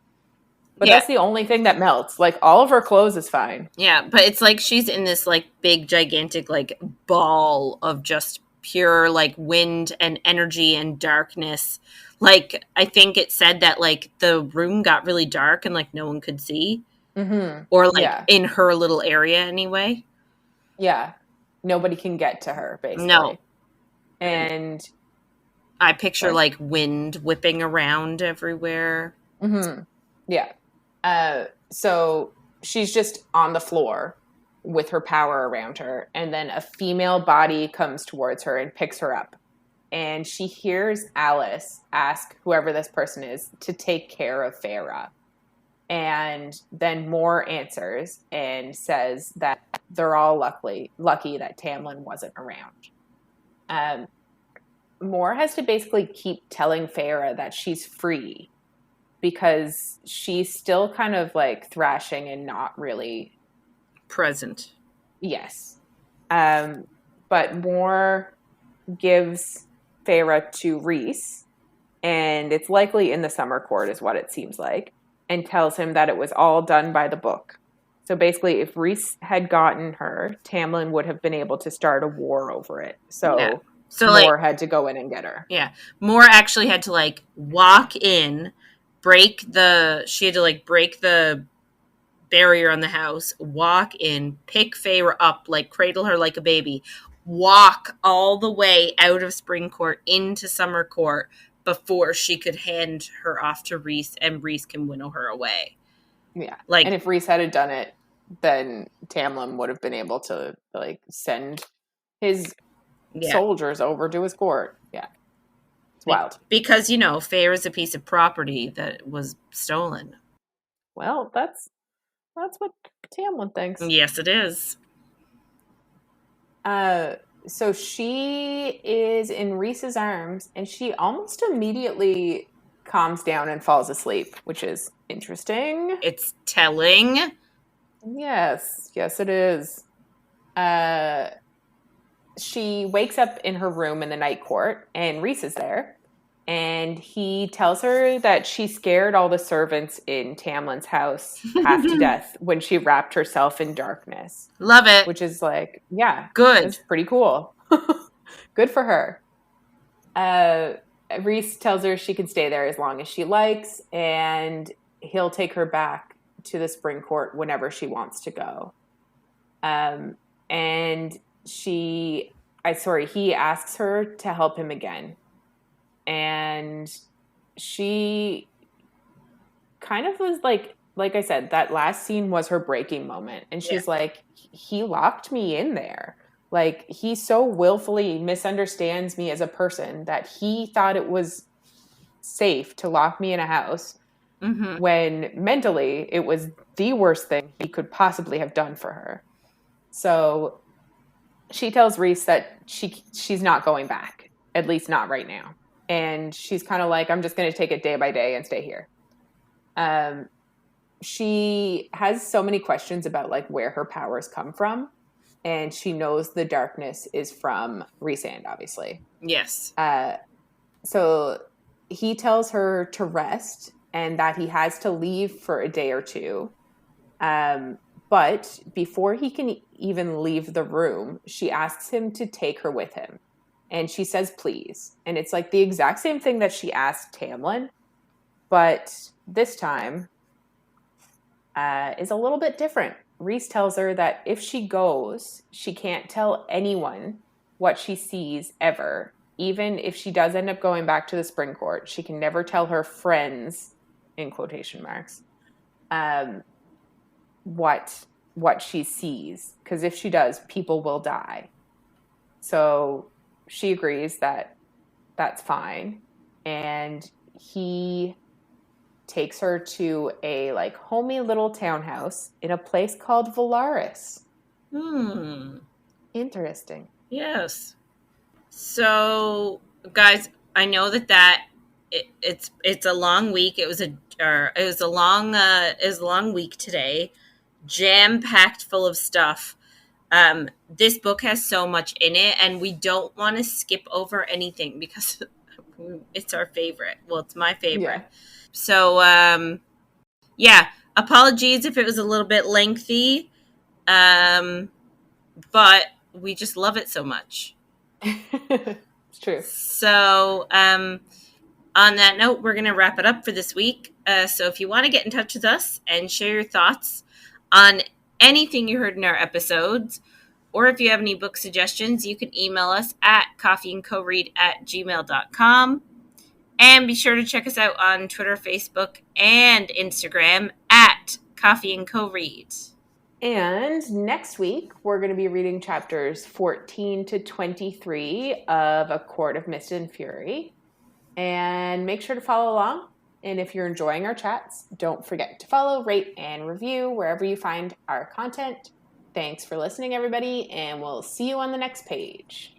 But that's the only thing that melts. Like, all of her clothes is fine. Yeah, but it's like she's in this, like, big, gigantic, like, ball of just pure, like, wind and energy and darkness. Like, I think it said that, like, the room got really dark and, like, no one could see. Or, like, in her little area anyway. Yeah. Nobody can get to her, basically. No. And I picture, like, wind whipping around everywhere. Yeah. So she's just on the floor with her power around her, and then a female body comes towards her and picks her up. And she hears Alice ask whoever this person is to take care of Feyre. And then Moore answers and says that they're all lucky that Tamlin wasn't around. Moore has to basically keep telling Feyre that she's free, because she's still kind of, like, thrashing and not really present. Yes. But Moore gives Feyre to Rhys, and it's likely in the summer court is what it seems like, and tells him that it was all done by the book. So basically, if Rhys had gotten her, Tamlin would have been able to start a war over it. So Moore had to go in and get her. Yeah. Moore actually had to, like, walk in, break the barrier on the house, walk in, pick Feyre up, like, cradle her like a baby, walk all the way out of Spring Court into Summer Court before she could hand her off to Rhys, and Rhys can winnow her away. Yeah. Like, and if Rhys had done it, then Tamlin would have been able to like send his Yeah. soldiers over to his court. Yeah. It's wild. Because, Feyre is a piece of property that was stolen. Well, that's what Tamlin thinks. Yes, it is. So she is in Rhys's arms, and she almost immediately calms down and falls asleep, which is interesting. It's telling. Yes, it is. She wakes up in her room in the night court, and Rhys is there. And he tells her that she scared all the servants in Tamlin's house half to death when she wrapped herself in darkness. Love it. Which is like, yeah. Good. It's pretty cool. Good for her. Rhys tells her she can stay there as long as she likes, and he'll take her back to the spring court whenever she wants to go. And he asks her to help him again. And she kind of was like I said, that last scene was her breaking moment. And she's like, he locked me in there. Like, he so willfully misunderstands me as a person that he thought it was safe to lock me in a house when mentally it was the worst thing he could possibly have done for her. So she tells Rhys that she's not going back, at least not right now. And she's kind of like, I'm just going to take it day by day and stay here. She has so many questions about like where her powers come from. And she knows the darkness is from Rhysand, obviously. Yes. So he tells her to rest and that he has to leave for a day or two. But before he can even leave the room, she asks him to take her with him. And she says, please. And it's like the exact same thing that she asked Tamlin. But this time is a little bit different. Rhys tells her that if she goes, she can't tell anyone what she sees ever. Even if she does end up going back to the spring court, she can never tell her friends, in quotation marks, what she sees. Because if she does, people will die. So she agrees that that's fine. And he takes her to a like homey little townhouse in a place called Valaris. Interesting. Yes. So, guys, I know that it's a long week. It was a long week today, jam packed full of stuff. This book has so much in it, and we don't want to skip over anything because it's our favorite. Well, it's my favorite. Yeah. So, apologies if it was a little bit lengthy, but we just love it so much. It's true. So, on that note, we're going to wrap it up for this week. So if you want to get in touch with us and share your thoughts on anything you heard in our episodes, or if you have any book suggestions, you can email us at coffeeandcoread@gmail.com. And be sure to check us out on Twitter, Facebook, and Instagram at Coffee and Co Read. And next week, we're going to be reading chapters 14 to 23 of A Court of Mist and Fury. And make sure to follow along. And if you're enjoying our chats, don't forget to follow, rate, and review wherever you find our content. Thanks for listening, everybody, and we'll see you on the next page.